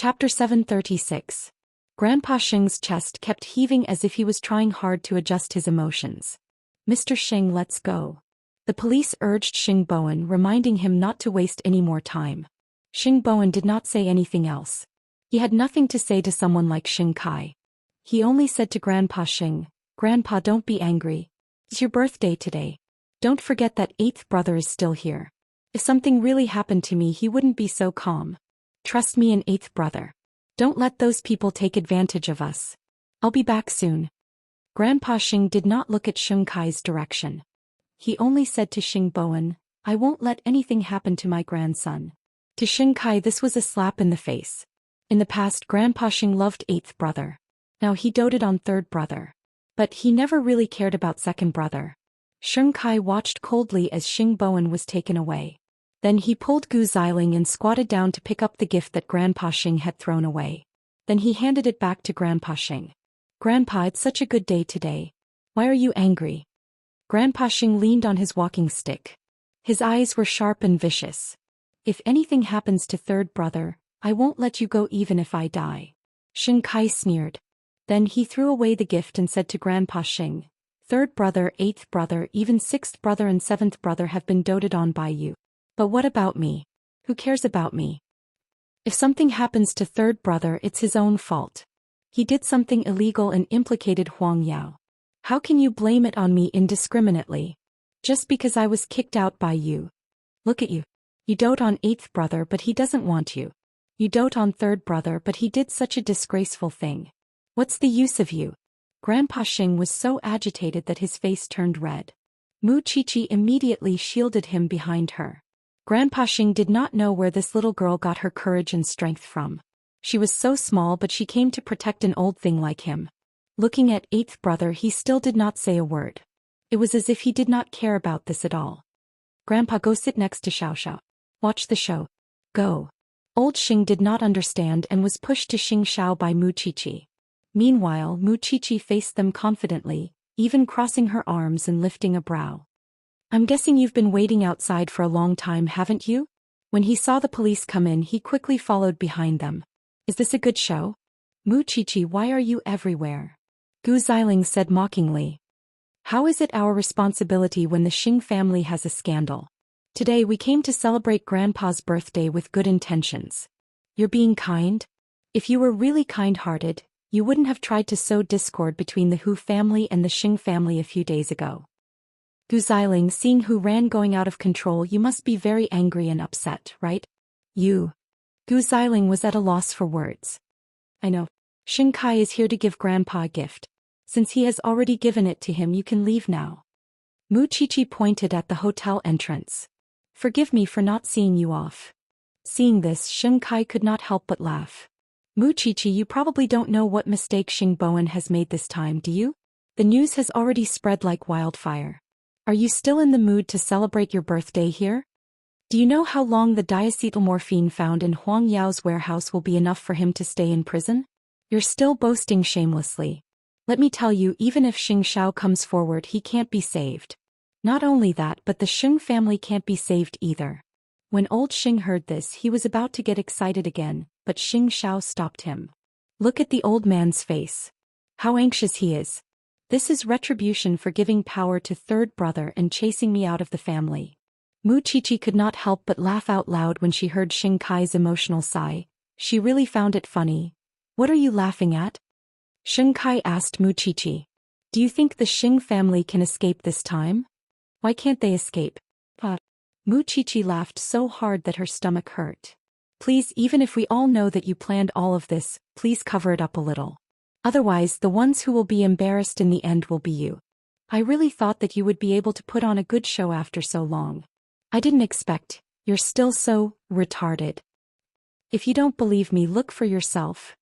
Chapter 736. Grandpa Xing's chest kept heaving as if he was trying hard to adjust his emotions. Mr. Xing, let's go. The police urged Xing Bowen, reminding him not to waste any more time. Xing Bowen did not say anything else. He had nothing to say to someone like Xing Kai. He only said to Grandpa Xing, "Grandpa, don't be angry. It's your birthday today. Don't forget that eighth brother is still here. If something really happened to me, he wouldn't be so calm. Trust me, an eighth brother. Don't let those people take advantage of us. I'll be back soon." Grandpa Xing did not look at Xing Kai's direction. He only said to Xing Bowen, "I won't let anything happen to my grandson." To Xing Kai this was a slap in the face. In the past, Grandpa Xing loved eighth brother. Now he doted on third brother. But he never really cared about second brother. Xing Kai watched coldly as Xing Bowen was taken away. Then he pulled Gu Xiling and squatted down to pick up the gift that Grandpa Xing had thrown away. Then he handed it back to Grandpa Xing. "Grandpa, it's such a good day today. Why are you angry?" Grandpa Xing leaned on his walking stick. His eyes were sharp and vicious. "If anything happens to third brother, I won't let you go even if I die." Xing Kai sneered. Then he threw away the gift and said to Grandpa Xing, "Third brother, eighth brother, even sixth brother and seventh brother have been doted on by you. But what about me? Who cares about me? If something happens to third brother, it's his own fault. He did something illegal and implicated Huang Yao. How can you blame it on me indiscriminately? Just because I was kicked out by you. Look at you. You dote on eighth brother, but he doesn't want you. You dote on third brother, but he did such a disgraceful thing. What's the use of you?" Grandpa Xing was so agitated that his face turned red. Mu Qiqi immediately shielded him behind her. Grandpa Xing did not know where this little girl got her courage and strength from. She was so small, but she came to protect an old thing like him. Looking at eighth brother, he still did not say a word. It was as if he did not care about this at all. "Grandpa, go sit next to Xiaoxiao. Watch the show. Go." Old Xing did not understand and was pushed to Xingxiao by Mu Qiqi. Meanwhile, Mu Qiqi faced them confidently, even crossing her arms and lifting a brow. "I'm guessing you've been waiting outside for a long time, haven't you?" When he saw the police come in, he quickly followed behind them. "Is this a good show?" "Mu Qiqi, why are you everywhere?" Gu Xiling said mockingly. "How is it our responsibility when the Xing family has a scandal? Today we came to celebrate Grandpa's birthday with good intentions. You're being kind? If you were really kind-hearted, you wouldn't have tried to sow discord between the Hu family and the Xing family a few days ago." Gu Xiling, seeing Hu Ran going out of control, "You must be very angry and upset, right? You." Gu Xiling was at a loss for words. "I know. Xing Kai is here to give Grandpa a gift. Since he has already given it to him, you can leave now." Mu Qiqi pointed at the hotel entrance. "Forgive me for not seeing you off." Seeing this, Xing Kai could not help but laugh. "Mu Qiqi, you probably don't know what mistake Xing Bowen has made this time, do you? The news has already spread like wildfire. Are you still in the mood to celebrate your birthday here? Do you know how long the diacetylmorphine found in Huang Yao's warehouse will be enough for him to stay in prison? You're still boasting shamelessly. Let me tell you, even if Xingxiao comes forward, he can't be saved. Not only that, but the Xing family can't be saved either." When old Xing heard this, he was about to get excited again, but Xingxiao stopped him. "Look at the old man's face. How anxious he is. This is retribution for giving power to third brother and chasing me out of the family." Mu Qiqi could not help but laugh out loud when she heard Xing Kai's emotional sigh. She really found it funny. "What are you laughing at?" Xing Kai asked Mu Qiqi. "Do you think the Xing family can escape this time? Why can't they escape?" Mu Qiqi laughed so hard that her stomach hurt. "Please, even if we all know that you planned all of this, please cover it up a little. Otherwise, the ones who will be embarrassed in the end will be you. I really thought that you would be able to put on a good show after so long. I didn't expect. You're still so retarded. If you don't believe me, look for yourself."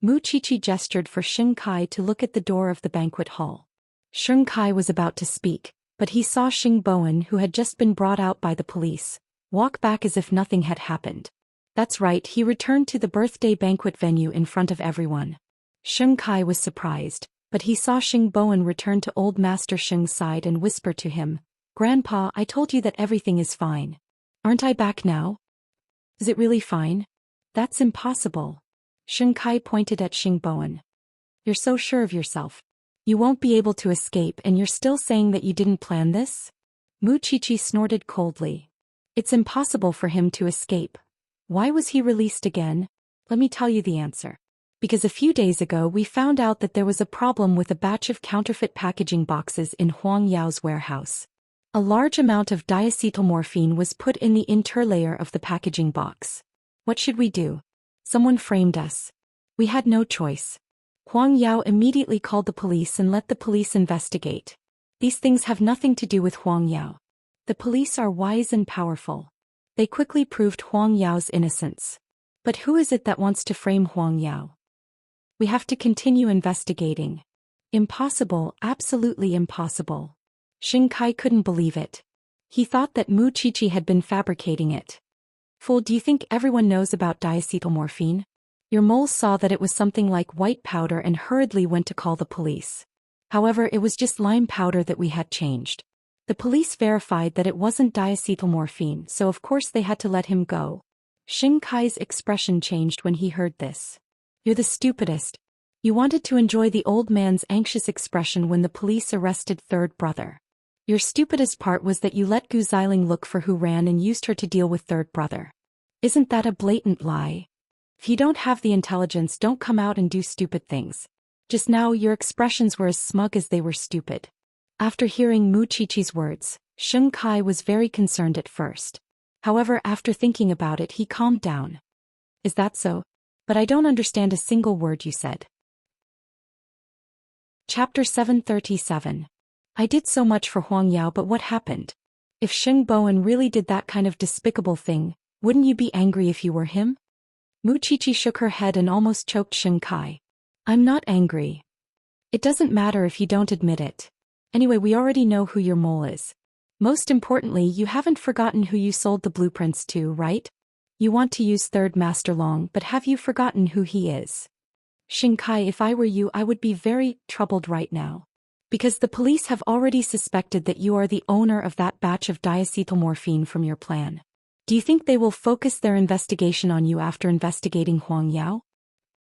Mu Qiqi gestured for Xing Kai to look at the door of the banquet hall. Xing Kai was about to speak, but he saw Xing Bowen, who had just been brought out by the police, walk back as if nothing had happened. That's right, he returned to the birthday banquet venue in front of everyone. Xing Kai was surprised, but he saw Xing Bowen return to old Master Xing's side and whisper to him, "Grandpa, I told you that everything is fine. Aren't I back now?" "Is it really fine?" "That's impossible. Xianxia pointed at Xing Bowen. You're so sure of yourself. You won't be able to escape and you're still saying that you didn't plan this? Mu Qiqi snorted coldly. It's impossible for him to escape. Why was he released again? Let me tell you the answer. Because a few days ago we found out that there was a problem with a batch of counterfeit packaging boxes in Huang Yao's warehouse. A large amount of diacetylmorphine was put in the interlayer of the packaging box. What should we do? Someone framed us. We had no choice. Huang Yao immediately called the police and let the police investigate. These things have nothing to do with Huang Yao. The police are wise and powerful. They quickly proved Huang Yao's innocence. But who is it that wants to frame Huang Yao? We have to continue investigating. Impossible, absolutely impossible. Xianxia couldn't believe it. He thought that Mu Qiqi had been fabricating it. Fool, do you think everyone knows about diacetylmorphine? Your mole saw that it was something like white powder and hurriedly went to call the police. However, it was just lime powder that we had changed. The police verified that it wasn't diacetylmorphine, so of course they had to let him go. Xianxia's expression changed when he heard this. You're the stupidest. You wanted to enjoy the old man's anxious expression when the police arrested third brother. Your stupidest part was that you let Gu Xiling look for who ran and used her to deal with third brother. Isn't that a blatant lie? If you don't have the intelligence, don't come out and do stupid things. Just now your expressions were as smug as they were stupid. After hearing Mu Qiqi's words, Xianxia was very concerned at first. However, after thinking about it, he calmed down. Is that so? But I don't understand a single word you said. Chapter 737. I did so much for Huang Yao, but what happened? If Xing Bowen really did that kind of despicable thing, wouldn't you be angry if you were him? Mu Qiqi shook her head and almost choked Xianxia. I'm not angry. It doesn't matter if you don't admit it. Anyway, we already know who your mole is. Most importantly, you haven't forgotten who you sold the blueprints to, right? You want to use Third Master Long, but have you forgotten who he is? Xianxia, if I were you, I would be very troubled right now. Because the police have already suspected that you are the owner of that batch of diacetylmorphine from your plan. Do you think they will focus their investigation on you after investigating Huang Yao?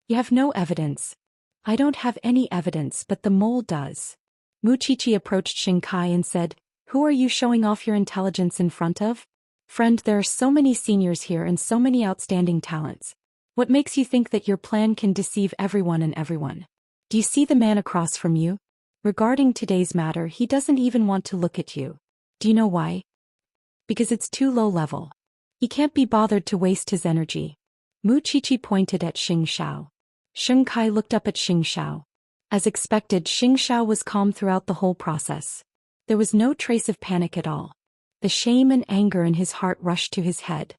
You have no evidence. I don't have any evidence, but the mole does. Mu Qiqi approached Xianxia and said, Who are you showing off your intelligence in front of? Friend, there are so many seniors here and so many outstanding talents. What makes you think that your plan can deceive everyone and everyone? Do you see the man across from you? Regarding today's matter, he doesn't even want to look at you. Do you know why? Because it's too low level. He can't be bothered to waste his energy. Mu Qiqi pointed at Xianxia. Xianxia looked up at Xianxia. As expected, Xianxia was calm throughout the whole process. There was no trace of panic at all. The shame and anger in his heart rushed to his head.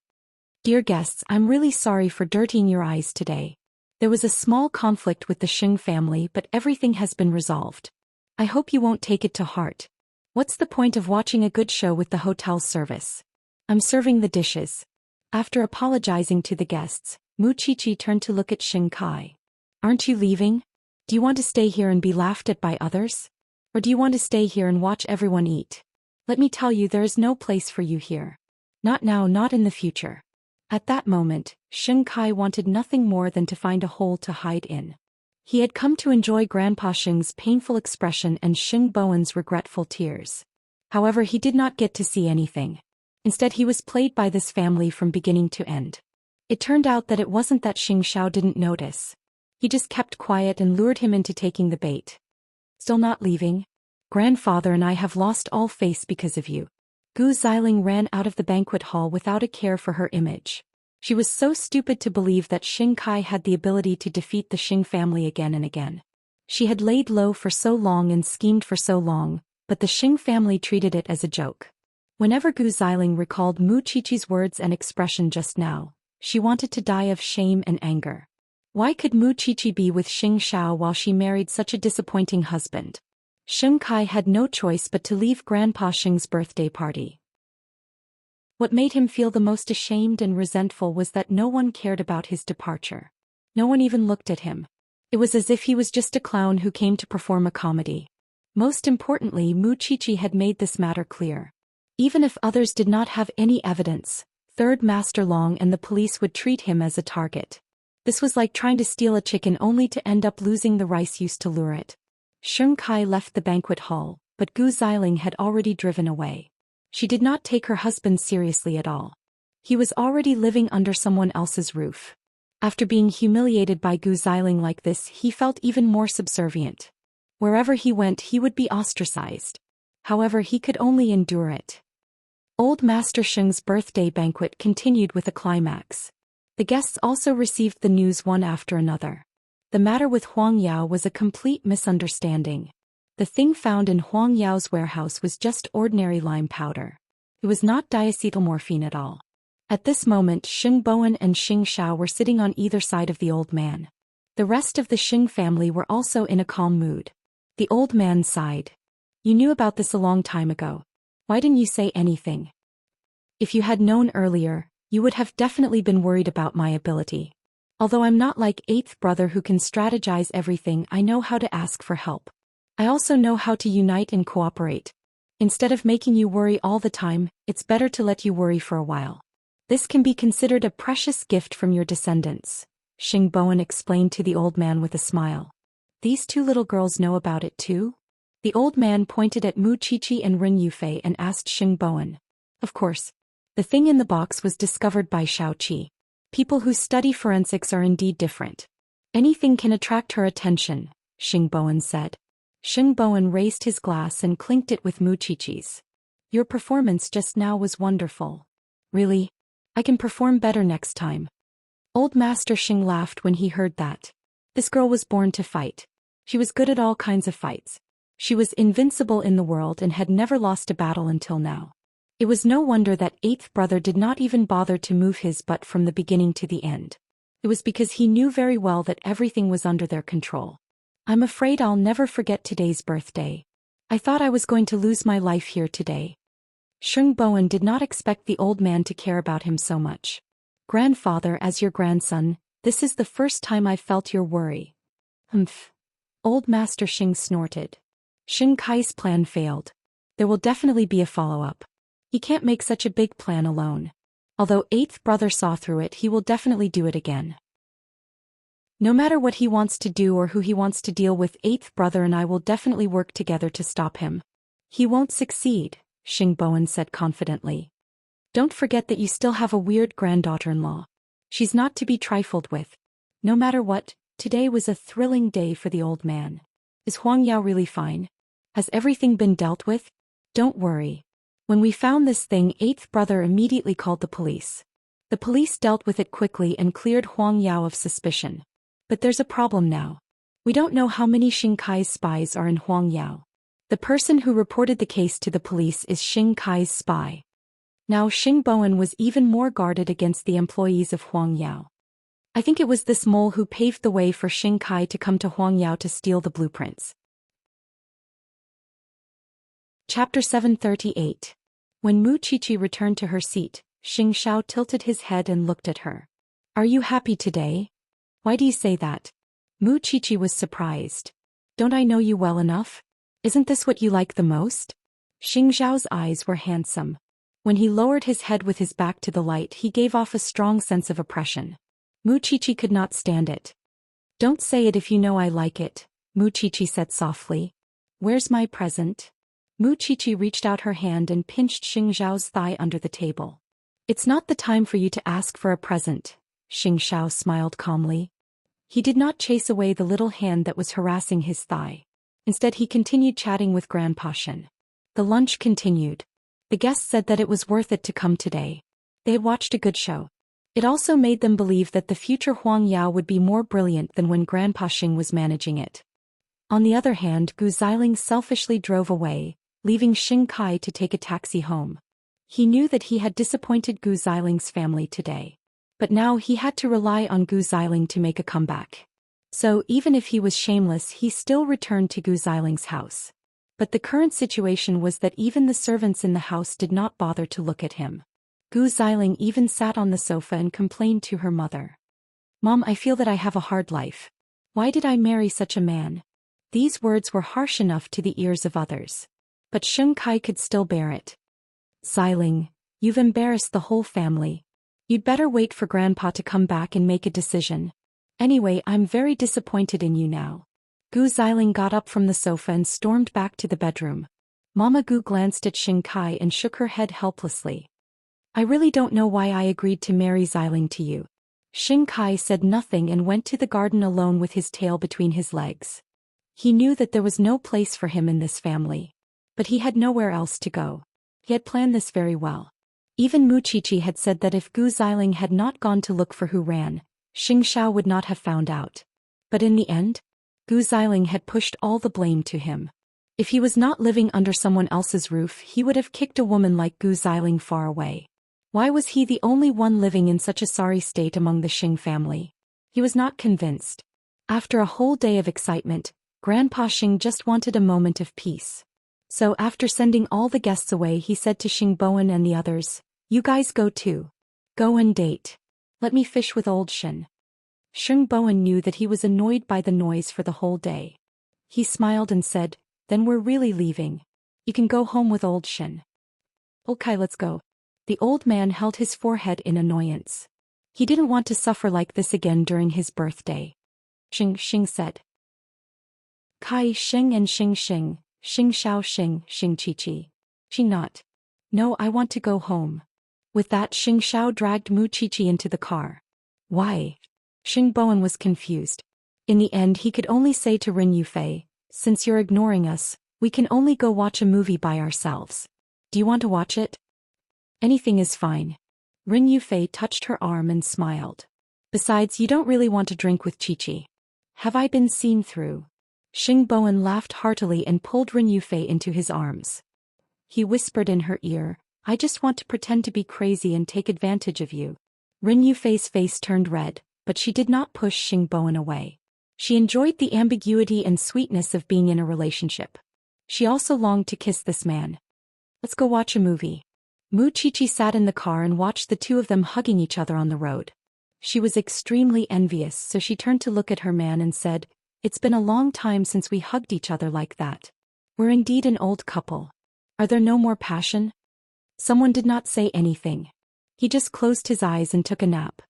Dear guests, I'm really sorry for dirtying your eyes today. There was a small conflict with the Xing family, but everything has been resolved. I hope you won't take it to heart. What's the point of watching a good show with the hotel service? I'm serving the dishes. After apologizing to the guests, Mu Qiqi turned to look at Xianxia. Aren't you leaving? Do you want to stay here and be laughed at by others? Or do you want to stay here and watch everyone eat? Let me tell you, there is no place for you here. Not now, not in the future. At that moment, Xianxia wanted nothing more than to find a hole to hide in. He had come to enjoy Grandpa Xing's painful expression and Xing Bowen's regretful tears. However, he did not get to see anything. Instead, he was played by this family from beginning to end. It turned out that it wasn't that Xianxia didn't notice. He just kept quiet and lured him into taking the bait. Still not leaving? Grandfather and I have lost all face because of you. Gu Xiling ran out of the banquet hall without a care for her image. She was so stupid to believe that Xianxia had the ability to defeat the Xing family again and again. She had laid low for so long and schemed for so long, but the Xing family treated it as a joke. Whenever Gu Xiling recalled Mu Qiqi's words and expression just now, she wanted to die of shame and anger. Why could Mu Qiqi be with Xianxia while she married such a disappointing husband? Xianxia had no choice but to leave Grandpa Xing's birthday party. What made him feel the most ashamed and resentful was that no one cared about his departure. No one even looked at him. It was as if he was just a clown who came to perform a comedy. Most importantly, Mu Qiqi had made this matter clear. Even if others did not have any evidence, Third Master Long and the police would treat him as a target. This was like trying to steal a chicken only to end up losing the rice used to lure it. Xianxia left the banquet hall, but Gu Xiling had already driven away. She did not take her husband seriously at all. He was already living under someone else's roof. After being humiliated by Gu Xiling like this, he felt even more subservient. Wherever he went, he would be ostracized. However, he could only endure it. Old Master Sheng's birthday banquet continued with a climax. The guests also received the news one after another. The matter with Huang Yao was a complete misunderstanding. The thing found in Huang Yao's warehouse was just ordinary lime powder. It was not diacetylmorphine at all. At this moment, Xing Bowen and Xing Xiao were sitting on either side of the old man. The rest of the Xing family were also in a calm mood. The old man sighed. You knew about this a long time ago. Why didn't you say anything? If you had known earlier, you would have definitely been worried about my ability. Although I'm not like eighth brother who can strategize everything, I know how to ask for help. I also know how to unite and cooperate. Instead of making you worry all the time, it's better to let you worry for a while. This can be considered a precious gift from your descendants, Xing Bowen explained to the old man with a smile. These two little girls know about it too? The old man pointed at Mu Qiqi and Ren Yufei and asked Xing Bowen. Of course. The thing in the box was discovered by Shaoqi. People who study forensics are indeed different. Anything can attract her attention, Xing Bowen said. Xing Bowen raised his glass and clinked it with Mu Qiqi's. Your performance just now was wonderful. Really? I can perform better next time. Old Master Xing laughed when he heard that. This girl was born to fight. She was good at all kinds of fights. She was invincible in the world and had never lost a battle until now. It was no wonder that eighth brother did not even bother to move his butt from the beginning to the end. It was because he knew very well that everything was under their control. I'm afraid I'll never forget today's birthday. I thought I was going to lose my life here today. Xing Bowen did not expect the old man to care about him so much. Grandfather, as your grandson, this is the first time I've felt your worry. Humph. Old Master Xing snorted. Xing Kai's plan failed. There will definitely be a follow-up. He can't make such a big plan alone. Although eighth brother saw through it, he will definitely do it again. No matter what he wants to do or who he wants to deal with, eighth brother and I will definitely work together to stop him. He won't succeed, Xing Bowen said confidently. Don't forget that you still have a weird granddaughter-in-law. She's not to be trifled with. No matter what, today was a thrilling day for the old man. Is Huang Yao really fine? Has everything been dealt with? Don't worry. When we found this thing, eighth brother immediately called the police. The police dealt with it quickly and cleared Huang Yao of suspicion. But there's a problem now. We don't know how many Xing Kai's spies are in Huang Yao. The person who reported the case to the police is Xing Kai's spy. Now Xing Bowen was even more guarded against the employees of Huang Yao. I think it was this mole who paved the way for Xing Kai to come to Huang Yao to steal the blueprints. Chapter 738. When Mu Qiqi returned to her seat, Xing Xiao tilted his head and looked at her. Are you happy today? Why do you say that? Mu Qiqi was surprised. Don't I know you well enough? Isn't this what you like the most? Xing Xiao's eyes were handsome. When he lowered his head with his back to the light, he gave off a strong sense of oppression. Mu Qiqi could not stand it. Don't say it if you know I like it, Mu Qiqi said softly. Where's my present? Mu Qiqi reached out her hand and pinched Xing Xiao's thigh under the table. It's not the time for you to ask for a present, Xing Xiao smiled calmly. He did not chase away the little hand that was harassing his thigh. Instead, he continued chatting with Grandpa Shen. The lunch continued. The guests said that it was worth it to come today. They had watched a good show. It also made them believe that the future Huang Yao would be more brilliant than when Grandpa Xing was managing it. On the other hand, Gu Xiling selfishly drove away, leaving Xing Kai to take a taxi home. He knew that he had disappointed Gu Xiling's family today. But now he had to rely on Gu Xiling to make a comeback. So even if he was shameless, he still returned to Gu Xiling's house. But the current situation was that even the servants in the house did not bother to look at him. Gu Xiling even sat on the sofa and complained to her mother. Mom, I feel that I have a hard life. Why did I marry such a man? These words were harsh enough to the ears of others. But Xing Kai could still bear it. Xiling, you've embarrassed the whole family. You'd better wait for Grandpa to come back and make a decision. Anyway, I'm very disappointed in you now. Gu Xiling got up from the sofa and stormed back to the bedroom. Mama Gu glanced at Xing Kai and shook her head helplessly. I really don't know why I agreed to marry Xiling to you. Xing Kai said nothing and went to the garden alone with his tail between his legs. He knew that there was no place for him in this family. But he had nowhere else to go. He had planned this very well. Even Mu Qiqi had said that if Gu Xiling had not gone to look for who ran, Xianxia would not have found out. But in the end, Gu Xiling had pushed all the blame to him. If he was not living under someone else's roof, he would have kicked a woman like Gu Xiling far away. Why was he the only one living in such a sorry state among the Xing family? He was not convinced. After a whole day of excitement, Grandpa Xing just wanted a moment of peace. So after sending all the guests away, he said to Xing Bowen and the others, "You guys go too. Go and date. Let me fish with old Shen." Xing Bowen knew that he was annoyed by the noise for the whole day. He smiled and said, "Then we're really leaving. You can go home with old Shen." "Okay, let's go." The old man held his forehead in annoyance. He didn't want to suffer like this again during his birthday. Xing said. Kai Xing and Xing Xing, Xing Xiao Xing, Xing Qiqi. Xing not. No, I want to go home. With that, Xing Xiao dragged Mu Qiqi into the car. Why? Xing Bowen was confused. In the end, he could only say to Rin Yufei, "Since you're ignoring us, we can only go watch a movie by ourselves. Do you want to watch it?" "Anything is fine." Rin Yufei touched her arm and smiled. "Besides, you don't really want to drink with Qiqi. Have I been seen through?" Xing Bowen laughed heartily and pulled Rin Yufei into his arms. He whispered in her ear, "I just want to pretend to be crazy and take advantage of you." Rin Yufei's face turned red, but she did not push Xing Bowen away. She enjoyed the ambiguity and sweetness of being in a relationship. She also longed to kiss this man. "Let's go watch a movie." Mu Qiqi sat in the car and watched the two of them hugging each other on the road. She was extremely envious, so she turned to look at her man and said, "It's been a long time since we hugged each other like that. We're indeed an old couple. Are there no more passion?" Someone did not say anything. He just closed his eyes and took a nap.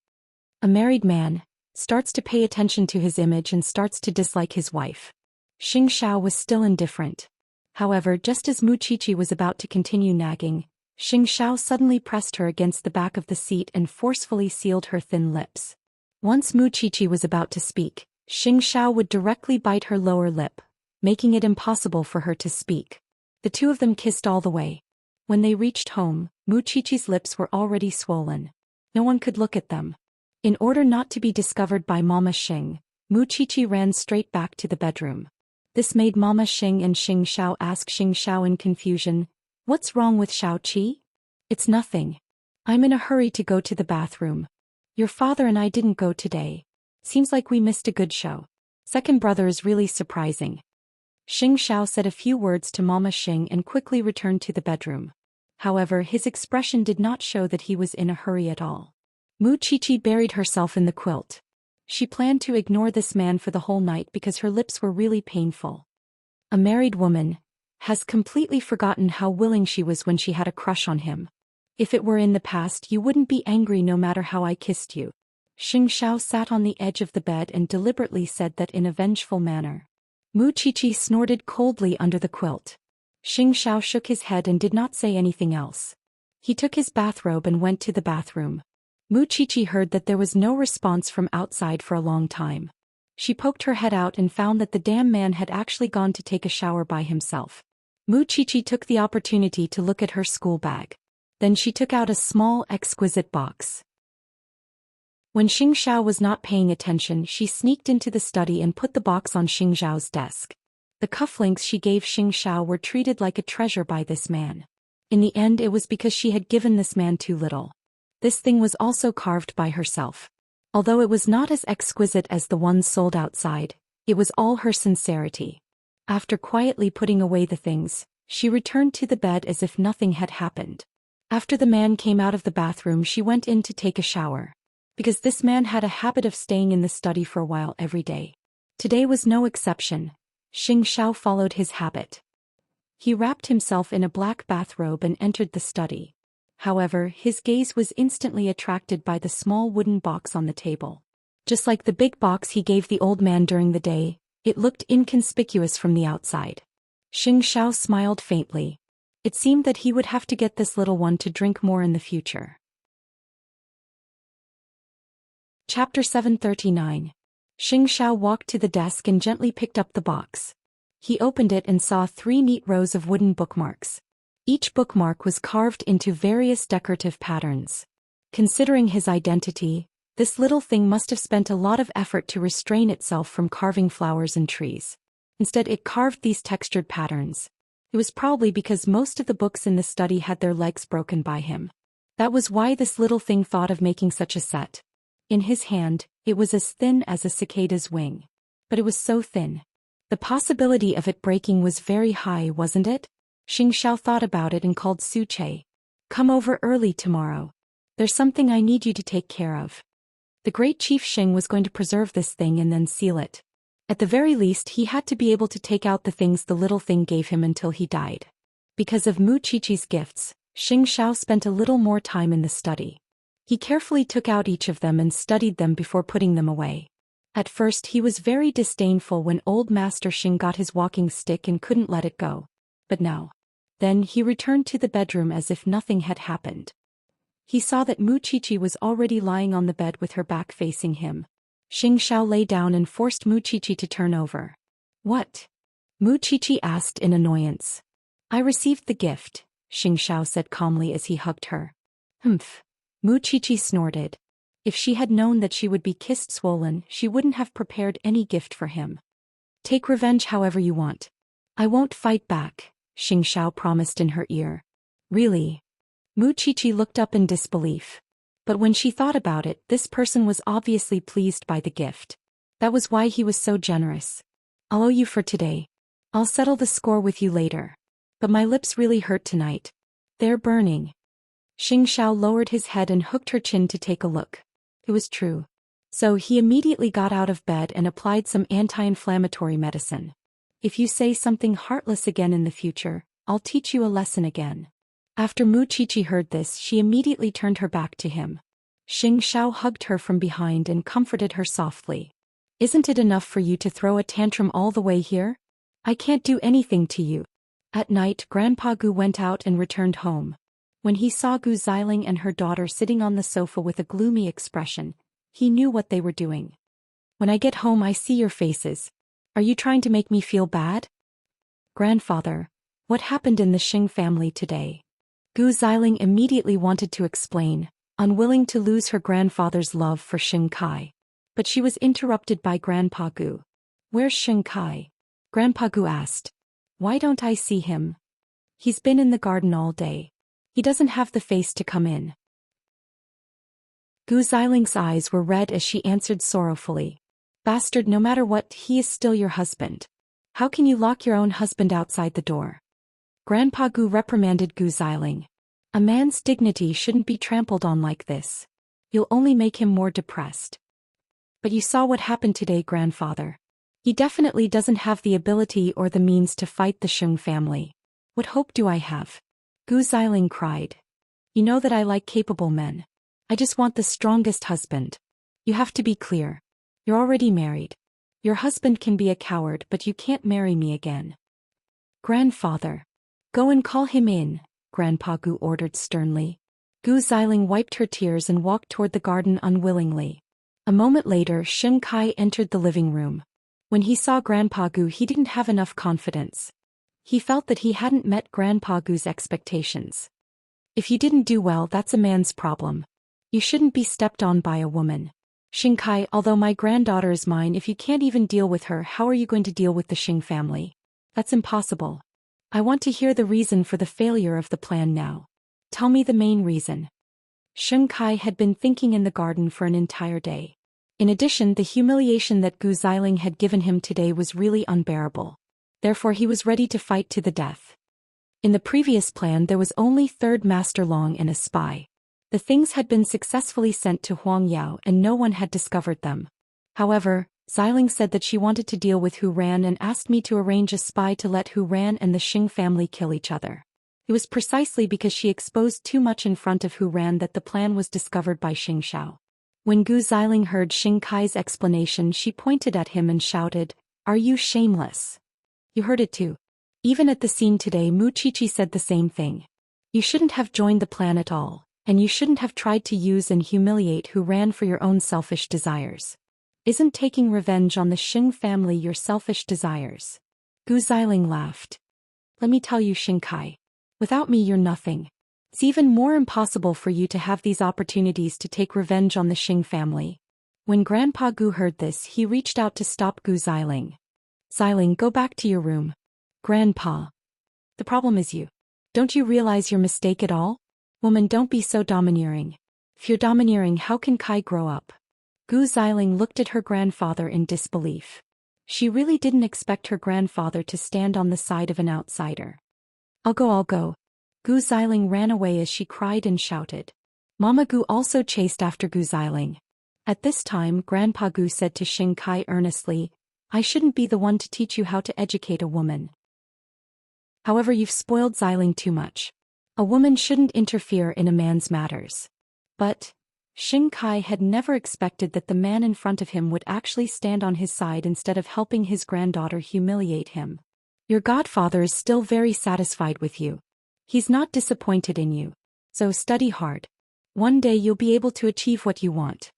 A married man starts to pay attention to his image and starts to dislike his wife. Xing Xiao was still indifferent. However, just as Mu Qiqi was about to continue nagging, Xing Xiao suddenly pressed her against the back of the seat and forcefully sealed her thin lips. Once Mu Qiqi was about to speak, Xing Xiao would directly bite her lower lip, making it impossible for her to speak. The two of them kissed all the way. When they reached home, Mu Qiqi's lips were already swollen. No one could look at them. In order not to be discovered by Mama Xing, Mu Qiqi ran straight back to the bedroom. This made Mama Xing and Xing Xiao ask Xing Xiao in confusion, "What's wrong with Xiao Qi?" "It's nothing. I'm in a hurry to go to the bathroom. Your father and I didn't go today. Seems like we missed a good show. Second brother is really surprising." Xing Xiao said a few words to Mama Xing and quickly returned to the bedroom. However, his expression did not show that he was in a hurry at all. Mu Qiqi buried herself in the quilt. She planned to ignore this man for the whole night because her lips were really painful. A married woman has completely forgotten how willing she was when she had a crush on him. "If it were in the past, you wouldn't be angry no matter how I kissed you." Xing Xiao sat on the edge of the bed and deliberately said that in a vengeful manner. Mu Qiqi snorted coldly under the quilt. Xing Xiao shook his head and did not say anything else. He took his bathrobe and went to the bathroom. Mu Qiqi heard that there was no response from outside for a long time. She poked her head out and found that the damn man had actually gone to take a shower by himself. Mu Qiqi took the opportunity to look at her school bag. Then she took out a small, exquisite box. When Xing Xiao was not paying attention, she sneaked into the study and put the box on Xing Xiao's desk. The cufflinks she gave Xing Xiao were treated like a treasure by this man. In the end, it was because she had given this man too little. This thing was also carved by herself. Although it was not as exquisite as the ones sold outside, it was all her sincerity. After quietly putting away the things, she returned to the bed as if nothing had happened. After the man came out of the bathroom, she went in to take a shower. Because this man had a habit of staying in the study for a while every day. Today was no exception. Xing Xiao followed his habit. He wrapped himself in a black bathrobe and entered the study. However, his gaze was instantly attracted by the small wooden box on the table. Just like the big box he gave the old man during the day, it looked inconspicuous from the outside. Xianxia smiled faintly. It seemed that he would have to get this little one to drink more in the future. Chapter 739. Xianxia walked to the desk and gently picked up the box. He opened it and saw 3 neat rows of wooden bookmarks. Each bookmark was carved into various decorative patterns. Considering his identity, this little thing must have spent a lot of effort to restrain itself from carving flowers and trees. Instead, it carved these textured patterns. It was probably because most of the books in the study had their legs broken by him. That was why this little thing thought of making such a set. In his hand, it was as thin as a cicada's wing. But it was so thin. The possibility of it breaking was very high, wasn't it? Xianxia thought about it and called Su Che. Come over early tomorrow. There's something I need you to take care of. The great chief Xing was going to preserve this thing and then seal it. At the very least, he had to be able to take out the things the little thing gave him until he died. Because of Mu Qiqi's gifts, Xianxia spent a little more time in the study. He carefully took out each of them and studied them before putting them away. At first he was very disdainful when old Master Xing got his walking stick and couldn't let it go. But now. Then he returned to the bedroom as if nothing had happened. He saw that Mu Qiqi was already lying on the bed with her back facing him. Xianxia lay down and forced Mu Qiqi to turn over. What? Mu Qiqi asked in annoyance. I received the gift, Xianxia said calmly as he hugged her. Humph. Mu Qiqi snorted. If she had known that she would be kissed swollen, she wouldn't have prepared any gift for him. Take revenge however you want. I won't fight back, Xianxia promised in her ear. Really? Mu Qiqi looked up in disbelief. But when she thought about it, this person was obviously pleased by the gift. That was why he was so generous. I'll owe you for today. I'll settle the score with you later. But my lips really hurt tonight. They're burning. Xianxia lowered his head and hooked her chin to take a look. It was true. So he immediately got out of bed and applied some anti-inflammatory medicine. If you say something heartless again in the future, I'll teach you a lesson again. After Mu Qiqi heard this, she immediately turned her back to him. Xianxia hugged her from behind and comforted her softly. Isn't it enough for you to throw a tantrum all the way here? I can't do anything to you. At night, Grandpa Gu went out and returned home. When he saw Gu Xiling and her daughter sitting on the sofa with a gloomy expression, he knew what they were doing. When I get home I see your faces. Are you trying to make me feel bad? Grandfather, what happened in the Xing family today? Gu Xiling immediately wanted to explain, unwilling to lose her grandfather's love for Xing Kai. But she was interrupted by Grandpa Gu. Where's Xing Kai? Grandpa Gu asked. Why don't I see him? He's been in the garden all day. He doesn't have the face to come in. Gu Xiling's eyes were red as she answered sorrowfully. Bastard, no matter what, he is still your husband. How can you lock your own husband outside the door? Grandpa Gu reprimanded Gu Xiling. A man's dignity shouldn't be trampled on like this. You'll only make him more depressed. But you saw what happened today, grandfather. He definitely doesn't have the ability or the means to fight the Xing family. What hope do I have? Gu Xiling cried. You know that I like capable men. I just want the strongest husband. You have to be clear. You're already married. Your husband can be a coward, but you can't marry me again. Grandfather. Go and call him in, Grandpa Gu ordered sternly. Gu Xiling wiped her tears and walked toward the garden unwillingly. A moment later, Xing Kai entered the living room. When he saw Grandpa Gu, he didn't have enough confidence. He felt that he hadn't met Grandpa Gu's expectations. If you didn't do well, that's a man's problem. You shouldn't be stepped on by a woman. Xing Kai, although my granddaughter is mine, if you can't even deal with her, how are you going to deal with the Xing family? That's impossible. I want to hear the reason for the failure of the plan now. Tell me the main reason. Xing Kai had been thinking in the garden for an entire day. In addition, the humiliation that Gu Xiling had given him today was really unbearable. Therefore he was ready to fight to the death. In the previous plan there was only Third Master Long and a spy. The things had been successfully sent to Huang Yao and no one had discovered them. However, Xiling said that she wanted to deal with Hu Ran and asked me to arrange a spy to let Hu Ran and the Xing family kill each other. It was precisely because she exposed too much in front of Hu Ran that the plan was discovered by Xianxia. When Gu Xiling heard Xing Kai's explanation, she pointed at him and shouted, "Are you shameless?" You heard it too. Even at the scene today, Mu Qiqi said the same thing. You shouldn't have joined the plan at all, and you shouldn't have tried to use and humiliate who ran for your own selfish desires. Isn't taking revenge on the Xing family your selfish desires? Gu Xiling laughed. Let me tell you, Xing Kai. Without me you're nothing. It's even more impossible for you to have these opportunities to take revenge on the Xing family. When Grandpa Gu heard this, he reached out to stop Gu Xiling. Xiling, go back to your room. Grandpa. The problem is you. Don't you realize your mistake at all? Woman, don't be so domineering. If you're domineering, how can Kai grow up? Gu Xiling looked at her grandfather in disbelief. She really didn't expect her grandfather to stand on the side of an outsider. I'll go. Gu Xiling ran away as she cried and shouted. Mama Gu also chased after Gu Xiling. At this time, Grandpa Gu said to Xing Kai earnestly, I shouldn't be the one to teach you how to educate a woman. However, you've spoiled Xiling too much. A woman shouldn't interfere in a man's matters. But Xing Kai had never expected that the man in front of him would actually stand on his side instead of helping his granddaughter humiliate him. Your godfather is still very satisfied with you. He's not disappointed in you. So study hard. One day you'll be able to achieve what you want.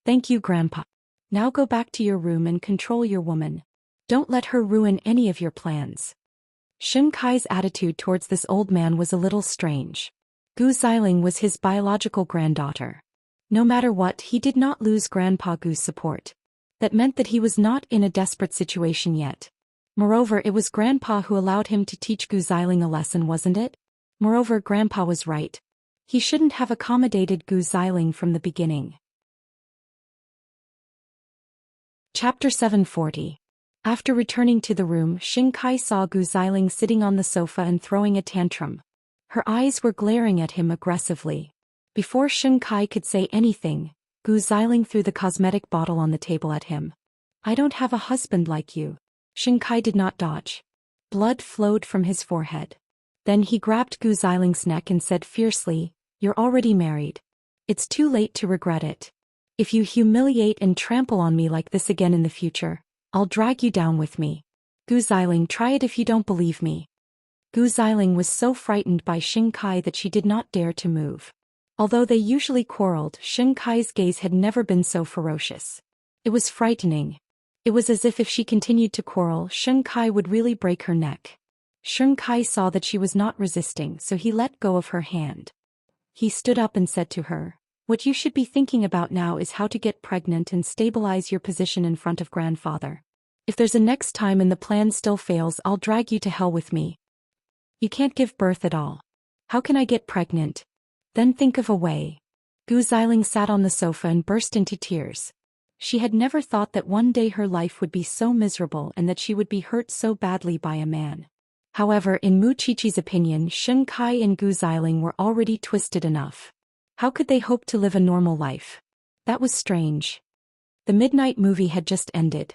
Thank you, Grandpa. Now go back to your room and control your woman. Don't let her ruin any of your plans. Xing Kai's attitude towards this old man was a little strange. Gu Xiling was his biological granddaughter. No matter what, he did not lose Grandpa Gu's support. That meant that he was not in a desperate situation yet. Moreover, it was Grandpa who allowed him to teach Gu Xiling a lesson, wasn't it? Moreover, Grandpa was right. He shouldn't have accommodated Gu Xiling from the beginning. Chapter 740. After returning to the room, Xing Kai saw Gu Xiling sitting on the sofa and throwing a tantrum. Her eyes were glaring at him aggressively. Before Xing Kai could say anything, Gu Xiling threw the cosmetic bottle on the table at him. I don't have a husband like you. Xing Kai did not dodge. Blood flowed from his forehead. Then he grabbed Gu Xiling's neck and said fiercely, You're already married. It's too late to regret it. If you humiliate and trample on me like this again in the future, I'll drag you down with me. Gu Xiling, try it if you don't believe me. Gu Xiling was so frightened by Xing Kai that she did not dare to move. Although they usually quarreled, Xing Kai's gaze had never been so ferocious. It was frightening. It was as if she continued to quarrel, Xing Kai would really break her neck. Xing Kai saw that she was not resisting, so he let go of her hand. He stood up and said to her, What you should be thinking about now is how to get pregnant and stabilize your position in front of grandfather. If there's a next time and the plan still fails, I'll drag you to hell with me. You can't give birth at all. How can I get pregnant? Then think of a way. Gu Xiling sat on the sofa and burst into tears. She had never thought that one day her life would be so miserable and that she would be hurt so badly by a man. However, in Mu Qiqi's opinion, Xing Kai and Gu Xiling were already twisted enough. How could they hope to live a normal life? That was strange. The midnight movie had just ended.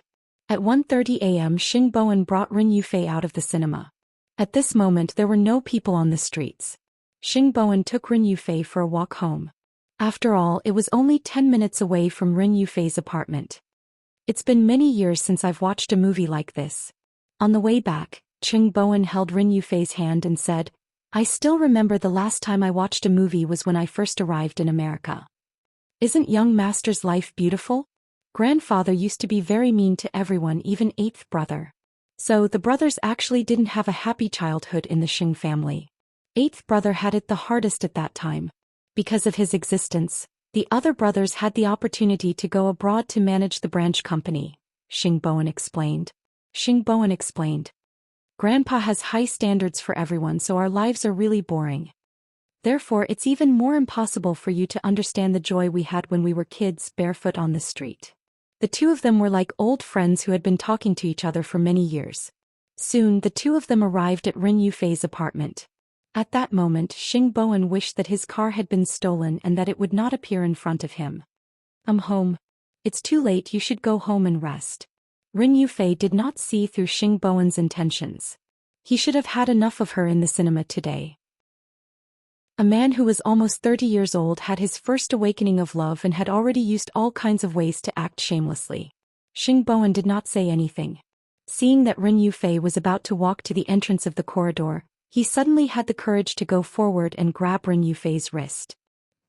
At 1:30 a.m. Xing Bowen brought Rin Yufei out of the cinema. At this moment there were no people on the streets. Xing Bowen took Rin Yufei for a walk home. After all, it was only 10 minutes away from Rin Yufei's apartment. It's been many years since I've watched a movie like this. On the way back, Xing Bowen held Rin Yufei's hand and said, I still remember the last time I watched a movie was when I first arrived in America. Isn't young master's life beautiful? Grandfather used to be very mean to everyone, even eighth brother. So the brothers actually didn't have a happy childhood in the Xing family. Eighth brother had it the hardest at that time. Because of his existence, the other brothers had the opportunity to go abroad to manage the branch company, Xing Bowen explained. Xing Bowen explained. Grandpa has high standards for everyone, so our lives are really boring. Therefore, it's even more impossible for you to understand the joy we had when we were kids barefoot on the street. The two of them were like old friends who had been talking to each other for many years. Soon, the two of them arrived at Rin Yufei's apartment. At that moment, Xing Bowen wished that his car had been stolen and that it would not appear in front of him. I'm home. It's too late, you should go home and rest. Rin Yufei did not see through Xing Bowen's intentions. He should have had enough of her in the cinema today. A man who was almost 30 years old had his first awakening of love and had already used all kinds of ways to act shamelessly. Xing Bowen did not say anything. Seeing that Ren Yufei was about to walk to the entrance of the corridor, he suddenly had the courage to go forward and grab Ren Yufei's wrist.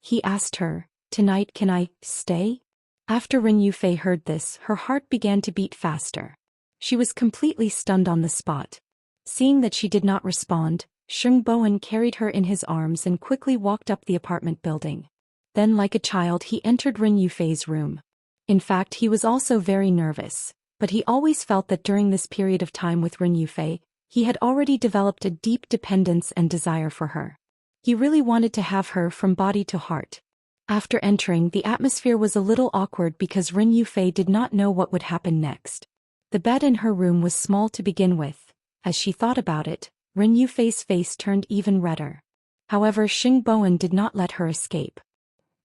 He asked her, "Tonight can I stay?" After Ren Yufei heard this, her heart began to beat faster. She was completely stunned on the spot. Seeing that she did not respond, Xing Bowen carried her in his arms and quickly walked up the apartment building. Then like a child he entered Ren Yufei's room. In fact, he was also very nervous, but he always felt that during this period of time with Ren Yufei, he had already developed a deep dependence and desire for her. He really wanted to have her from body to heart. After entering, the atmosphere was a little awkward because Ren Yufei did not know what would happen next. The bed in her room was small to begin with. As she thought about it, Ren Yufei's face turned even redder. However, Xing Bowen did not let her escape.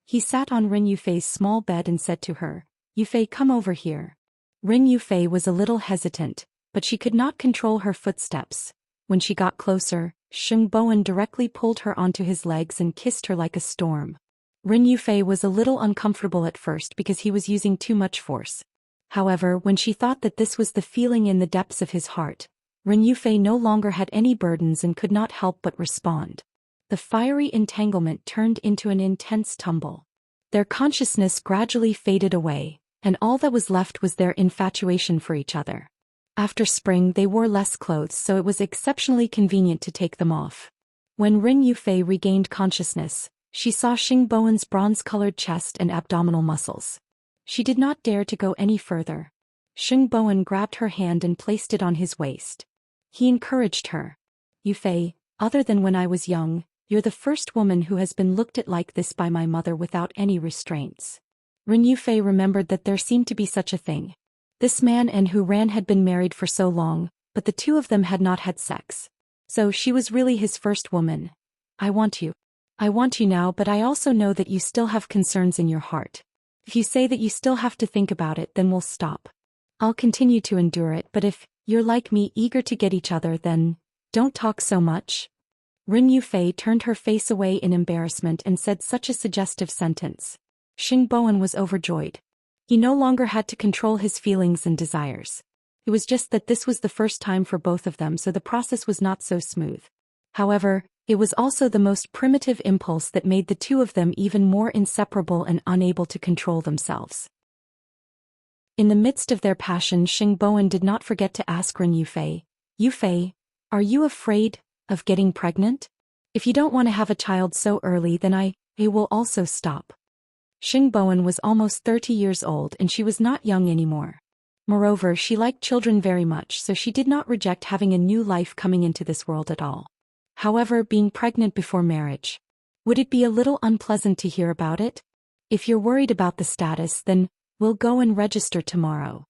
He sat on Ren Yufei's small bed and said to her, "Yufei, come over here." Ren Yufei was a little hesitant, but she could not control her footsteps. When she got closer, Xing Bowen directly pulled her onto his legs and kissed her like a storm. Ren Yufei was a little uncomfortable at first because he was using too much force. However, when she thought that this was the feeling in the depths of his heart, Ren Yufei no longer had any burdens and could not help but respond. The fiery entanglement turned into an intense tumble. Their consciousness gradually faded away, and all that was left was their infatuation for each other. After spring they wore less clothes, so it was exceptionally convenient to take them off. When Ren Yufei regained consciousness, she saw Xing Bowen's bronze-colored chest and abdominal muscles. She did not dare to go any further. Xing Bowen grabbed her hand and placed it on his waist. He encouraged her. "Yufei, other than when I was young, you're the first woman who has been looked at like this by my mother without any restraints." Ren Yufei remembered that there seemed to be such a thing. This man and Hu Ran had been married for so long, but the two of them had not had sex. So she was really his first woman. "I want you. I want you now, but I also know that you still have concerns in your heart. If you say that you still have to think about it, then we'll stop. I'll continue to endure it, but if you're like me, eager to get each other, then don't talk so much." Ren Yufei turned her face away in embarrassment and said such a suggestive sentence. Xing Bowen was overjoyed. He no longer had to control his feelings and desires. It was just that this was the first time for both of them, so the process was not so smooth. However, it was also the most primitive impulse that made the two of them even more inseparable and unable to control themselves. In the midst of their passion, Xing Bowen did not forget to ask Ren Yufei, "Yufei, are you afraid of getting pregnant? If you don't want to have a child so early, then I will also stop." Xing Bowen was almost 30 years old and she was not young anymore. Moreover, she liked children very much, so she did not reject having a new life coming into this world at all. However, being pregnant before marriage, would it be a little unpleasant to hear about it? If you're worried about the status, then we'll go and register tomorrow.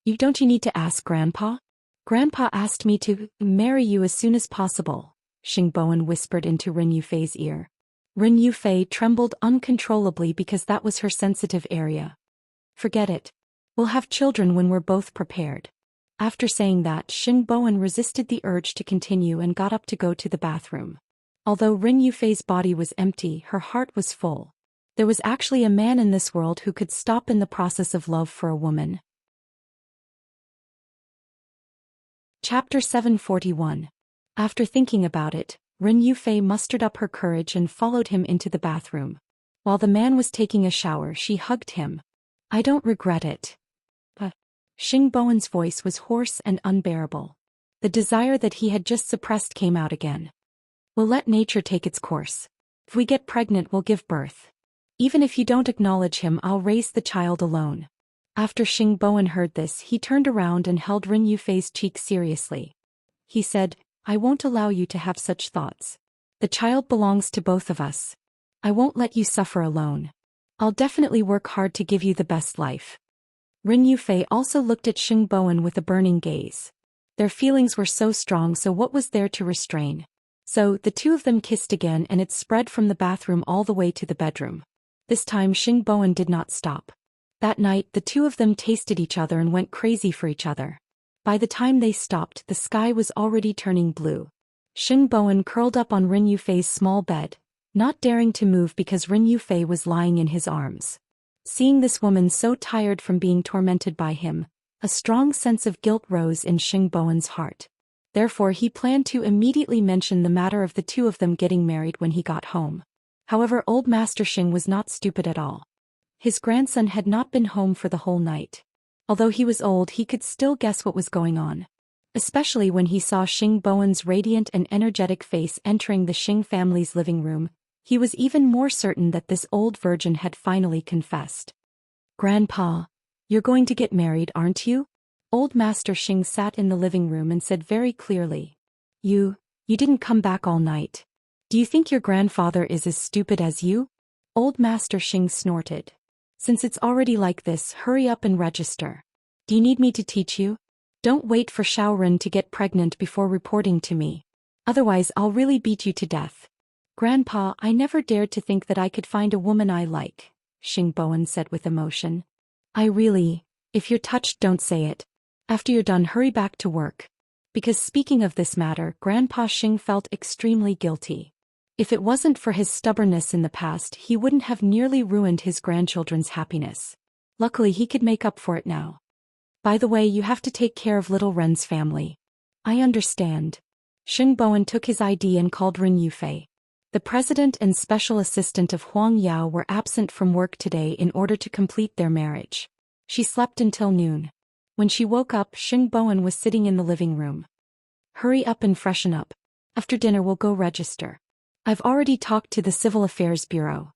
You need to ask Grandpa? Grandpa asked me to marry you as soon as possible, Xing Bowen whispered into Ren Yufei's ear. Ren Yufei trembled uncontrollably because that was her sensitive area. "Forget it. We'll have children when we're both prepared." After saying that, Xing Bowen resisted the urge to continue and got up to go to the bathroom. Although Ren Yufei's body was empty, her heart was full. There was actually a man in this world who could stop in the process of love for a woman. Chapter 741. After thinking about it, Ren Yufei mustered up her courage and followed him into the bathroom. While the man was taking a shower, she hugged him. "I don't regret it." But Xing Bowen's voice was hoarse and unbearable. The desire that he had just suppressed came out again. "We'll let nature take its course. If we get pregnant, we'll give birth. Even if you don't acknowledge him, I'll raise the child alone." After Xing Bowen heard this, he turned around and held Ren Yufei's cheek seriously. He said, "I won't allow you to have such thoughts. The child belongs to both of us. I won't let you suffer alone. I'll definitely work hard to give you the best life." Ren Yufei also looked at Xing Bowen with a burning gaze. Their feelings were so strong, so what was there to restrain? So, the two of them kissed again, and it spread from the bathroom all the way to the bedroom. This time Xing Bowen did not stop. That night, the two of them tasted each other and went crazy for each other. By the time they stopped, the sky was already turning blue. Xing Bowen curled up on Ren Yufei's small bed, not daring to move because Ren Yufei was lying in his arms. Seeing this woman so tired from being tormented by him, a strong sense of guilt rose in Xing Bowen's heart. Therefore he planned to immediately mention the matter of the two of them getting married when he got home. However, old Master Xing was not stupid at all. His grandson had not been home for the whole night. Although he was old, he could still guess what was going on. Especially when he saw Xing Bowen's radiant and energetic face entering the Xing family's living room, he was even more certain that this old virgin had finally confessed. "Grandpa, you're going to get married, aren't you?" Old Master Xing sat in the living room and said very clearly. You didn't come back all night. Do you think your grandfather is as stupid as you?" Old Master Xing snorted. "Since it's already like this, hurry up and register. Do you need me to teach you? Don't wait for Xiaoren to get pregnant before reporting to me. Otherwise I'll really beat you to death." "Grandpa, I never dared to think that I could find a woman I like," Xing Bowen said with emotion. If you're touched, don't say it. After you're done, hurry back to work." Because speaking of this matter, Grandpa Xing felt extremely guilty. If it wasn't for his stubbornness in the past, he wouldn't have nearly ruined his grandchildren's happiness. Luckily he could make up for it now. "By the way, you have to take care of little Ren's family." "I understand." Xing Bowen took his ID and called Ren Yufei. The president and special assistant of Huang Yao were absent from work today in order to complete their marriage. She slept until noon. When she woke up, Xing Bowen was sitting in the living room. "Hurry up and freshen up. After dinner we'll go register. I've already talked to the Civil Affairs Bureau."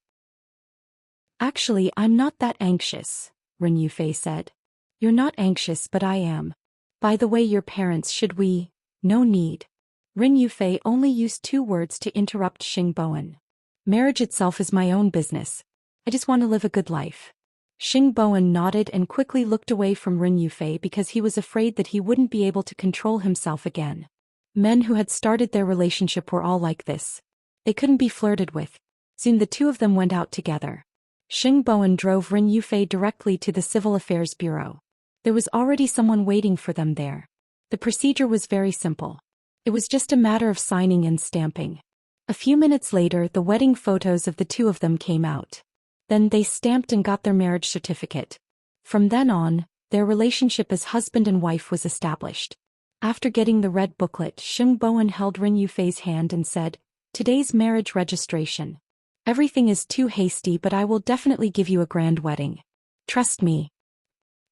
"Actually, I'm not that anxious," Ren Yufei said. "You're not anxious, but I am. By the way, your parents, should we?" "No need." Ren Yufei only used 2 words to interrupt Xing Bowen. "Marriage itself is my own business. I just want to live a good life." Xing Bowen nodded and quickly looked away from Ren Yufei because he was afraid that he wouldn't be able to control himself again. Men who had started their relationship were all like this. They couldn't be flirted with. Soon the two of them went out together. Xing Bowen drove Ren Yufei directly to the Civil Affairs Bureau. There was already someone waiting for them there. The procedure was very simple. It was just a matter of signing and stamping. A few minutes later, the wedding photos of the two of them came out. Then they stamped and got their marriage certificate. From then on, their relationship as husband and wife was established. After getting the red booklet, Xing Bowen held Ren Yufei's hand and said, "Today's marriage registration. Everything is too hasty, but I will definitely give you a grand wedding. Trust me.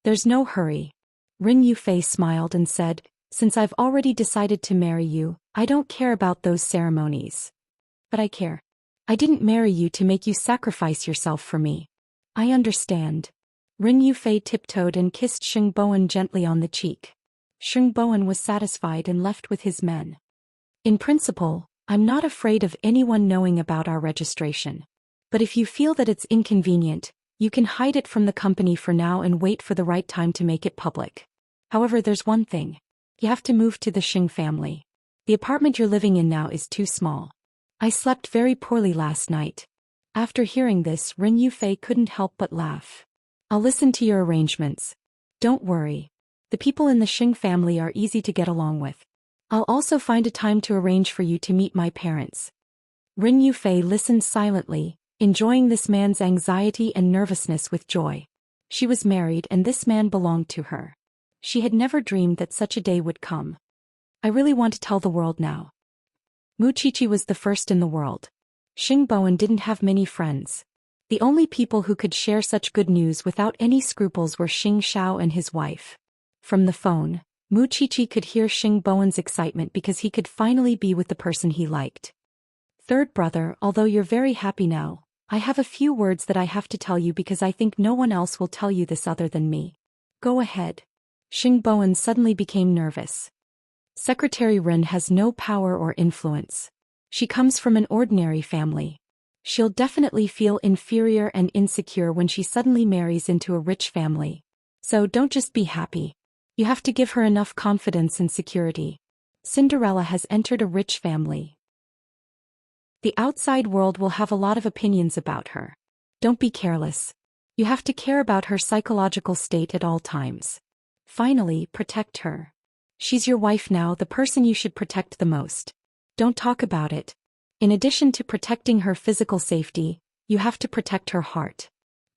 There's no hurry." Ren Yufei smiled and said, "Since I've already decided to marry you, I don't care about those ceremonies. But I care. I didn't marry you to make you sacrifice yourself for me." "I understand." Ren Yufei tiptoed and kissed Xing Bowen gently on the cheek. Xing Bowen was satisfied and left with his men. "In principle, I'm not afraid of anyone knowing about our registration. But if you feel that it's inconvenient, you can hide it from the company for now and wait for the right time to make it public. However, there's one thing. You have to move to the Xing family. The apartment you're living in now is too small. I slept very poorly last night." After hearing this, Ren Yufei couldn't help but laugh. "I'll listen to your arrangements. Don't worry. The people in the Xing family are easy to get along with. I'll also find a time to arrange for you to meet my parents." Ren Yufei listened silently, enjoying this man's anxiety and nervousness with joy. She was married and this man belonged to her. She had never dreamed that such a day would come. "I really want to tell the world now." Mu Qiqi was the first in the world. Xing Bowen didn't have many friends. The only people who could share such good news without any scruples were Xing Xiao and his wife. From the phone, Mu Qiqi could hear Xing Bowen's excitement because he could finally be with the person he liked. "Third brother, although you're very happy now, I have a few words that I have to tell you because I think no one else will tell you this other than me." "Go ahead." Xing Bowen suddenly became nervous. "Secretary Ren has no power or influence. She comes from an ordinary family. She'll definitely feel inferior and insecure when she suddenly marries into a rich family. So don't just be happy. You have to give her enough confidence and security. Cinderella has entered a rich family. The outside world will have a lot of opinions about her. Don't be careless. You have to care about her psychological state at all times. Finally, protect her. She's your wife now, the person you should protect the most. Don't talk about it. In addition to protecting her physical safety, you have to protect her heart.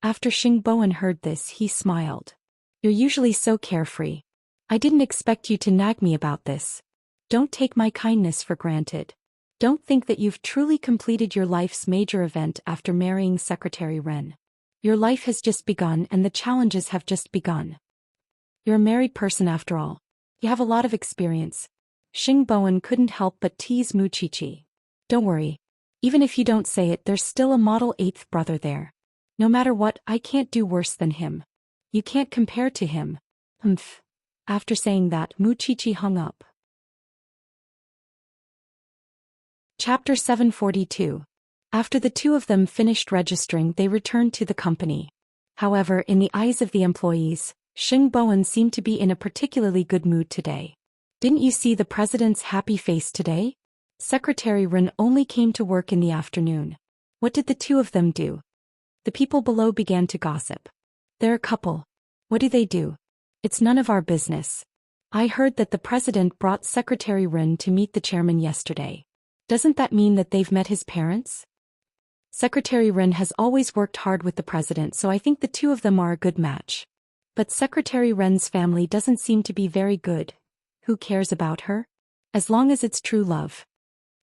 After Xingbowen heard this, he smiled. You're usually so carefree. I didn't expect you to nag me about this. Don't take my kindness for granted. Don't think that you've truly completed your life's major event after marrying Secretary Ren. Your life has just begun and the challenges have just begun. You're a married person after all. You have a lot of experience. Xingbowen couldn't help but tease Mu Qiqi. Don't worry. Even if you don't say it, there's still a model 8th brother there. No matter what, I can't do worse than him. You can't compare to him. Humph. After saying that, Mu Qiqi hung up. Chapter 742. After the two of them finished registering, they returned to the company. However, in the eyes of the employees, Xingbowen seemed to be in a particularly good mood today. Didn't you see the president's happy face today? Secretary Ren only came to work in the afternoon. What did the two of them do? The people below began to gossip. They're a couple. What do they do? It's none of our business. I heard that the president brought Secretary Ren to meet the chairman yesterday. Doesn't that mean that they've met his parents? Secretary Ren has always worked hard with the president, so I think the two of them are a good match. But Secretary Ren's family doesn't seem to be very good. Who cares about her? As long as it's true love.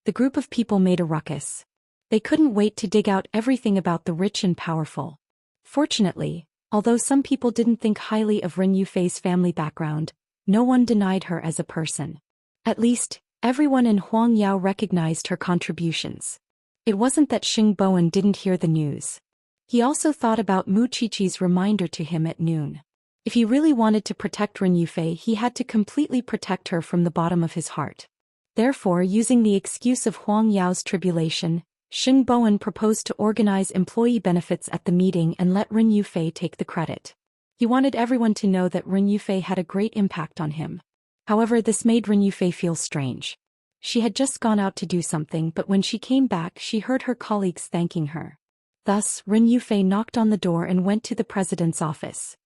The group of people made a ruckus. They couldn't wait to dig out everything about the rich and powerful. Fortunately, although some people didn't think highly of Ren Yufei's family background, no one denied her as a person. At least, everyone in Huangyao recognized her contributions. It wasn't that Xingbowen didn't hear the news. He also thought about Mu Qiqi's reminder to him at noon. If he really wanted to protect Ren Yufei, he had to completely protect her from the bottom of his heart. Therefore, using the excuse of Huangyao's tribulation, Xingbowen proposed to organize employee benefits at the meeting and let Ren Yufei take the credit. He wanted everyone to know that Ren Yufei had a great impact on him. However, this made Ren Yufei feel strange. She had just gone out to do something, but when she came back, she heard her colleagues thanking her. Thus, Ren Yufei knocked on the door and went to the president's office.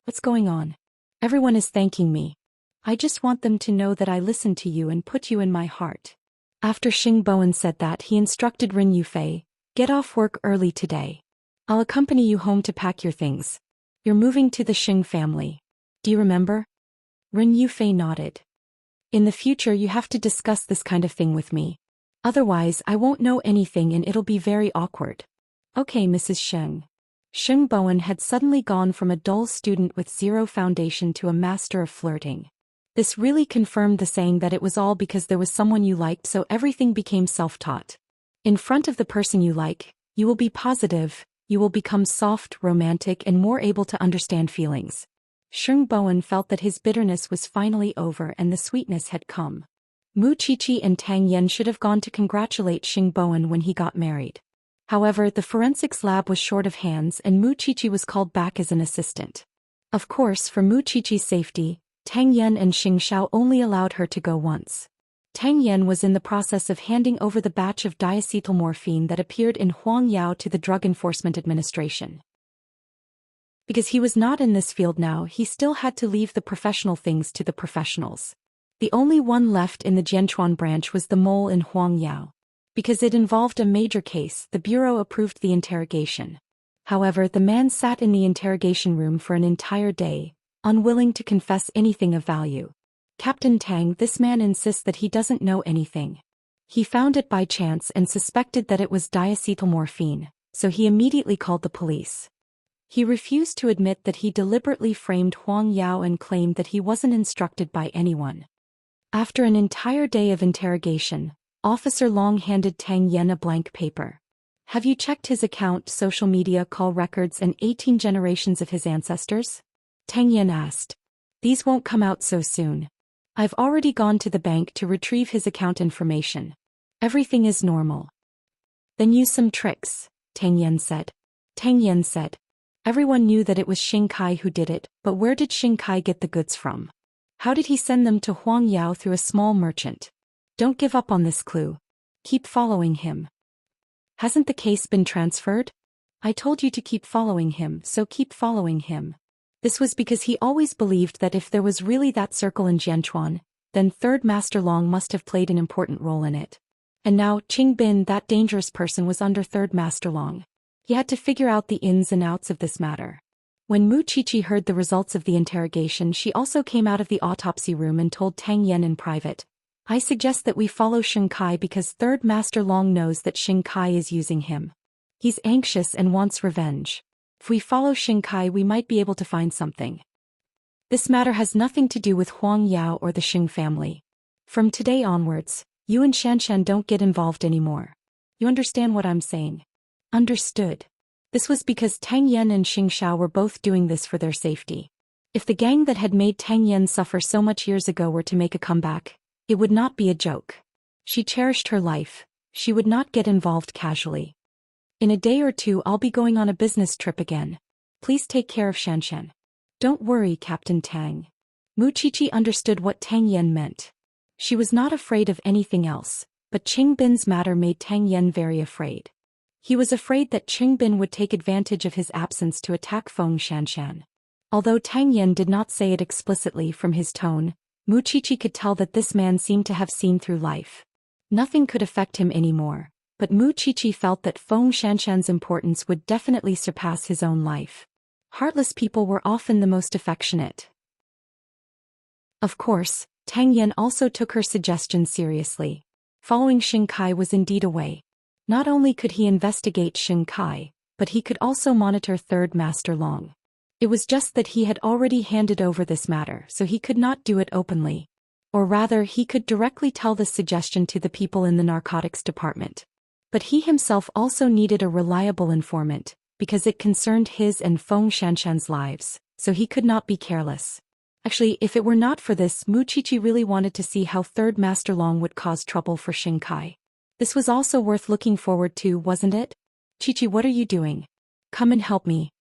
What's going on? Everyone is thanking me. I just want them to know that I listened to you and put you in my heart. After Xingbowen said that, he instructed Ren Yufei, get off work early today. I'll accompany you home to pack your things. You're moving to the Xing family. Do you remember? Ren Yufei nodded. In the future you have to discuss this kind of thing with me. Otherwise I won't know anything and it'll be very awkward. Okay, Mrs. Sheng. Xingbowen had suddenly gone from a dull student with zero foundation to a master of flirting. This really confirmed the saying that it was all because there was someone you liked, so everything became self-taught. In front of the person you like, you will be positive, you will become soft, romantic, and more able to understand feelings. Xingbowen felt that his bitterness was finally over and the sweetness had come. Mu Qiqi and Tang Yan should have gone to congratulate Xingbowen when he got married. However, the forensics lab was short of hands and Mu Qiqi was called back as an assistant. Of course, for Mu Qiqi's safety, Tang Yan and Xianxia only allowed her to go once. Tang Yan was in the process of handing over the batch of diacetylmorphine that appeared in Huangyao to the Drug Enforcement Administration. Because he was not in this field now, he still had to leave the professional things to the professionals. The only one left in the Jianchuan branch was the mole in Huangyao. Because it involved a major case, the bureau approved the interrogation. However, the man sat in the interrogation room for an entire day, unwilling to confess anything of value. Captain Tang, this man insists that he doesn't know anything. He found it by chance and suspected that it was diacetylmorphine, so he immediately called the police. He refused to admit that he deliberately framed Huangyao and claimed that he wasn't instructed by anyone. After an entire day of interrogation, Officer Long handed Tang Yan a blank paper. Have you checked his account, social media, call records, and 18 generations of his ancestors? Tang Yan asked. These won't come out so soon. I've already gone to the bank to retrieve his account information. Everything is normal. Then use some tricks, Tang Yan said. Tang Yan said. Everyone knew that it was Xing Kai who did it, but where did Xing Kai get the goods from? How did he send them to Huangyao through a small merchant? Don't give up on this clue. Keep following him. Hasn't the case been transferred? I told you to keep following him, so keep following him. This was because he always believed that if there was really that circle in Jianchuan, then Third Master Long must have played an important role in it. And now, Qing Bin, that dangerous person, was under Third Master Long. He had to figure out the ins and outs of this matter. When Mu Qiqi heard the results of the interrogation, she also came out of the autopsy room and told Tang Yan in private, "I suggest that we follow Xianxia because Third Master Long knows that Xianxia is using him. He's anxious and wants revenge. If we follow Xianxia, we might be able to find something. This matter has nothing to do with Huang Yao or the Xing family. From today onwards, you and Xianxian don't get involved anymore. You understand what I'm saying?" Understood. This was because Tang Yan and Xing Xiao were both doing this for their safety. If the gang that had made Tang Yan suffer so much years ago were to make a comeback, it would not be a joke. She cherished her life. She would not get involved casually. In a day or two I'll be going on a business trip again. Please take care of Xianxian. Don't worry, Captain Tang. Mu Qiqi understood what Tang Yan meant. She was not afraid of anything else, but Qing Bin's matter made Tang Yan very afraid. He was afraid that Qing Bin would take advantage of his absence to attack Feng Xianxian. Although Tang Yan did not say it explicitly, from his tone, Mu Qiqi could tell that this man seemed to have seen through life. Nothing could affect him anymore, but Mu Qiqi felt that Feng Xianxian's importance would definitely surpass his own life. Heartless people were often the most affectionate. Of course, Tang Yan also took her suggestion seriously. Following Xianxia was indeed a way. Not only could he investigate Xianxia, but he could also monitor Third Master Long. It was just that he had already handed over this matter, so he could not do it openly. Or rather, he could directly tell this suggestion to the people in the narcotics department. But he himself also needed a reliable informant, because it concerned his and Feng Xianxian's lives, so he could not be careless. Actually, if it were not for this, Mu Qiqi really wanted to see how Third Master Long would cause trouble for Xianxia. This was also worth looking forward to, wasn't it? Qiqi, what are you doing? Come and help me.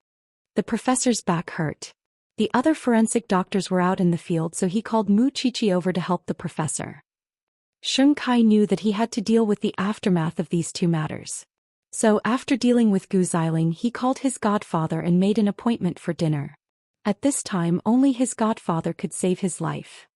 The professor's back hurt. The other forensic doctors were out in the field, so he called Mu Qiqi over to help the professor. Xianxia knew that he had to deal with the aftermath of these two matters. So after dealing with Gu Xiling, he called his godfather and made an appointment for dinner. At this time only his godfather could save his life.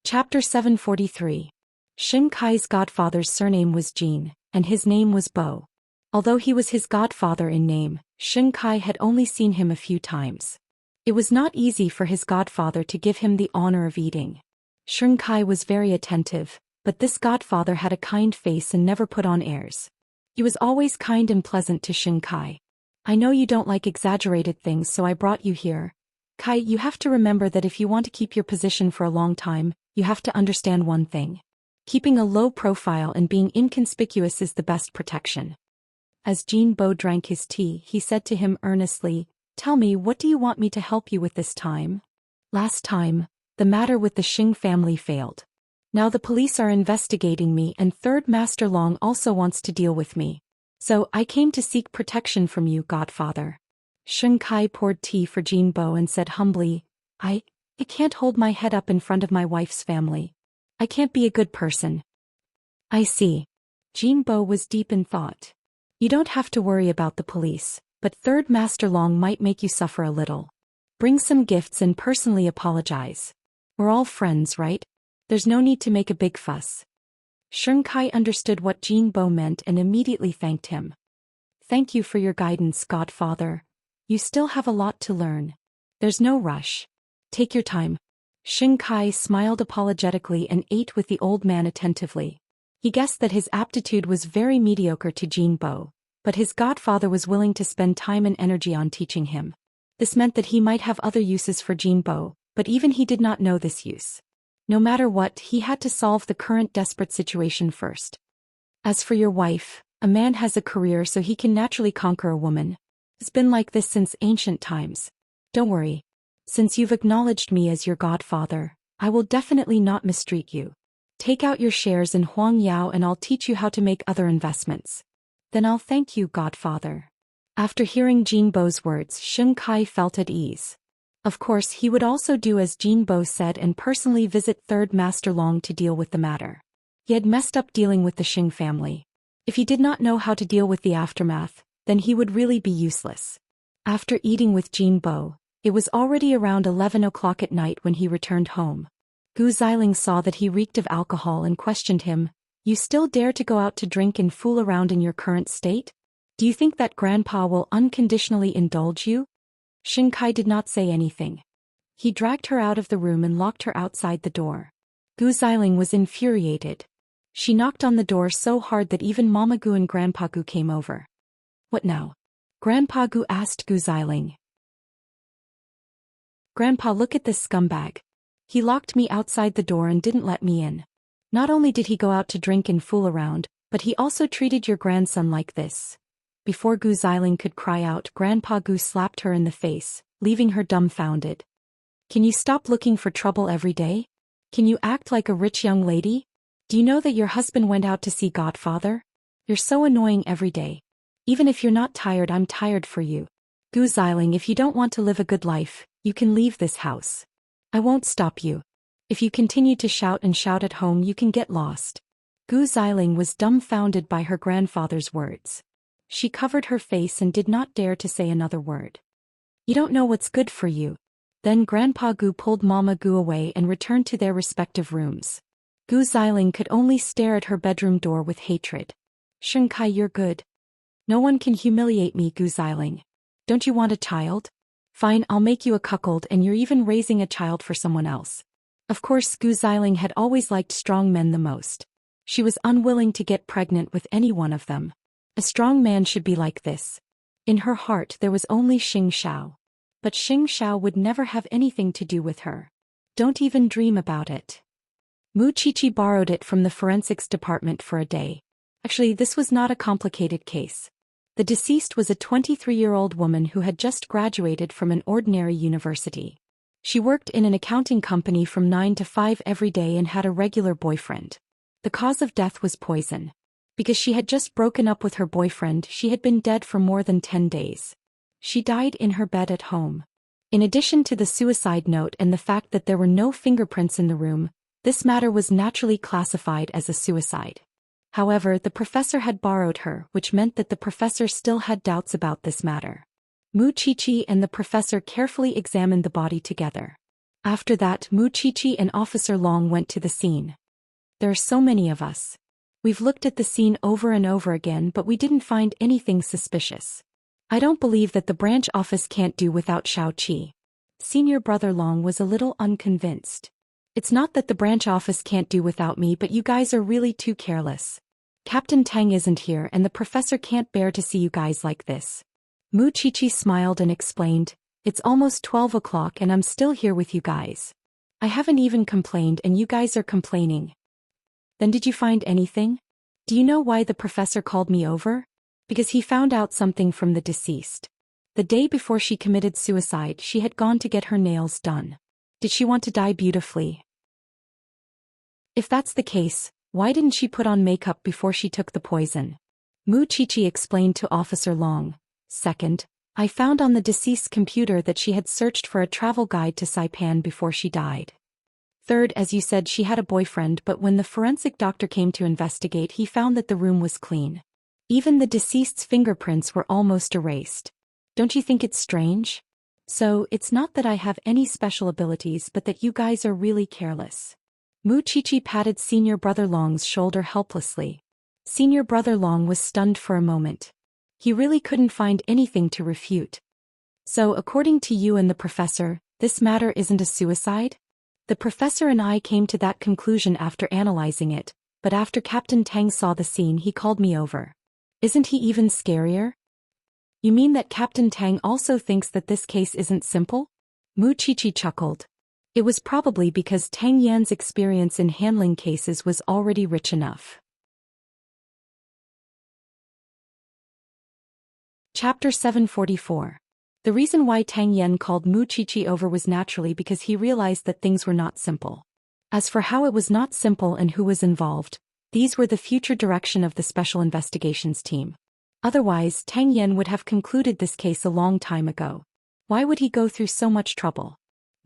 Chapter 743. Xianxia's godfather's surname was Jin, and his name was Bo. Although he was his godfather in name, Xianxia had only seen him a few times. It was not easy for his godfather to give him the honor of eating. Xianxia was very attentive, but this godfather had a kind face and never put on airs. He was always kind and pleasant to Xianxia. "I know you don't like exaggerated things, so I brought you here. Kai, you have to remember that if you want to keep your position for a long time, you have to understand one thing. Keeping a low profile and being inconspicuous is the best protection." As Jin Bo drank his tea, he said to him earnestly, "Tell me, what do you want me to help you with this time? Last time, the matter with the Xing family failed. Now the police are investigating me and Third Master Long also wants to deal with me. So I came to seek protection from you, godfather." Xianxia poured tea for Jin Bo and said humbly, I can't hold my head up in front of my wife's family. I can't be a good person." "I see." Jin Bo was deep in thought. "You don't have to worry about the police, but Third Master Long might make you suffer a little. Bring some gifts and personally apologize. We're all friends, right? There's no need to make a big fuss." Xianxia understood what Jin Bo meant and immediately thanked him. "Thank you for your guidance, godfather. You still have a lot to learn. There's no rush. Take your time." Xianxia smiled apologetically and ate with the old man attentively. He guessed that his aptitude was very mediocre to Jin Bo, but his godfather was willing to spend time and energy on teaching him. This meant that he might have other uses for Jin Bo, but even he did not know this use. No matter what, he had to solve the current desperate situation first. "As for your wife, a man has a career so he can naturally conquer a woman. It's been like this since ancient times. Don't worry. Since you've acknowledged me as your godfather, I will definitely not mistreat you. Take out your shares in Huang Yao and I'll teach you how to make other investments. Then I'll thank you, godfather." After hearing Jin Bo's words, Xianxia felt at ease. Of course, he would also do as Jin Bo said and personally visit Third Master Long to deal with the matter. He had messed up dealing with the Xing family. If he did not know how to deal with the aftermath, then he would really be useless. After eating with Jin Bo, it was already around 11 o'clock at night when he returned home. Gu Xiling saw that he reeked of alcohol and questioned him. You still dare to go out to drink and fool around in your current state? Do you think that Grandpa will unconditionally indulge you? Xing Kai did not say anything. He dragged her out of the room and locked her outside the door. Gu Xiling was infuriated. She knocked on the door so hard that even Mama Gu and Grandpa Gu came over. What now? Grandpa Gu asked Gu Xiling. Grandpa, look at this scumbag. He locked me outside the door and didn't let me in. Not only did he go out to drink and fool around, but he also treated your grandson like this. Before Gu Xiling could cry out, Grandpa Gu slapped her in the face, leaving her dumbfounded. Can you stop looking for trouble every day? Can you act like a rich young lady? Do you know that your husband went out to see Godfather? You're so annoying every day. Even if you're not tired, I'm tired for you. Gu Xiling, if you don't want to live a good life, you can leave this house. I won't stop you. If you continue to shout and shout at home, you can get lost. Gu Xiling was dumbfounded by her grandfather's words. She covered her face and did not dare to say another word. You don't know what's good for you. Then Grandpa Gu pulled Mama Gu away and returned to their respective rooms. Gu Xiling could only stare at her bedroom door with hatred. Xing Kai, you're good. No one can humiliate me, Gu Xiling. Don't you want a child? Fine, I'll make you a cuckold, and you're even raising a child for someone else. Of course, Gu Xiling had always liked strong men the most. She was unwilling to get pregnant with any one of them. A strong man should be like this. In her heart there was only Xianxia. But Xianxia would never have anything to do with her. Don't even dream about it. Mu Qiqi borrowed it from the forensics department for a day. Actually, this was not a complicated case. The deceased was a 23-year-old woman who had just graduated from an ordinary university. She worked in an accounting company from 9 to 5 every day and had a regular boyfriend. The cause of death was poison. Because she had just broken up with her boyfriend, she had been dead for more than 10 days. She died in her bed at home. In addition to the suicide note and the fact that there were no fingerprints in the room, this matter was naturally classified as a suicide. However, the professor had borrowed her, which meant that the professor still had doubts about this matter. Mu Qiqi and the professor carefully examined the body together. After that, Mu Qiqi and Officer Long went to the scene. There are so many of us. We've looked at the scene over and over again, but we didn't find anything suspicious. I don't believe that the branch office can't do without Xiaoqi. Senior Brother Long was a little unconvinced. It's not that the branch office can't do without me, but you guys are really too careless. Captain Tang isn't here and the professor can't bear to see you guys like this. Mu Qiqi smiled and explained, it's almost 12 o'clock and I'm still here with you guys. I haven't even complained and you guys are complaining. Then did you find anything? Do you know why the professor called me over? Because he found out something from the deceased. The day before she committed suicide, she had gone to get her nails done. Did she want to die beautifully? If that's the case, why didn't she put on makeup before she took the poison? Mu Qiqi explained to Officer Long. Second, I found on the deceased's computer that she had searched for a travel guide to Saipan before she died. Third, as you said, she had a boyfriend, but when the forensic doctor came to investigate, he found that the room was clean. Even the deceased's fingerprints were almost erased. Don't you think it's strange? So, it's not that I have any special abilities, but that you guys are really careless. Mu Qiqi patted Senior Brother Long's shoulder helplessly. Senior Brother Long was stunned for a moment. He really couldn't find anything to refute. So, according to you and the professor, this matter isn't a suicide? The professor and I came to that conclusion after analyzing it, but after Captain Tang saw the scene, he called me over. Isn't he even scarier? You mean that Captain Tang also thinks that this case isn't simple? Mu Qiqi chuckled. It was probably because Tang Yan's experience in handling cases was already rich enough. Chapter 744. The reason why Tang Yan called Mu Qiqi over was naturally because he realized that things were not simple. As for how it was not simple and who was involved, these were the future direction of the Special Investigations team. Otherwise, Tang Yan would have concluded this case a long time ago. Why would he go through so much trouble?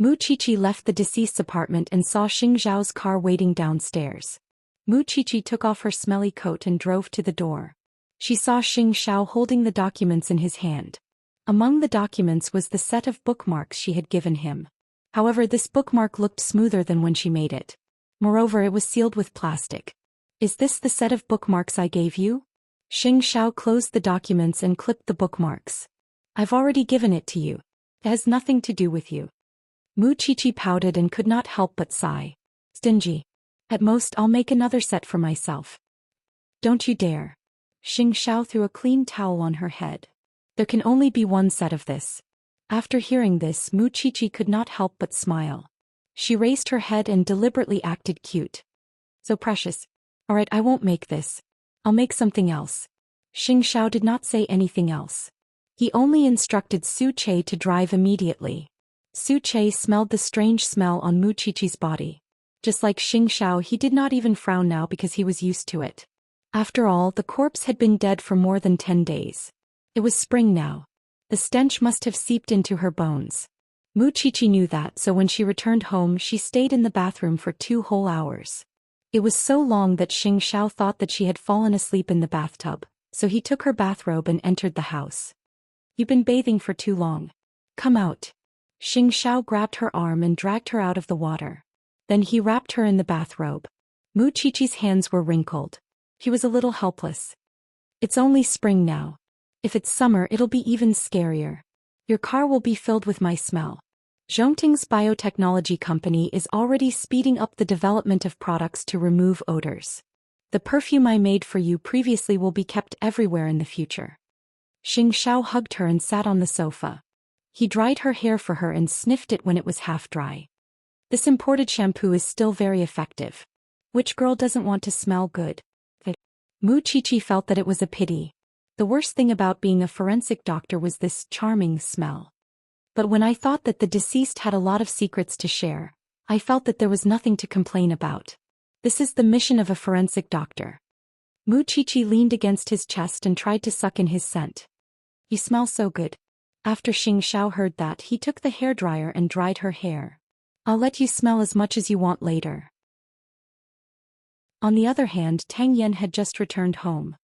Mu Qiqi left the deceased's apartment and saw Xing Zhao's car waiting downstairs. Mu Qiqi took off her smelly coat and drove to the door. She saw Xing Zhao holding the documents in his hand. Among the documents was the set of bookmarks she had given him. However, this bookmark looked smoother than when she made it. Moreover, it was sealed with plastic. Is this the set of bookmarks I gave you? Xianxia closed the documents and clipped the bookmarks. I've already given it to you. It has nothing to do with you. Wuxia pouted and could not help but sigh. Stingy. At most, I'll make another set for myself. Don't you dare. Xianxia threw a clean towel on her head. There can only be one set of this. After hearing this, Wuxia could not help but smile. She raised her head and deliberately acted cute. So precious. Alright, I won't make this. I'll make something else. Xianxia did not say anything else. He only instructed Su Che to drive immediately. Su Che smelled the strange smell on Wuxia's body. Just like Xianxia, he did not even frown now because he was used to it. After all, the corpse had been dead for more than 10 days. It was spring now. The stench must have seeped into her bones. Wuxia knew that, so when she returned home she stayed in the bathroom for 2 whole hours. It was so long that Xianxia thought that she had fallen asleep in the bathtub, so he took her bathrobe and entered the house. You've been bathing for too long. Come out. Xianxia grabbed her arm and dragged her out of the water. Then he wrapped her in the bathrobe. Wuxia's hands were wrinkled. He was a little helpless. It's only spring now. If it's summer, it'll be even scarier. Your car will be filled with my smell. Zhongting's biotechnology company is already speeding up the development of products to remove odors. The perfume I made for you previously will be kept everywhere in the future. Xianxia hugged her and sat on the sofa. He dried her hair for her and sniffed it when it was half dry. This imported shampoo is still very effective. Which girl doesn't want to smell good? Wuxia felt that it was a pity. The worst thing about being a forensic doctor was this charming smell. But when I thought that the deceased had a lot of secrets to share, I felt that there was nothing to complain about. This is the mission of a forensic doctor. Wuxia leaned against his chest and tried to suck in his scent. You smell so good. After Xianxia heard that, he took the hairdryer and dried her hair. I'll let you smell as much as you want later. On the other hand, Tang Yan had just returned home.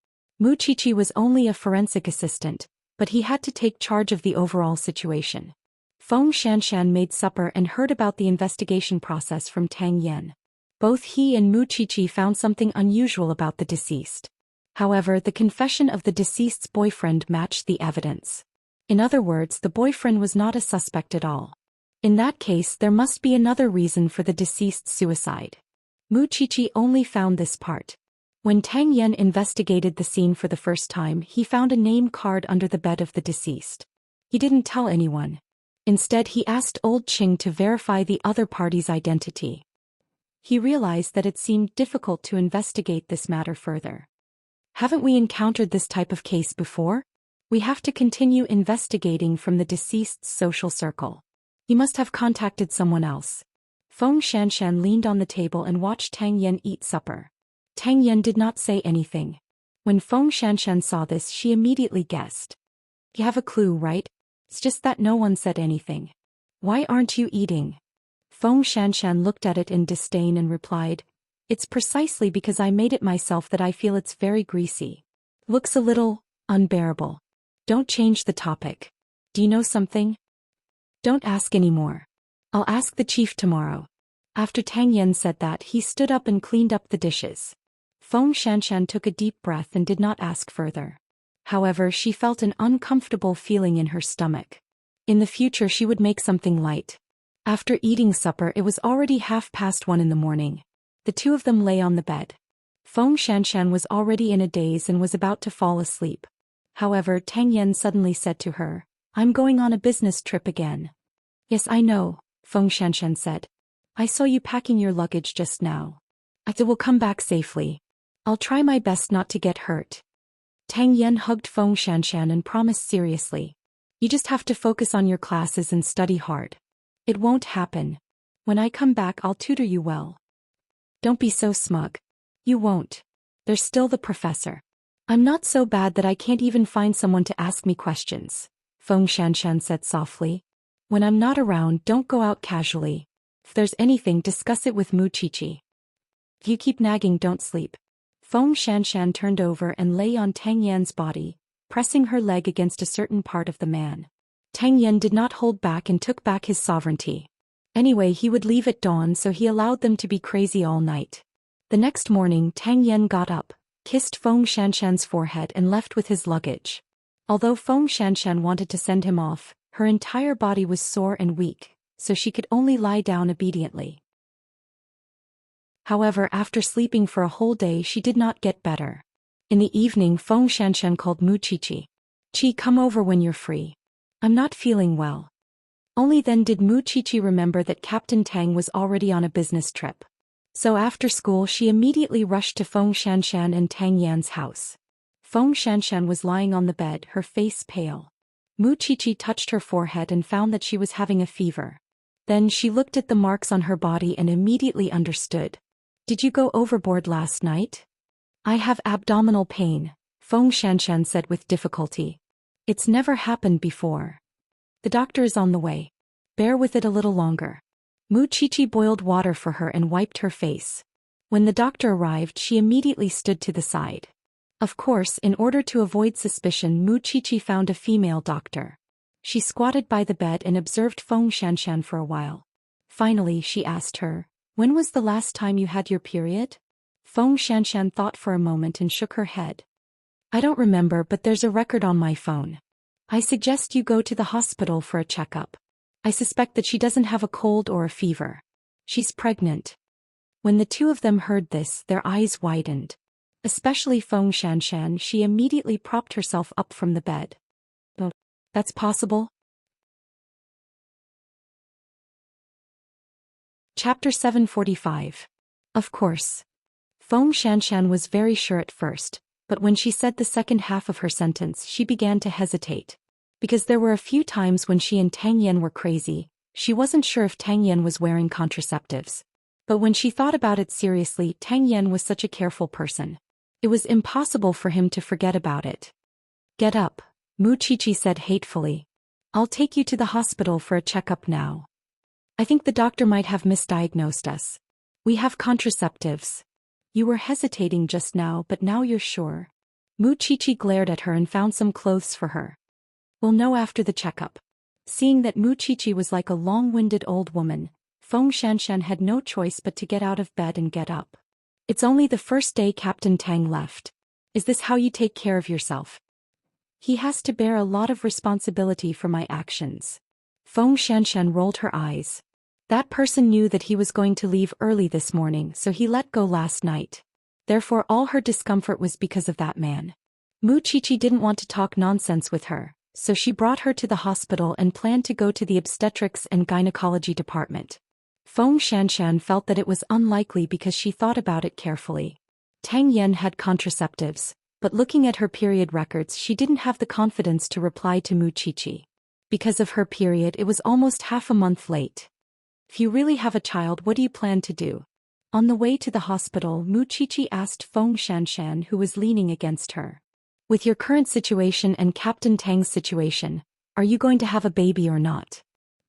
Wuxia was only a forensic assistant, but he had to take charge of the overall situation. Feng Xianxian made supper and heard about the investigation process from Tang Yan. Both he and Wuxia found something unusual about the deceased. However, the confession of the deceased's boyfriend matched the evidence. In other words, the boyfriend was not a suspect at all. In that case, there must be another reason for the deceased's suicide. Wuxia only found this part. When Tang Yan investigated the scene for the first time, he found a name card under the bed of the deceased. He didn't tell anyone. Instead, he asked Old Qing to verify the other party's identity. He realized that it seemed difficult to investigate this matter further. Haven't we encountered this type of case before? We have to continue investigating from the deceased's social circle. He must have contacted someone else. Feng Xianxian leaned on the table and watched Tang Yan eat supper. Tang Yan did not say anything. When Feng Xianxian saw this, she immediately guessed. You have a clue, right? It's just that no one said anything. Why aren't you eating? Feng Xianxian looked at it in disdain and replied, It's precisely because I made it myself that I feel it's very greasy. Looks a little unbearable. Don't change the topic. Do you know something? Don't ask anymore. I'll ask the chief tomorrow. After Tang Yan said that, he stood up and cleaned up the dishes. Feng Xianxian took a deep breath and did not ask further. However, she felt an uncomfortable feeling in her stomach. In the future she would make something light. After eating supper, it was already 1:30 in the morning. The two of them lay on the bed. Feng Xianxian was already in a daze and was about to fall asleep. However, Tang Yan suddenly said to her, I'm going on a business trip again. Yes, I know, Feng Xianxian said. I saw you packing your luggage just now. I will come back safely. I'll try my best not to get hurt. Tang Yan hugged Feng Xianxian and promised seriously. You just have to focus on your classes and study hard. It won't happen. When I come back, I'll tutor you well. Don't be so smug. You won't. There's still the professor. I'm not so bad that I can't even find someone to ask me questions, Feng Xianxian said softly. When I'm not around, don't go out casually. If there's anything, discuss it with Wuxia. If you keep nagging, don't sleep. Feng Xianxian turned over and lay on Tang Yan's body, pressing her leg against a certain part of the man. Tang Yan did not hold back and took back his sovereignty. Anyway, he would leave at dawn, so he allowed them to be crazy all night. The next morning, Tang Yan got up, kissed Feng Xianxian's forehead and left with his luggage. Although Feng Xianxian wanted to send him off, her entire body was sore and weak, so she could only lie down obediently. However, after sleeping for a whole day, she did not get better. In the evening, Feng Xianxian called Mu Qiqi. "Qi, come over when you're free. I'm not feeling well." Only then did Mu Qiqi remember that Captain Tang was already on a business trip. So after school, she immediately rushed to Feng Xianxian and Tang Yan's house. Feng Xianxian was lying on the bed, her face pale. Mu Qiqi touched her forehead and found that she was having a fever. Then she looked at the marks on her body and immediately understood. "Did you go overboard last night?" "I have abdominal pain," Feng Xianxian said with difficulty. "It's never happened before. The doctor is on the way. Bear with it a little longer." Mu Qiqi boiled water for her and wiped her face. When the doctor arrived, she immediately stood to the side. Of course, in order to avoid suspicion, Mu Qiqi found a female doctor. She squatted by the bed and observed Feng Xianxian for a while. Finally, she asked her, "When was the last time you had your period?" Feng Xianxian thought for a moment and shook her head. "I don't remember, but there's a record on my phone. I suggest you go to the hospital for a checkup. I suspect that she doesn't have a cold or a fever. She's pregnant." When the two of them heard this, their eyes widened. Especially Feng Xianxian, she immediately propped herself up from the bed. "Oh, that's possible?" Chapter 745. Of course. Feng Xianxian was very sure at first, but when she said the second half of her sentence, she began to hesitate. Because there were a few times when she and Tang Yan were crazy, she wasn't sure if Tang Yan was wearing contraceptives. But when she thought about it seriously, Tang Yan was such a careful person. It was impossible for him to forget about it. "Get up," Mu Qiqi said hatefully. "I'll take you to the hospital for a checkup now. I think the doctor might have misdiagnosed us. We have contraceptives. You were hesitating just now, but now you're sure." Mu Qiqi glared at her and found some clothes for her. "We'll know after the checkup." Seeing that Mu Qiqi was like a long-winded old woman, Feng Xianxian had no choice but to get out of bed and get up. "It's only the first day Captain Tang left. Is this how you take care of yourself?" "He has to bear a lot of responsibility for my actions." Feng Xianxian rolled her eyes. That person knew that he was going to leave early this morning, so he let go last night. Therefore all her discomfort was because of that man. Mu Qiqi didn't want to talk nonsense with her, so she brought her to the hospital and planned to go to the obstetrics and gynecology department. Feng Xianxian felt that it was unlikely because she thought about it carefully. Tang Yan had contraceptives, but looking at her period records, she didn't have the confidence to reply to Mu Qiqi. Because of her period, it was almost half a month late. "If you really have a child, what do you plan to do?" On the way to the hospital, Mu Qiqi asked Feng Xianxian, who was leaning against her. "With your current situation and Captain Tang's situation, are you going to have a baby or not?"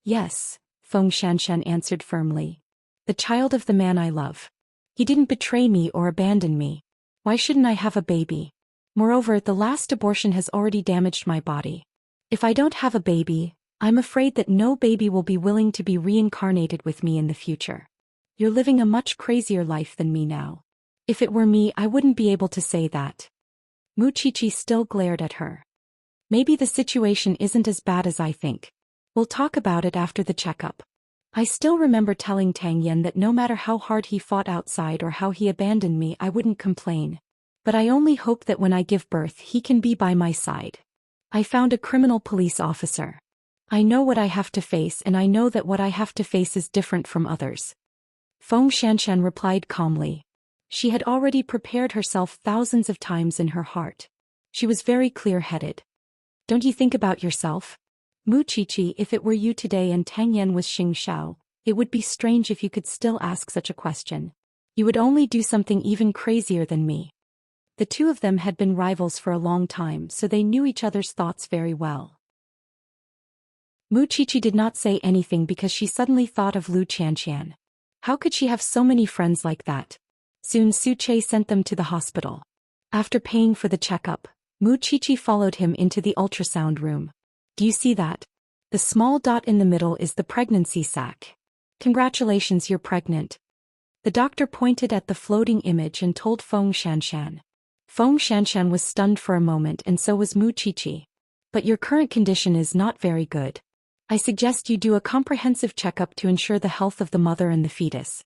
"Yes," Feng Xianxian answered firmly. "The child of the man I love. He didn't betray me or abandon me. Why shouldn't I have a baby? Moreover, the last abortion has already damaged my body. If I don't have a baby, I'm afraid that no baby will be willing to be reincarnated with me in the future. You're living a much crazier life than me now. If it were me, I wouldn't be able to say that." Mu Qiqi still glared at her. "Maybe the situation isn't as bad as I think. We'll talk about it after the checkup. I still remember telling Tang Yan that no matter how hard he fought outside or how he abandoned me, I wouldn't complain. But I only hope that when I give birth, he can be by my side. I found a criminal police officer. I know what I have to face, and I know that what I have to face is different from others." Feng Xianxian replied calmly. She had already prepared herself thousands of times in her heart. She was very clear-headed. "Don't you think about yourself? Mu Qiqi, if it were you today and Tang Yan was Xianxia, it would be strange if you could still ask such a question. You would only do something even crazier than me." The two of them had been rivals for a long time, so they knew each other's thoughts very well. Mu Qiqi did not say anything because she suddenly thought of Lu Qianqian. How could she have so many friends like that? Soon Su Che sent them to the hospital. After paying for the checkup, Mu Qiqi followed him into the ultrasound room. "Do you see that? The small dot in the middle is the pregnancy sac. Congratulations, you're pregnant. The doctor pointed at the floating image and told Feng Xianxian. Feng Xianxian was stunned for a moment, and so was Mu Qiqi. But your current condition is not very good. I suggest you do a comprehensive checkup to ensure the health of the mother and the fetus.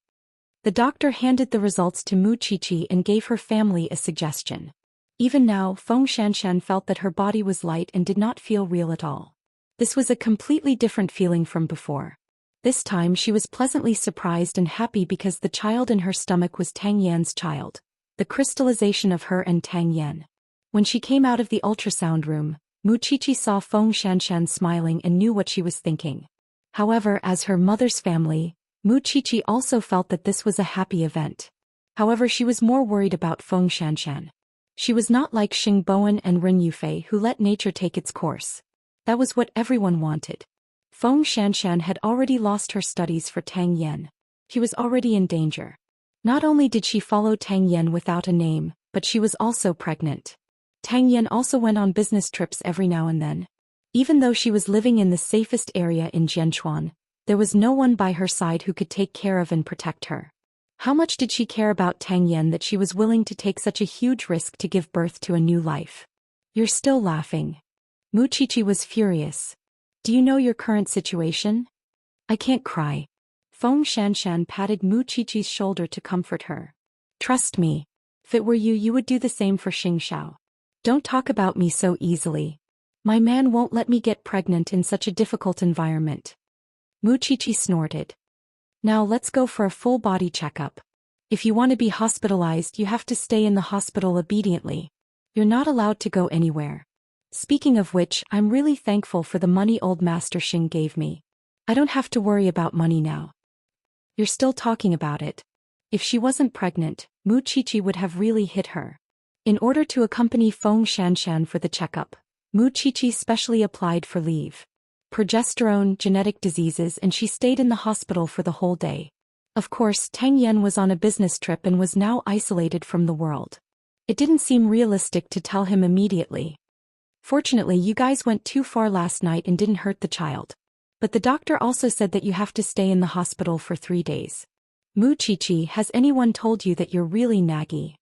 The doctor handed the results to Mu Qiqi and gave her family a suggestion. Even now, Feng Xianxian felt that her body was light and did not feel real at all. This was a completely different feeling from before. This time she was pleasantly surprised and happy because the child in her stomach was Tang Yan's child, the crystallization of her and Tang Yan. When she came out of the ultrasound room, Mu Qiqi saw Feng Xianxian smiling and knew what she was thinking. However, as her mother's family, Mu Qiqi also felt that this was a happy event. However, she was more worried about Feng Xianxian. She was not like Xing Bowen and Ren Yufei, who let nature take its course. That was what everyone wanted. Feng Xianxian had already lost her studies for Tang Yan. She was already in danger. Not only did she follow Tang Yan without a name, but she was also pregnant. Tang Yan also went on business trips every now and then. Even though she was living in the safest area in Jianchuan, there was no one by her side who could take care of and protect her. How much did she care about Tang Yan that she was willing to take such a huge risk to give birth to a new life? You're still laughing. Mu Qiqi was furious. Do you know your current situation? I can't cry. Feng Xianxian patted Mu Qiqi's shoulder to comfort her. Trust me. If it were you, you would do the same for Xianxia. Don't talk about me so easily. My man won't let me get pregnant in such a difficult environment. Mu Qiqi snorted. Now let's go for a full body checkup. If you want to be hospitalized, you have to stay in the hospital obediently. You're not allowed to go anywhere. Speaking of which, I'm really thankful for the money old Master Xing gave me. I don't have to worry about money now. You're still talking about it. If she wasn't pregnant, Mu Qiqi would have really hit her. In order to accompany Feng Xianxian for the checkup, Mu Qiqi specially applied for leave. Progesterone, genetic diseases, and she stayed in the hospital for the whole day. Of course, Tang Yan was on a business trip and was now isolated from the world. It didn't seem realistic to tell him immediately. Fortunately, you guys went too far last night and didn't hurt the child. But the doctor also said that you have to stay in the hospital for 3 days. Mu Qiqi, has anyone told you that you're really naggy?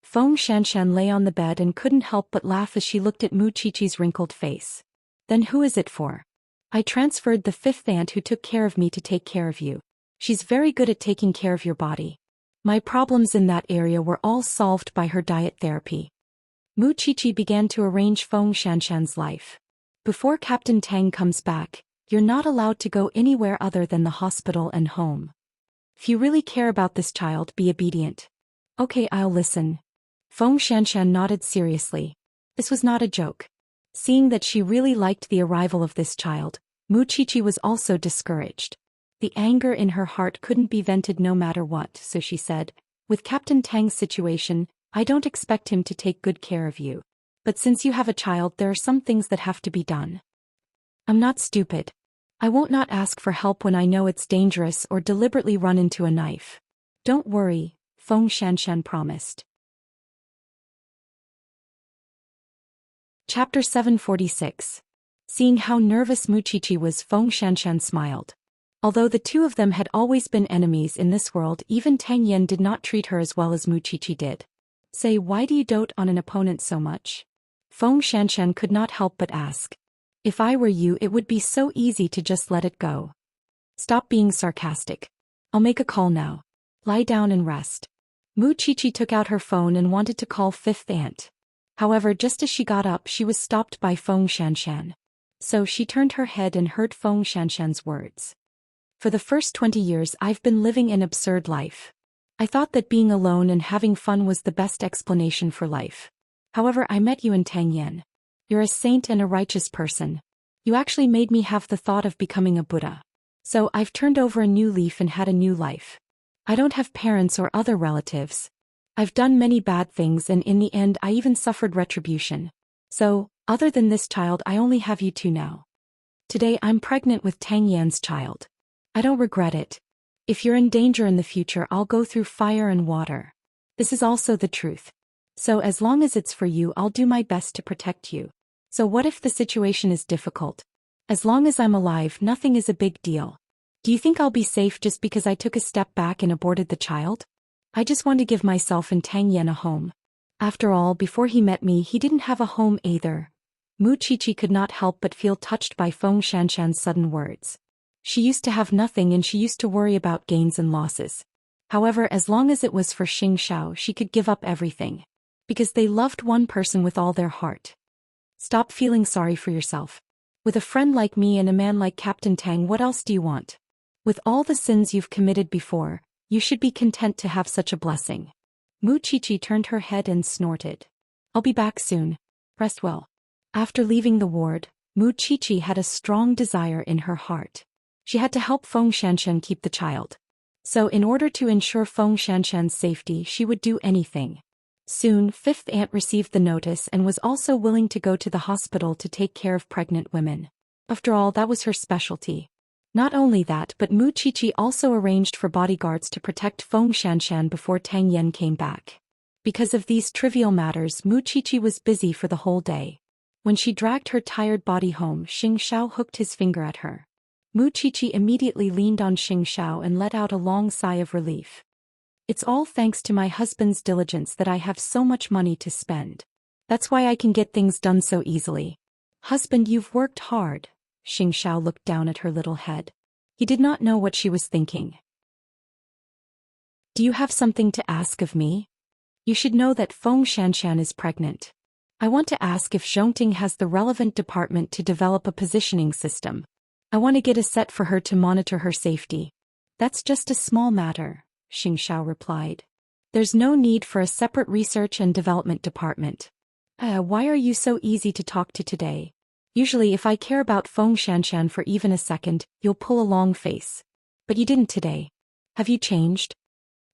Feng Xianxian lay on the bed and couldn't help but laugh as she looked at Mu Qiqi's wrinkled face. Then who is it for? I transferred the 5th aunt who took care of me to take care of you. She's very good at taking care of your body. My problems in that area were all solved by her diet therapy. Mu Qiqi began to arrange Feng Xianxian's life. Before Captain Tang comes back, you're not allowed to go anywhere other than the hospital and home. If you really care about this child, be obedient. Okay, I'll listen. Feng Xianxian nodded seriously. This was not a joke. Seeing that she really liked the arrival of this child, Mu Qiqi was also discouraged. The anger in her heart couldn't be vented no matter what, so she said, with Captain Tang's situation, I don't expect him to take good care of you. But since you have a child, there are some things that have to be done. I'm not stupid. I won't not ask for help when I know it's dangerous or deliberately run into a knife. Don't worry, Feng Xianxian promised. Chapter 746. Seeing how nervous Mu Qiqi was, Feng Xianxian smiled. Although the two of them had always been enemies in this world, even Tang Yan did not treat her as well as Mu Qiqi did. Say, why do you dote on an opponent so much? Feng Xianxian could not help but ask. If I were you, it would be so easy to just let it go. Stop being sarcastic. I'll make a call now. Lie down and rest. Mu Qiqi took out her phone and wanted to call 5th aunt. However, just as she got up, she was stopped by Feng Xianxian. So she turned her head and heard Feng Xianxian's words. For the first 20 years I've been living an absurd life. I thought that being alone and having fun was the best explanation for life. However, I met you in Tang Yan. You're a saint and a righteous person. You actually made me have the thought of becoming a Buddha. So I've turned over a new leaf and had a new life. I don't have parents or other relatives. I've done many bad things and in the end I even suffered retribution. So, other than this child, I only have you two now. Today I'm pregnant with Tang Yan's child. I don't regret it. If you're in danger in the future, I'll go through fire and water. This is also the truth. So as long as it's for you, I'll do my best to protect you. So what if the situation is difficult? As long as I'm alive, nothing is a big deal. Do you think I'll be safe just because I took a step back and aborted the child? I just want to give myself and Tang Yan a home. After all, before he met me, he didn't have a home either. Mu Qiqi could not help but feel touched by Feng Shanshan's sudden words. She used to have nothing and she used to worry about gains and losses. However, as long as it was for Xianxia, she could give up everything. Because they loved one person with all their heart. Stop feeling sorry for yourself. With a friend like me and a man like Captain Tang, what else do you want? With all the sins you've committed before, you should be content to have such a blessing. Mu Qiqi turned her head and snorted. I'll be back soon. Rest well. After leaving the ward, Mu Qiqi had a strong desire in her heart. She had to help Feng Shanshan keep the child. So in order to ensure Feng Shanshan's safety, she would do anything. Soon, fifth aunt received the notice and was also willing to go to the hospital to take care of pregnant women. After all, that was her specialty. Not only that, but Mu Qiqi also arranged for bodyguards to protect Feng Shanshan before Tang Yan came back. Because of these trivial matters, Mu Qiqi was busy for the whole day. When she dragged her tired body home, Xianxia hooked his finger at her. Mu Qiqi immediately leaned on Xianxia and let out a long sigh of relief. It's all thanks to my husband's diligence that I have so much money to spend. That's why I can get things done so easily. Husband, you've worked hard. Xianxia looked down at her little head. He did not know what she was thinking. Do you have something to ask of me? You should know that Feng Shanshan is pregnant. I want to ask if Zhongting has the relevant department to develop a positioning system. I want to get a set for her to monitor her safety. That's just a small matter, Xianxia replied. There's no need for a separate research and development department. Why are you so easy to talk to today? Usually if I care about Feng Shanshan for even a second, you'll pull a long face. But you didn't today. Have you changed?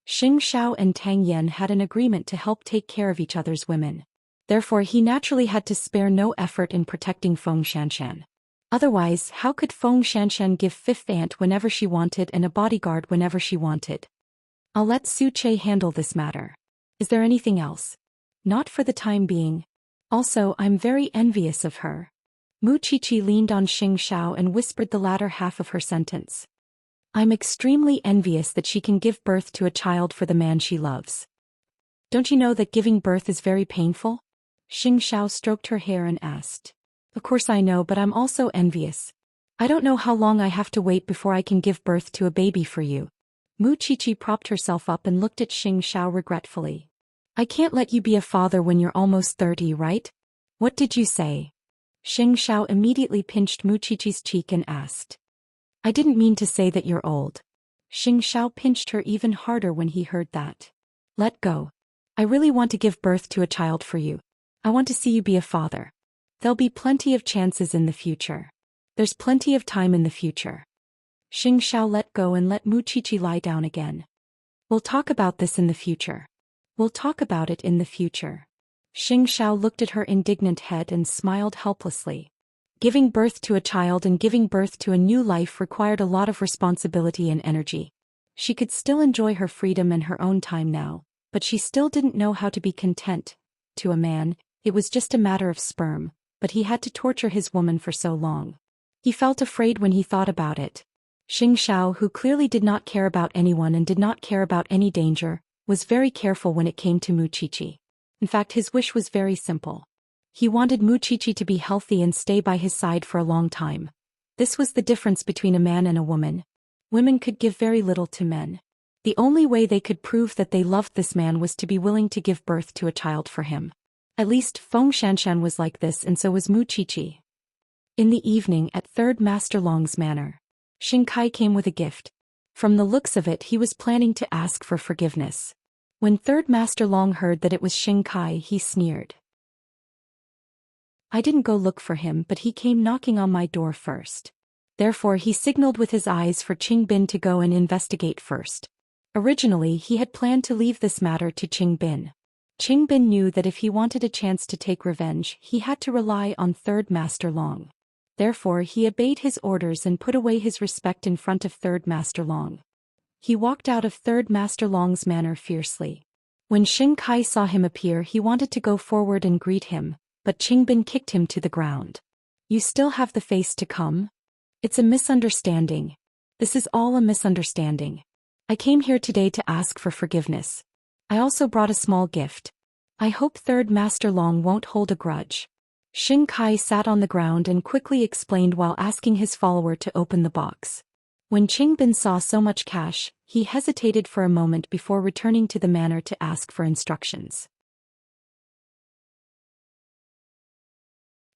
Xianxia and Tang Yan had an agreement to help take care of each other's women. Therefore he naturally had to spare no effort in protecting Feng Shanshan. Otherwise, how could Feng Shanshan give fifth aunt whenever she wanted and a bodyguard whenever she wanted? I'll let Su Che handle this matter. Is there anything else? Not for the time being. Also, I'm very envious of her. Mu Qiqi leaned on Xianxia and whispered the latter half of her sentence. I'm extremely envious that she can give birth to a child for the man she loves. Don't you know that giving birth is very painful? Xianxia stroked her hair and asked. Of course I know, but I'm also envious. I don't know how long I have to wait before I can give birth to a baby for you. Mu Qiqi propped herself up and looked at Xianxia regretfully. I can't let you be a father when you're almost 30, right? What did you say? Xianxia immediately pinched Mu Qiqi's cheek and asked. I didn't mean to say that you're old. Xianxia pinched her even harder when he heard that. Let go. I really want to give birth to a child for you. I want to see you be a father. There'll be plenty of chances in the future. There's plenty of time in the future. Xianxia let go and let Mu Qiqi lie down again. We'll talk about this in the future. We'll talk about it in the future. Xianxia looked at her indignant head and smiled helplessly. Giving birth to a child and giving birth to a new life required a lot of responsibility and energy. She could still enjoy her freedom and her own time now, but she still didn't know how to be content. To a man, it was just a matter of sperm, but he had to torture his woman for so long. He felt afraid when he thought about it. Xianxia, who clearly did not care about anyone and did not care about any danger, was very careful when it came to Mu Qiqi. In fact, his wish was very simple. He wanted Mu Qiqi to be healthy and stay by his side for a long time. This was the difference between a man and a woman. Women could give very little to men. The only way they could prove that they loved this man was to be willing to give birth to a child for him. At least Feng Shanshan was like this, and so was Mu Qiqi. In the evening at Third Master Long's manor, Xing Kai came with a gift. From the looks of it, he was planning to ask for forgiveness. When Third Master Long heard that it was Xing Kai, he sneered. I didn't go look for him, but he came knocking on my door first. Therefore he signaled with his eyes for Qing Bin to go and investigate first. Originally he had planned to leave this matter to Qing Bin. Qing Bin knew that if he wanted a chance to take revenge, he had to rely on Third Master Long. Therefore he obeyed his orders and put away his respect in front of Third Master Long. He walked out of Third Master Long's manor fiercely. When Xing Kai saw him appear, he wanted to go forward and greet him, but Qing Bin kicked him to the ground. You still have the face to come? It's a misunderstanding. This is all a misunderstanding. I came here today to ask for forgiveness. I also brought a small gift. I hope Third Master Long won't hold a grudge. Xing Kai sat on the ground and quickly explained while asking his follower to open the box. When Qing Bin saw so much cash, he hesitated for a moment before returning to the manor to ask for instructions.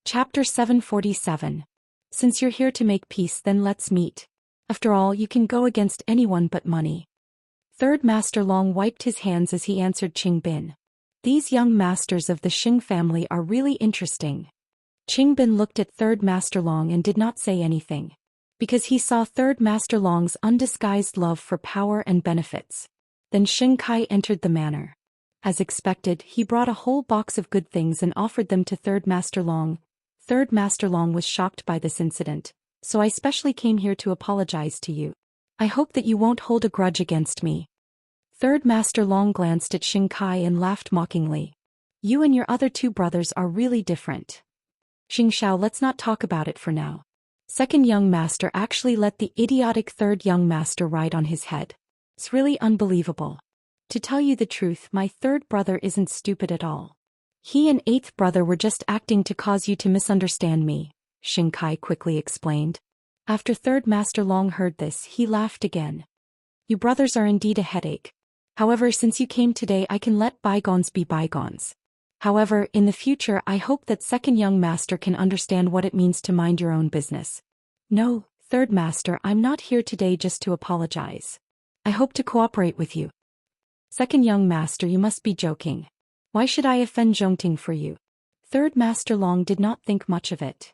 Chapter 747. Since you're here to make peace, then let's meet. After all, you can go against anyone but money. Third Master Long wiped his hands as he answered Qing Bin. These young masters of the Xing family are really interesting. Qing Bin looked at Third Master Long and did not say anything, because he saw Third Master Long's undisguised love for power and benefits. Then Xing Kai entered the manor. As expected, he brought a whole box of good things and offered them to Third Master Long. Third Master Long was shocked by this incident, so I specially came here to apologize to you. I hope that you won't hold a grudge against me. Third Master Long glanced at Xing Kai and laughed mockingly. You and your other two brothers are really different. Xianxia, let's not talk about it for now. Second young master actually let the idiotic third young master ride on his head. It's really unbelievable. To tell you the truth, my third brother isn't stupid at all. He and eighth brother were just acting to cause you to misunderstand me, Xing Kai quickly explained. After Third Master Long heard this, he laughed again. You brothers are indeed a headache. However, since you came today, I can let bygones be bygones. However, in the future, I hope that second young master can understand what it means to mind your own business. No, Third Master, I'm not here today just to apologize. I hope to cooperate with you. Second young master, you must be joking. Why should I offend Zhongting for you? Third Master Long did not think much of it.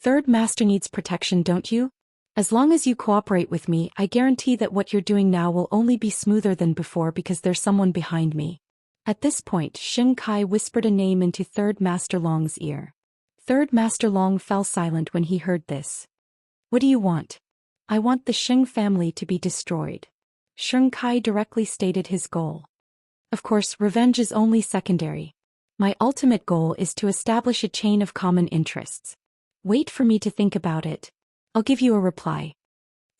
Third Master needs protection, don't you? As long as you cooperate with me, I guarantee that what you're doing now will only be smoother than before because there's someone behind me. At this point, Xing Kai whispered a name into Third Master Long's ear. Third Master Long fell silent when he heard this. What do you want? I want the Xing family to be destroyed. Xing Kai directly stated his goal. Of course, revenge is only secondary. My ultimate goal is to establish a chain of common interests. Wait for me to think about it. I'll give you a reply.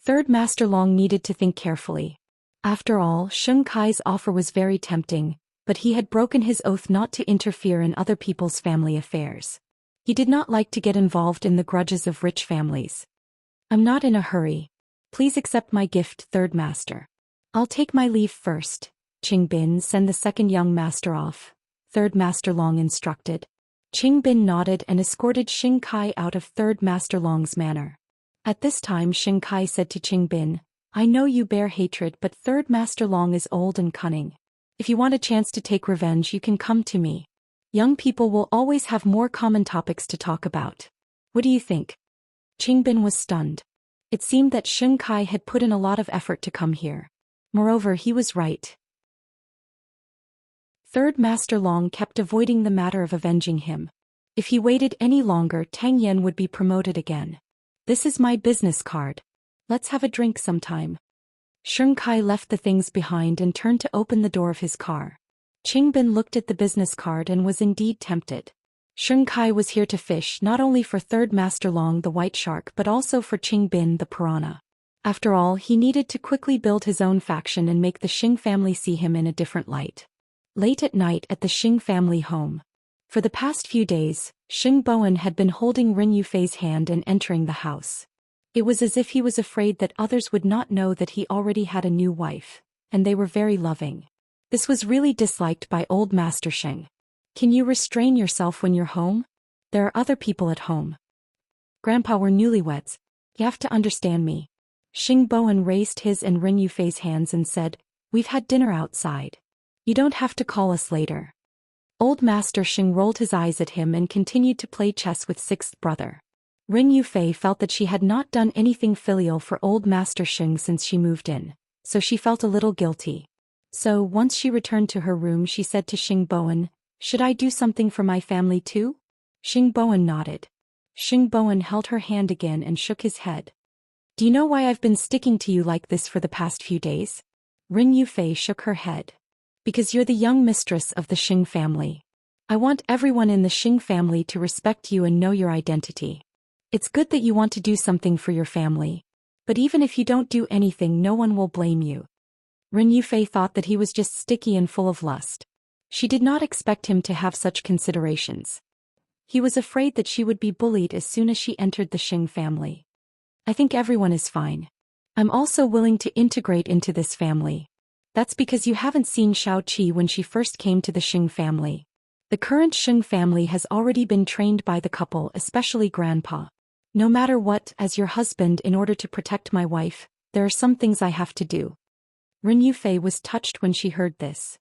Third Master Long needed to think carefully. After all, Xing Kai's offer was very tempting, but he had broken his oath not to interfere in other people's family affairs. He did not like to get involved in the grudges of rich families. I'm not in a hurry. Please accept my gift, Third Master. I'll take my leave first. Qing Bin, send the second young master off, Third Master Long instructed. Qing Bin nodded and escorted Xing Kai out of Third Master Long's manor. At this time Xing Kai said to Qing Bin, I know you bear hatred, but Third Master Long is old and cunning. If you want a chance to take revenge, you can come to me. Young people will always have more common topics to talk about. What do you think? Qing Bin was stunned. It seemed that Xing Kai had put in a lot of effort to come here. Moreover, he was right. Third Master Long kept avoiding the matter of avenging him. If he waited any longer, Tang Yen would be promoted again. This is my business card. Let's have a drink sometime. Xing Kai left the things behind and turned to open the door of his car. Qing Bin looked at the business card and was indeed tempted. Xing Kai was here to fish not only for Third Master Long the white shark but also for Qing Bin the piranha. After all, he needed to quickly build his own faction and make the Xing family see him in a different light. Late at night at the Xing family home. For the past few days, Xing Bowen had been holding Ren Yufei's hand and entering the house. It was as if he was afraid that others would not know that he already had a new wife, and they were very loving. This was really disliked by old Master Sheng. Can you restrain yourself when you're home? There are other people at home. Grandpa, we're newlyweds. You have to understand me. Xing Bowen raised his and Ren Yufei's hands and said, We've had dinner outside. You don't have to call us later. Old Master Sheng rolled his eyes at him and continued to play chess with sixth brother. Ren Yufei felt that she had not done anything filial for old Master Sheng since she moved in, so she felt a little guilty. So, once she returned to her room, she said to Xing Bowen, Should I do something for my family too? Xing Bowen nodded. Xing Bowen held her hand again and shook his head. Do you know why I've been sticking to you like this for the past few days? Ren Yufei shook her head. Because you're the young mistress of the Xing family. I want everyone in the Xing family to respect you and know your identity. It's good that you want to do something for your family. But even if you don't do anything, no one will blame you. Ren Yufei thought that he was just sticky and full of lust. She did not expect him to have such considerations. He was afraid that she would be bullied as soon as she entered the Xing family. I think everyone is fine. I'm also willing to integrate into this family. That's because you haven't seen Xiaoqi when she first came to the Xing family. The current Xing family has already been trained by the couple, especially Grandpa. No matter what, as your husband, in order to protect my wife, there are some things I have to do. Ren Yufei was touched when she heard this.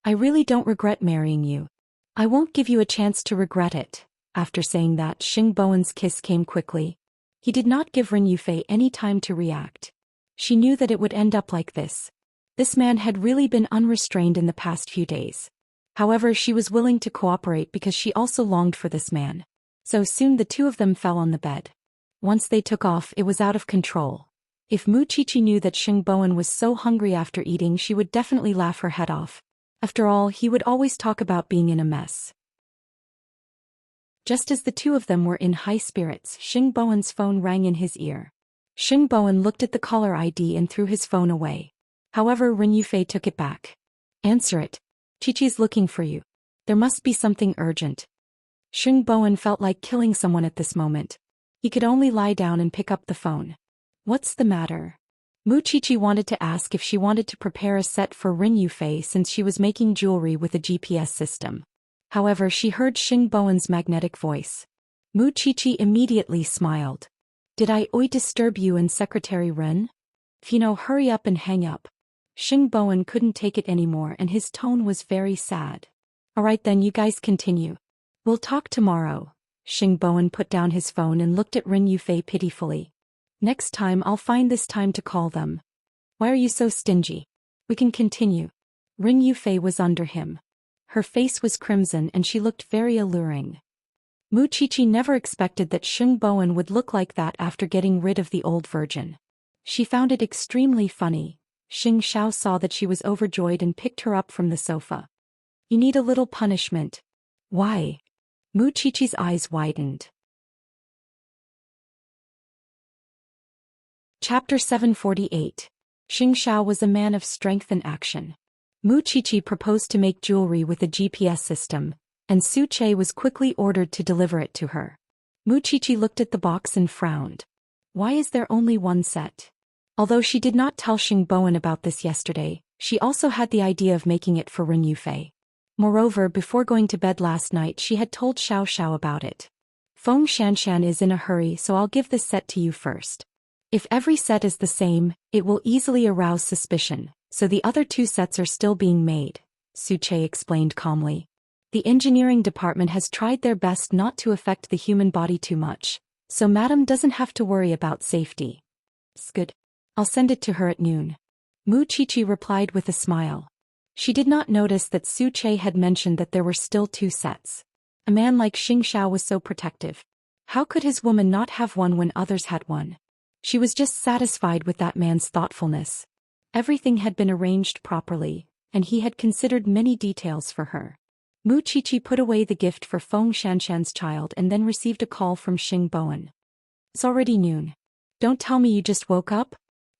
I really don't regret marrying you. I won't give you a chance to regret it. After saying that, Xing Bowen's kiss came quickly. He did not give Ren Yufei any time to react. She knew that it would end up like this. This man had really been unrestrained in the past few days. However, she was willing to cooperate because she also longed for this man. So soon the two of them fell on the bed. Once they took off, it was out of control. If Mu Qiqi knew that Xing Bowen was so hungry after eating, she would definitely laugh her head off. After all, he would always talk about being in a mess. Just as the two of them were in high spirits, Xing Bowen's phone rang in his ear. Xing Bowen looked at the caller ID and threw his phone away. However, Ren Yufei took it back. Answer it. Qiqi's looking for you. There must be something urgent. Xing Bowen felt like killing someone at this moment. He could only lie down and pick up the phone. What's the matter? Mu Qiqi wanted to ask if she wanted to prepare a set for Ren Yufei since she was making jewelry with a GPS system. However, she heard Xing Bowen's magnetic voice. Mu Qiqi immediately smiled. Did I disturb you and Secretary Ren? If you know, hurry up and hang up. Xing Bowen couldn't take it anymore and his tone was very sad. Alright then, you guys continue. We'll talk tomorrow. Xing Bowen put down his phone and looked at Ren Yufei pitifully. Next time I'll find this time to call them. Why are you so stingy? We can continue. Ren Yufei was under him. Her face was crimson and she looked very alluring. Mu Qiqi never expected that Xing Bowen would look like that after getting rid of the old virgin. She found it extremely funny. Xiao saw that she was overjoyed and picked her up from the sofa. You need a little punishment. Why? Mu Qiqi's eyes widened. Chapter 748. Xiao was a man of strength and action. Mu Qiqi proposed to make jewelry with a GPS system, and Su Che was quickly ordered to deliver it to her. Mu Qiqi looked at the box and frowned. Why is there only one set? Although she did not tell Xing Bowen about this yesterday, she also had the idea of making it for Ren Yufei. Moreover, before going to bed last night she had told Xiao about it. Feng Xianxian is in a hurry, so I'll give this set to you first. If every set is the same, it will easily arouse suspicion, so the other two sets are still being made, Su Che explained calmly. The engineering department has tried their best not to affect the human body too much, so Madam doesn't have to worry about safety. It's good. I'll send it to her at noon. Mu Qiqi replied with a smile. She did not notice that Su Che had mentioned that there were still two sets. A man like Xiao was so protective. How could his woman not have one when others had one? She was just satisfied with that man's thoughtfulness. Everything had been arranged properly, and he had considered many details for her. Mu Qiqi put away the gift for Feng Xianxian's child and then received a call from Xing Bowen. It's already noon. Don't tell me you just woke up?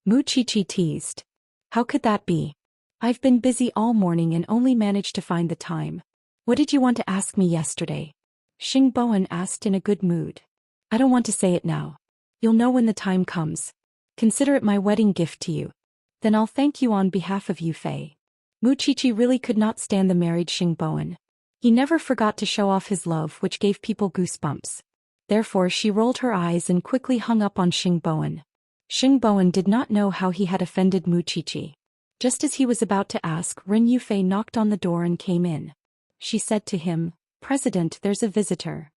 Mu Qiqi teased. How could that be? I've been busy all morning and only managed to find the time. What did you want to ask me yesterday? Xing Bowen asked in a good mood. I don't want to say it now. You'll know when the time comes. Consider it my wedding gift to you. Then I'll thank you on behalf of Yufei. Mu Qiqi really could not stand the married Xing Bowen. He never forgot to show off his love, which gave people goosebumps. Therefore she rolled her eyes and quickly hung up on Xing Bowen. Xing Bowen did not know how he had offended Mu Qiqi. Just as he was about to ask, Ren Yufei knocked on the door and came in. She said to him, President, there's a visitor.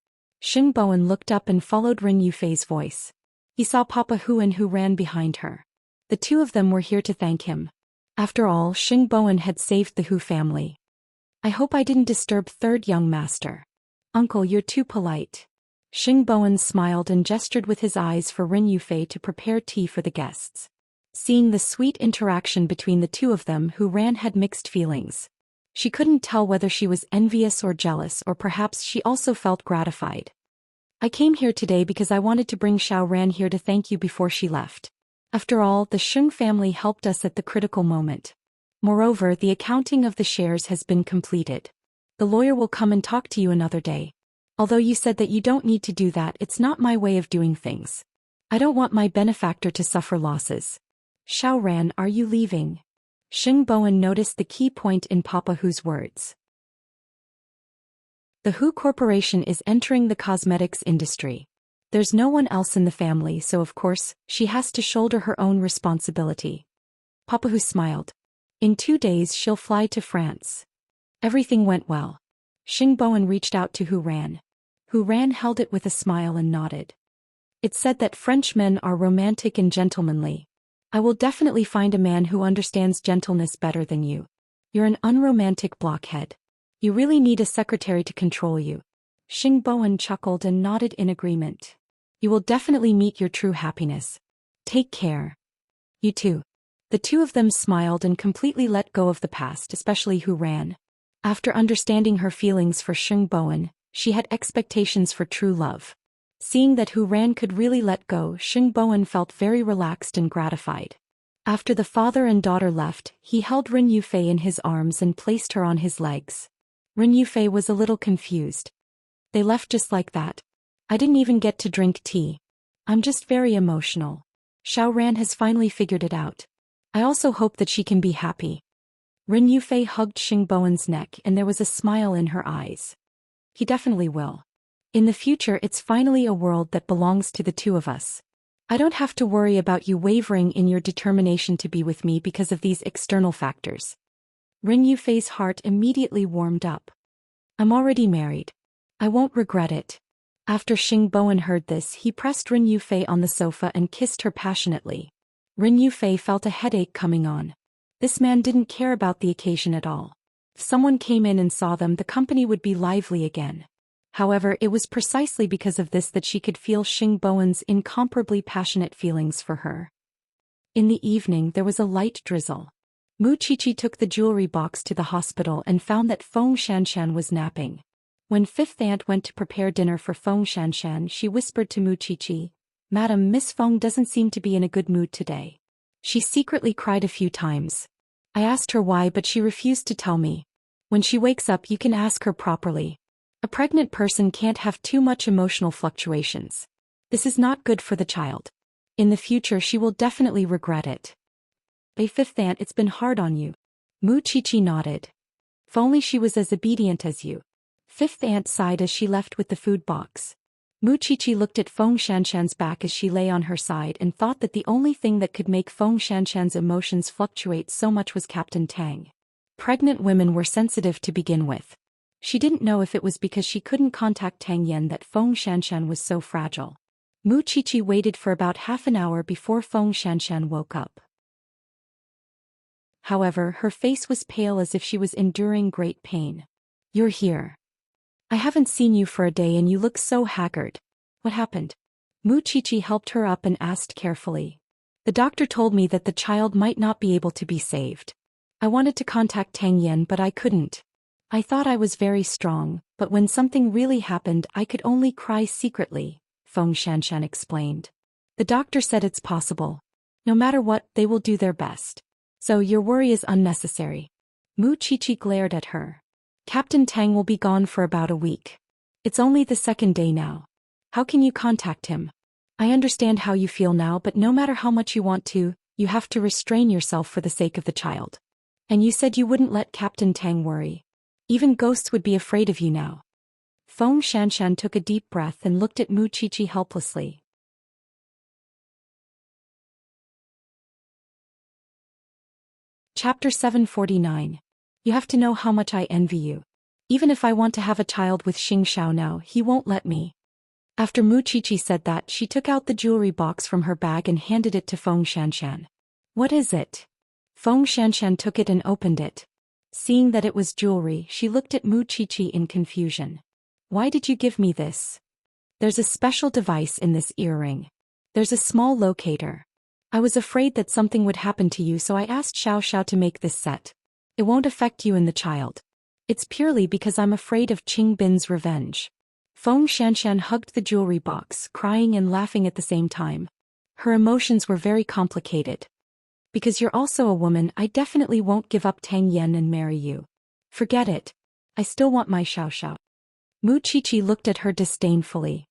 Xing Bowen looked up and followed Ren Yufei's voice. He saw Papa Huan, who ran behind her. The two of them were here to thank him. After all, Xing Bowen had saved the Hu family. I hope I didn't disturb third young master. Uncle, you're too polite. Xing Bowen smiled and gestured with his eyes for Ren Yufei to prepare tea for the guests. Seeing the sweet interaction between the two of them, Hu Ran had mixed feelings. She couldn't tell whether she was envious or jealous, or perhaps she also felt gratified. I came here today because I wanted to bring Xiao Ran here to thank you before she left. After all, the Sheng family helped us at the critical moment. Moreover, the accounting of the shares has been completed. The lawyer will come and talk to you another day. Although you said that you don't need to do that, it's not my way of doing things. I don't want my benefactor to suffer losses. Xiao Ran, are you leaving? Sheng Bowen noticed the key point in Papa Hu's words. The Hu Corporation is entering the cosmetics industry. There's no one else in the family, so of course, she has to shoulder her own responsibility. Papa Hu smiled. In 2 days she'll fly to France. Everything went well. Sheng Bowen reached out to Hu Ran. Hu Ran held it with a smile and nodded. It's said that French men are romantic and gentlemanly. I will definitely find a man who understands gentleness better than you. You're an unromantic blockhead. You really need a secretary to control you. Sheng Bowen chuckled and nodded in agreement. You will definitely meet your true happiness. Take care. You too. The two of them smiled and completely let go of the past, especially Hu Ran. After understanding her feelings for Sheng Bowen, she had expectations for true love. Seeing that Hu Ran could really let go, Sheng Bowen felt very relaxed and gratified. After the father and daughter left, he held Ren Yufei in his arms and placed her on his legs. Ren Yufei was a little confused. They left just like that. I didn't even get to drink tea. I'm just very emotional. Xiao Ran has finally figured it out. I also hope that she can be happy. Ren Yufei hugged Sheng Bowen's neck and there was a smile in her eyes. He definitely will. In the future, it's finally a world that belongs to the two of us. I don't have to worry about you wavering in your determination to be with me because of these external factors. Ren Yufei's heart immediately warmed up. I'm already married. I won't regret it. After Sheng Bowen heard this, he pressed Ren Yufei on the sofa and kissed her passionately. Ren Yufei felt a headache coming on. This man didn't care about the occasion at all. If someone came in and saw them, the company would be lively again. However, it was precisely because of this that she could feel Sheng Bowen's incomparably passionate feelings for her. In the evening, there was a light drizzle. Mu Qiqi took the jewelry box to the hospital and found that Feng Xianxian was napping. When fifth aunt went to prepare dinner for Feng Xianxian, she whispered to Mu Qiqi, "Madam, Miss Feng doesn't seem to be in a good mood today. She secretly cried a few times. I asked her why, but she refused to tell me. When she wakes up, you can ask her properly. A pregnant person can't have too much emotional fluctuations. This is not good for the child. In the future, she will definitely regret it." "A fifth aunt, it's been hard on you." Mu Qiqi nodded. "If only she was as obedient as you." Fifth aunt sighed as she left with the food box. Mu Qiqi looked at Feng Xianxian's back as she lay on her side and thought that the only thing that could make Feng Xianxian's emotions fluctuate so much was Captain Tang. Pregnant women were sensitive to begin with. She didn't know if it was because she couldn't contact Tang Yen that Feng Xianxian was so fragile. Mu Qiqi waited for about half an hour before Feng Xianxian woke up. However, her face was pale as if she was enduring great pain. "You're here. I haven't seen you for a day and you look so haggard. What happened?" Mu Qiqi helped her up and asked carefully. "The doctor told me that the child might not be able to be saved. I wanted to contact Tang Yen, but I couldn't. I thought I was very strong, but when something really happened, I could only cry secretly," Feng Xianxian explained. "The doctor said it's possible. No matter what, they will do their best. So your worry is unnecessary." Mu Qiqi glared at her. "Captain Tang will be gone for about a week. It's only the second day now. How can you contact him? I understand how you feel now, but no matter how much you want to, you have to restrain yourself for the sake of the child. And you said you wouldn't let Captain Tang worry. Even ghosts would be afraid of you now." Feng Xianxian took a deep breath and looked at Mu Qiqi helplessly. Chapter 749. You have to know how much I envy you. Even if I want to have a child with Xing Xiao now, he won't let me. After Mu Qiqi said that, she took out the jewelry box from her bag and handed it to Feng Xianxian. "What is it?" Feng Xianxian took it and opened it. Seeing that it was jewelry, she looked at Mu Qiqi in confusion. "Why did you give me this?" "There's a special device in this earring. There's a small locator. I was afraid that something would happen to you, so I asked Xiao Xiao to make this set. It won't affect you and the child. It's purely because I'm afraid of Qing Bin's revenge." Feng Xianxian hugged the jewelry box, crying and laughing at the same time. Her emotions were very complicated. Because you're also a woman, I definitely won't give up Tang Yan and marry you. Forget it. I still want my Xiaoxiao. Mu Qiqi looked at her disdainfully.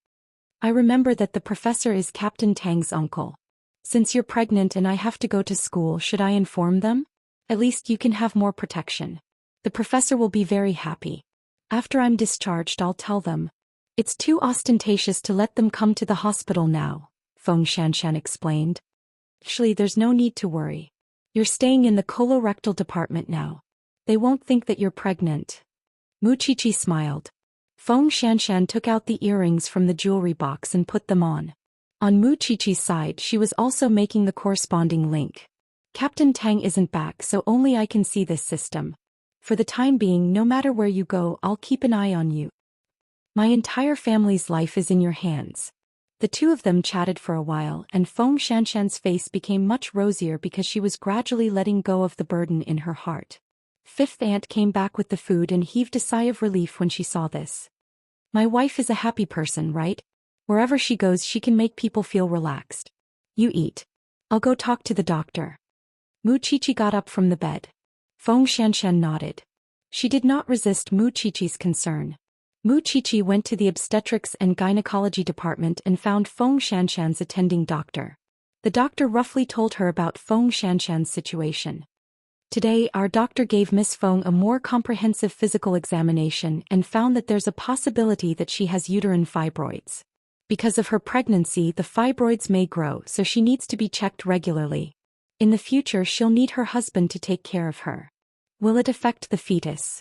I remember that the professor is Captain Tang's uncle. Since you're pregnant and I have to go to school, should I inform them? At least you can have more protection. The professor will be very happy. After I'm discharged, I'll tell them. It's too ostentatious to let them come to the hospital now, Feng Xianxian explained. Actually, there's no need to worry. You're staying in the colorectal department now. They won't think that you're pregnant. Mu Qiqi smiled. Feng Xianxian took out the earrings from the jewelry box and put them on. On Mu Qiqi's side, she was also making the corresponding link. Captain Tang isn't back, so only I can see this system. For the time being, no matter where you go, I'll keep an eye on you. My entire family's life is in your hands. The two of them chatted for a while, and Feng Xianxian's face became much rosier because she was gradually letting go of the burden in her heart. Fifth aunt came back with the food and heaved a sigh of relief when she saw this. My wife is a happy person, right? Wherever she goes, she can make people feel relaxed. You eat. I'll go talk to the doctor. Mu Qiqi got up from the bed. Feng Xianxian nodded. She did not resist Mu Qiqi's concern. Mu Qiqi went to the obstetrics and gynecology department and found Feng Xianxian's attending doctor. The doctor roughly told her about Feng Xianxian's situation. Today, our doctor gave Miss Feng a more comprehensive physical examination and found that there's a possibility that she has uterine fibroids. Because of her pregnancy, the fibroids may grow, so she needs to be checked regularly. In the future, she'll need her husband to take care of her. Will it affect the fetus?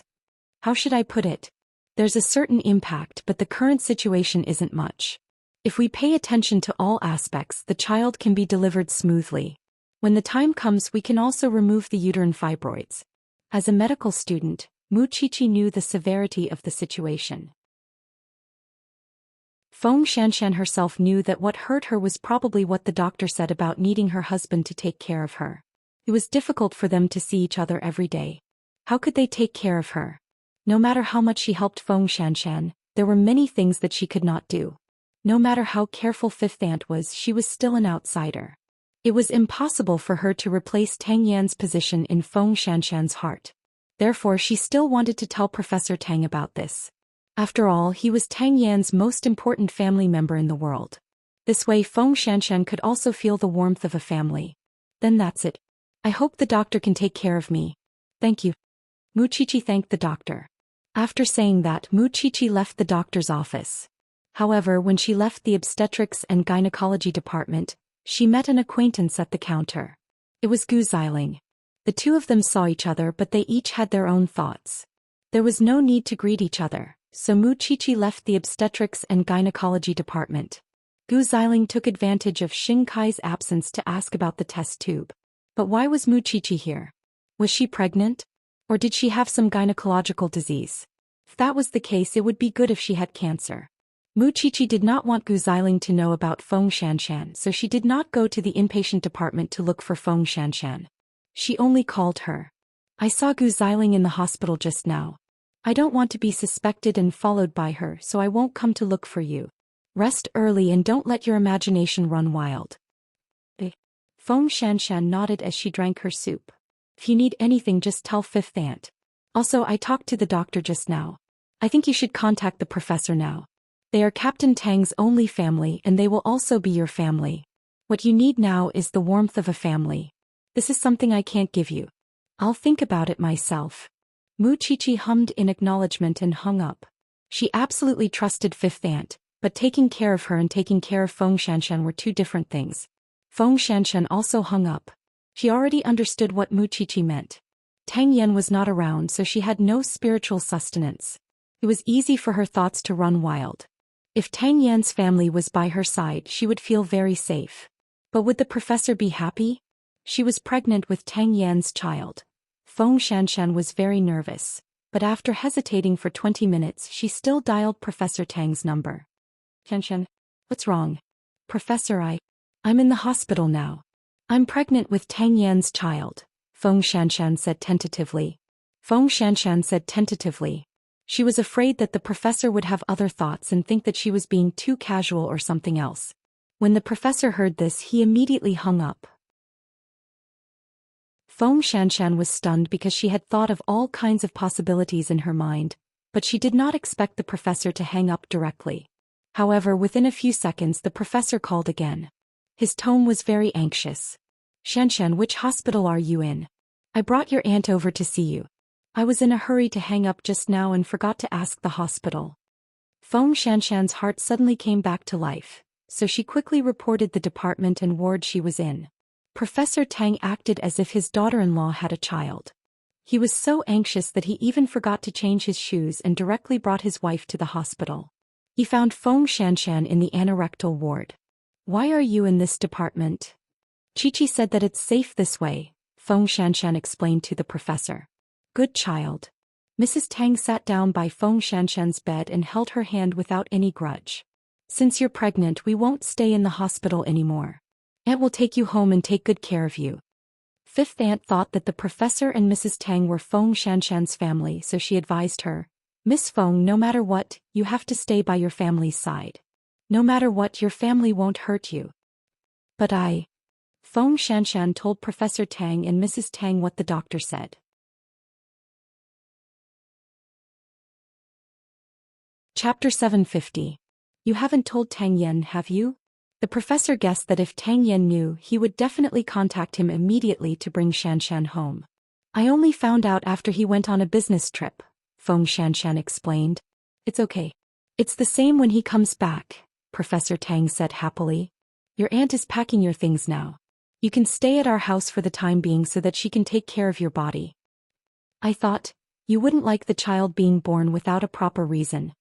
How should I put it? There's a certain impact, but the current situation isn't much. If we pay attention to all aspects, the child can be delivered smoothly. When the time comes, we can also remove the uterine fibroids. As a medical student, Mu Qiqi knew the severity of the situation. Feng Xianxian herself knew that what hurt her was probably what the doctor said about needing her husband to take care of her. It was difficult for them to see each other every day. How could they take care of her? No matter how much she helped Feng Xianxian, there were many things that she could not do. No matter how careful Fifth Aunt was, she was still an outsider. It was impossible for her to replace Tang Yan's position in Feng Xianxian's heart. Therefore, she still wanted to tell Professor Tang about this. After all, he was Tang Yan's most important family member in the world. This way, Feng Xianxian could also feel the warmth of a family. Then that's it. I hope the doctor can take care of me. Thank you. Mu Qiqi thanked the doctor. After saying that, Mu Qiqi left the doctor's office. However, when she left the obstetrics and gynecology department, she met an acquaintance at the counter. It was Gu Xiling. The two of them saw each other, but they each had their own thoughts. There was no need to greet each other, so Mu Qiqi left the obstetrics and gynecology department. Gu Xiling took advantage of Xing Kai's absence to ask about the test tube. But why was Mu Qiqi here? Was she pregnant? Or did she have some gynecological disease? If that was the case, it would be good if she had cancer. Mu Qiqi did not want Gu Xiling to know about Feng Xianxian, so she did not go to the inpatient department to look for Feng Xianxian. She only called her. I saw Gu Xiling in the hospital just now. I don't want to be suspected and followed by her, so I won't come to look for you. Rest early and don't let your imagination run wild. Feng Xianxian nodded as she drank her soup. If you need anything, just tell Fifth Aunt. Also, I talked to the doctor just now. I think you should contact the professor now. They are Captain Tang's only family, and they will also be your family. What you need now is the warmth of a family. This is something I can't give you. I'll think about it myself. Mu Qiqi hummed in acknowledgement and hung up. She absolutely trusted Fifth Aunt, but taking care of her and taking care of Feng Xianxian were two different things. Feng Xianxian also hung up. She already understood what Mu Qiqi meant. Tang Yan was not around, so she had no spiritual sustenance. It was easy for her thoughts to run wild. If Tang Yan's family was by her side, she would feel very safe. But would the professor be happy? She was pregnant with Tang Yan's child. Feng Xianxian was very nervous, but after hesitating for 20 minutes, she still dialed Professor Tang's number. Xianxian, what's wrong? Professor, I'm in the hospital now. I'm pregnant with Tang Yan's child, Feng Xianxian said tentatively. Feng Xianxian said tentatively. She was afraid that the professor would have other thoughts and think that she was being too casual or something else. When the professor heard this, he immediately hung up. Xianxia was stunned because she had thought of all kinds of possibilities in her mind, but she did not expect the professor to hang up directly. However, within a few seconds the professor called again. His tone was very anxious. Xianxia, which hospital are you in? I brought your aunt over to see you. I was in a hurry to hang up just now and forgot to ask the hospital. Xianxia's heart suddenly came back to life, so she quickly reported the department and ward she was in. Professor Tang acted as if his daughter-in-law had a child. He was so anxious that he even forgot to change his shoes and directly brought his wife to the hospital. He found Xianxia in the anorectal ward. Why are you in this department? Chi said that it's safe this way, Xianxia explained to the professor. Good child. Mrs. Tang sat down by Xianxia's bed and held her hand without any grudge. Since you're pregnant, we won't stay in the hospital anymore. Aunt will take you home and take good care of you. Fifth aunt thought that the professor and Mrs. Tang were Xianxia's family, so she advised her, Miss Feng, no matter what, you have to stay by your family's side. No matter what, your family won't hurt you. But Xianxia told Professor Tang and Mrs. Tang what the doctor said. Chapter 750. You haven't told Tang Yen, have you? The professor guessed that if Tang Yen knew, he would definitely contact him immediately to bring Xianxia home. I only found out after he went on a business trip, Xianxia explained. It's okay. It's the same when he comes back, Professor Tang said happily. Your aunt is packing your things now. You can stay at our house for the time being so that she can take care of your body. I thought, you wouldn't like the child being born without a proper reason.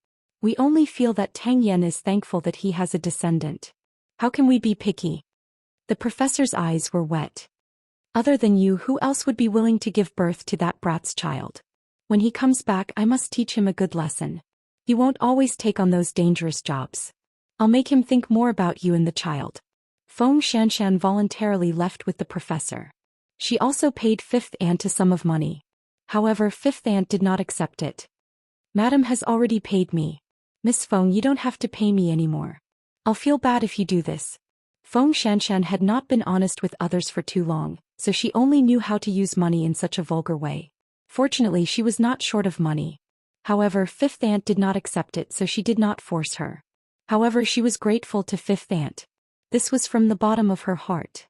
We only feel that Tang Yen is thankful that he has a descendant. How can we be picky? The professor's eyes were wet. Other than you, who else would be willing to give birth to that brat's child? When he comes back, I must teach him a good lesson. He won't always take on those dangerous jobs. I'll make him think more about you and the child. Xianxia voluntarily left with the professor. She also paid Fifth Aunt a sum of money. However, Fifth Aunt did not accept it. Madam has already paid me. Miss Feng, you don't have to pay me anymore. I'll feel bad if you do this. Xianxia had not been honest with others for too long, so she only knew how to use money in such a vulgar way. Fortunately, she was not short of money. However, Fifth Aunt did not accept it, so she did not force her. However, she was grateful to Fifth Aunt. This was from the bottom of her heart.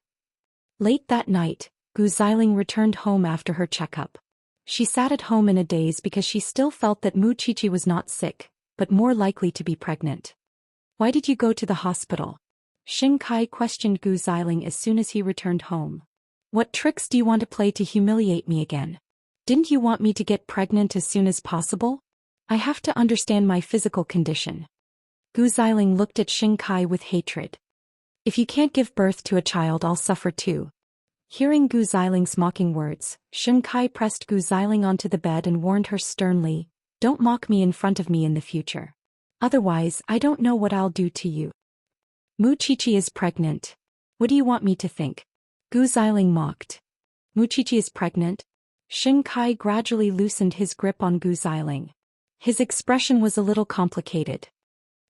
Late that night, Gu Xiling returned home after her checkup. She sat at home in a daze because she still felt that Mu Qiqi was not sick, but more likely to be pregnant. Why did you go to the hospital? Xing Kai questioned Gu Xiling as soon as he returned home. What tricks do you want to play to humiliate me again? Didn't you want me to get pregnant as soon as possible? I have to understand my physical condition. Gu Xiling looked at Xing Kai with hatred. If you can't give birth to a child, I'll suffer too. Hearing Gu Xiling's mocking words, Xing Kai pressed Gu Xiling onto the bed and warned her sternly, don't mock me in front of me in the future. Otherwise, I don't know what I'll do to you. Mu Qiqi is pregnant. What do you want me to think? Gu Xiling mocked. Mu Qiqi is pregnant? Xing Kai gradually loosened his grip on Gu Xiling. His expression was a little complicated.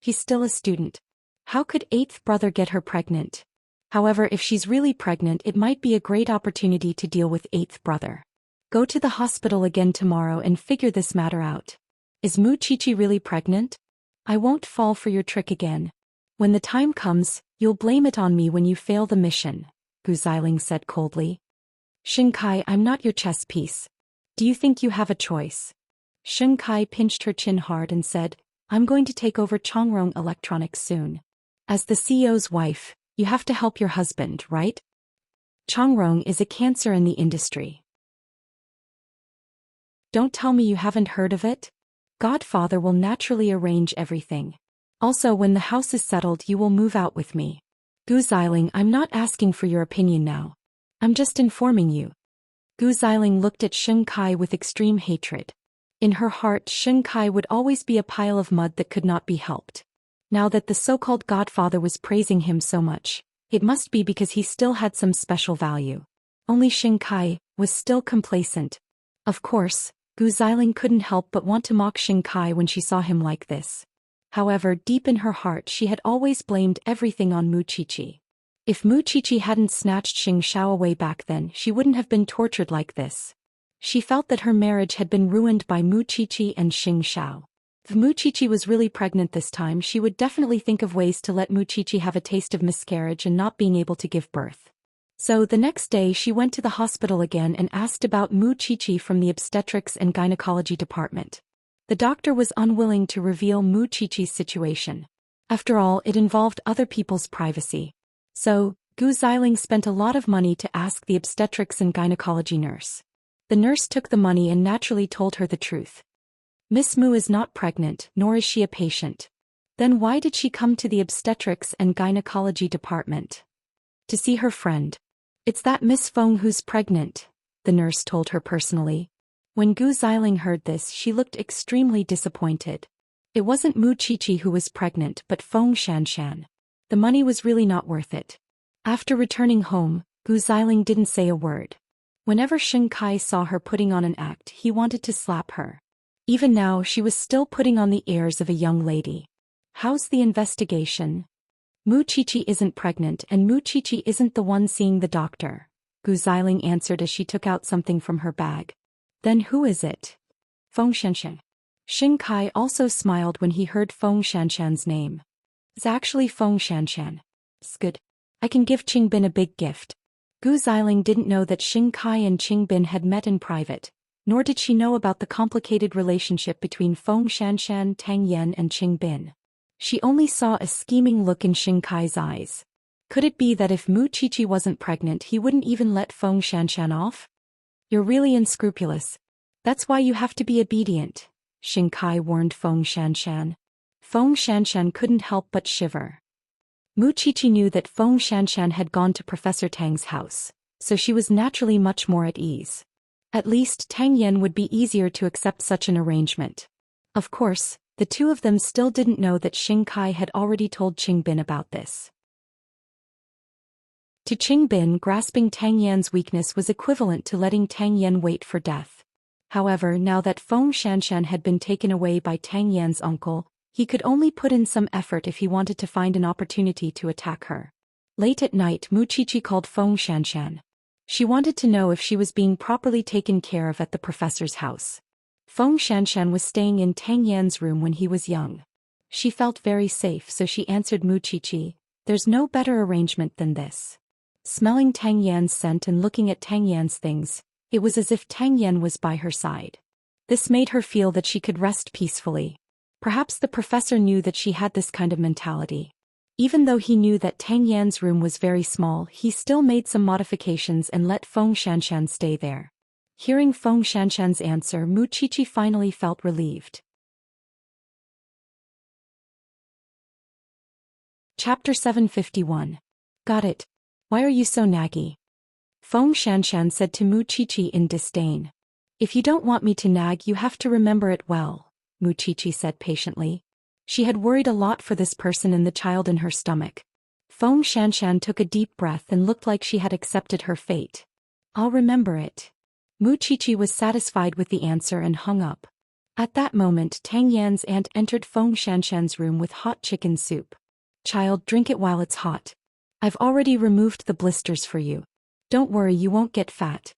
He's still a student. How could eighth brother get her pregnant? However, if she's really pregnant, it might be a great opportunity to deal with eighth brother. Go to the hospital again tomorrow and figure this matter out. Is Mu Qiqi really pregnant? I won't fall for your trick again. When the time comes, you'll blame it on me when you fail the mission, Gu Xiling said coldly. Xing Kai, I'm not your chess piece. Do you think you have a choice? Xing Kai pinched her chin hard and said, I'm going to take over Chongrong Electronics soon. As the CEO's wife, you have to help your husband, right? Chongrong is a cancer in the industry. Don't tell me you haven't heard of it? Godfather will naturally arrange everything. Also, when the house is settled, you will move out with me. Gu Xiling, I'm not asking for your opinion now. I'm just informing you. Gu Xiling looked at Xing Kai with extreme hatred. In her heart, Xing Kai would always be a pile of mud that could not be helped. Now that the so-called godfather was praising him so much, it must be because he still had some special value. Only Xing Kai was still complacent. Of course, Gu Xiling couldn't help but want to mock Xing Kai when she saw him like this. However, deep in her heart she had always blamed everything on Mu Qiqi. If Mu Qiqi hadn't snatched Xianxia away back then, she wouldn't have been tortured like this. She felt that her marriage had been ruined by Mu Qiqi and Xianxia. If Mu Qiqi was really pregnant this time, she would definitely think of ways to let Mu Qiqi have a taste of miscarriage and not being able to give birth. So the next day she went to the hospital again and asked about Mu Qiqi from the obstetrics and gynecology department. The doctor was unwilling to reveal Mu Qiqi's situation. After all, it involved other people's privacy. So, Gu Xiling spent a lot of money to ask the obstetrics and gynecology nurse. The nurse took the money and naturally told her the truth. Miss Mu is not pregnant, nor is she a patient. Then why did she come to the obstetrics and gynecology department? To see her friend. It's that Miss Feng who's pregnant, the nurse told her personally. When Gu Xiling heard this, she looked extremely disappointed. It wasn't Mu Qiqi who was pregnant but Feng Xianxian. The money was really not worth it. After returning home, Gu Xiling didn't say a word. Whenever Xing Kai saw her putting on an act, he wanted to slap her. Even now she was still putting on the airs of a young lady. How's the investigation? Mu Qiqi isn't pregnant and Mu Qiqi isn't the one seeing the doctor, Gu Xiling answered as she took out something from her bag. Then who is it? Feng Xianxian. Xing Kai also smiled when he heard Feng Xianxian's name. It's actually Feng Xianxian. It's good. I can give Qingbin a big gift. Gu Xiling didn't know that Xing Kai and Qingbin had met in private, nor did she know about the complicated relationship between Feng Xianxian, Tang Yan and Qingbin. She only saw a scheming look in Xing Kai's eyes. Could it be that if Mu Qiqi wasn't pregnant he wouldn't even let Feng Xianxian off? You're really unscrupulous. That's why you have to be obedient, Xing Kai warned Feng Xianxian. Feng Xianxian couldn't help but shiver. Mu Qiqi knew that Feng Xianxian had gone to Professor Tang's house, so she was naturally much more at ease. At least Tang Yan would be easier to accept such an arrangement. Of course, the two of them still didn't know that Xing Kai had already told Qingbin about this. To Qingbin, grasping Tang Yan's weakness was equivalent to letting Tang Yan wait for death. However, now that Feng Xianxian had been taken away by Tang Yan's uncle, he could only put in some effort if he wanted to find an opportunity to attack her. Late at night, Mu Qiqi called Feng Xianxian. She wanted to know if she was being properly taken care of at the professor's house. Feng Xianxian was staying in Tang Yan's room when he was young. She felt very safe, so she answered Mu Qiqi, "There's no better arrangement than this." Smelling Tang Yan's scent and looking at Tang Yan's things, it was as if Tang Yan was by her side. This made her feel that she could rest peacefully. Perhaps the professor knew that she had this kind of mentality. Even though he knew that Tang Yan's room was very small, he still made some modifications and let Feng Xianxian stay there. Hearing Feng Xianxian's answer, Mu Qiqi finally felt relieved. Chapter 751. Got it. Why are you so naggy? Feng Xianxian said to Mu Qiqi in disdain. If you don't want me to nag, you have to remember it well, Mu Qiqi said patiently. She had worried a lot for this person and the child in her stomach. Feng Xianxian took a deep breath and looked like she had accepted her fate. I'll remember it. Mu Qiqi was satisfied with the answer and hung up. At that moment, Tang Yan's aunt entered Feng Xianxian's room with hot chicken soup. Child, drink it while it's hot. I've already removed the blisters for you. Don't worry, you won't get fat.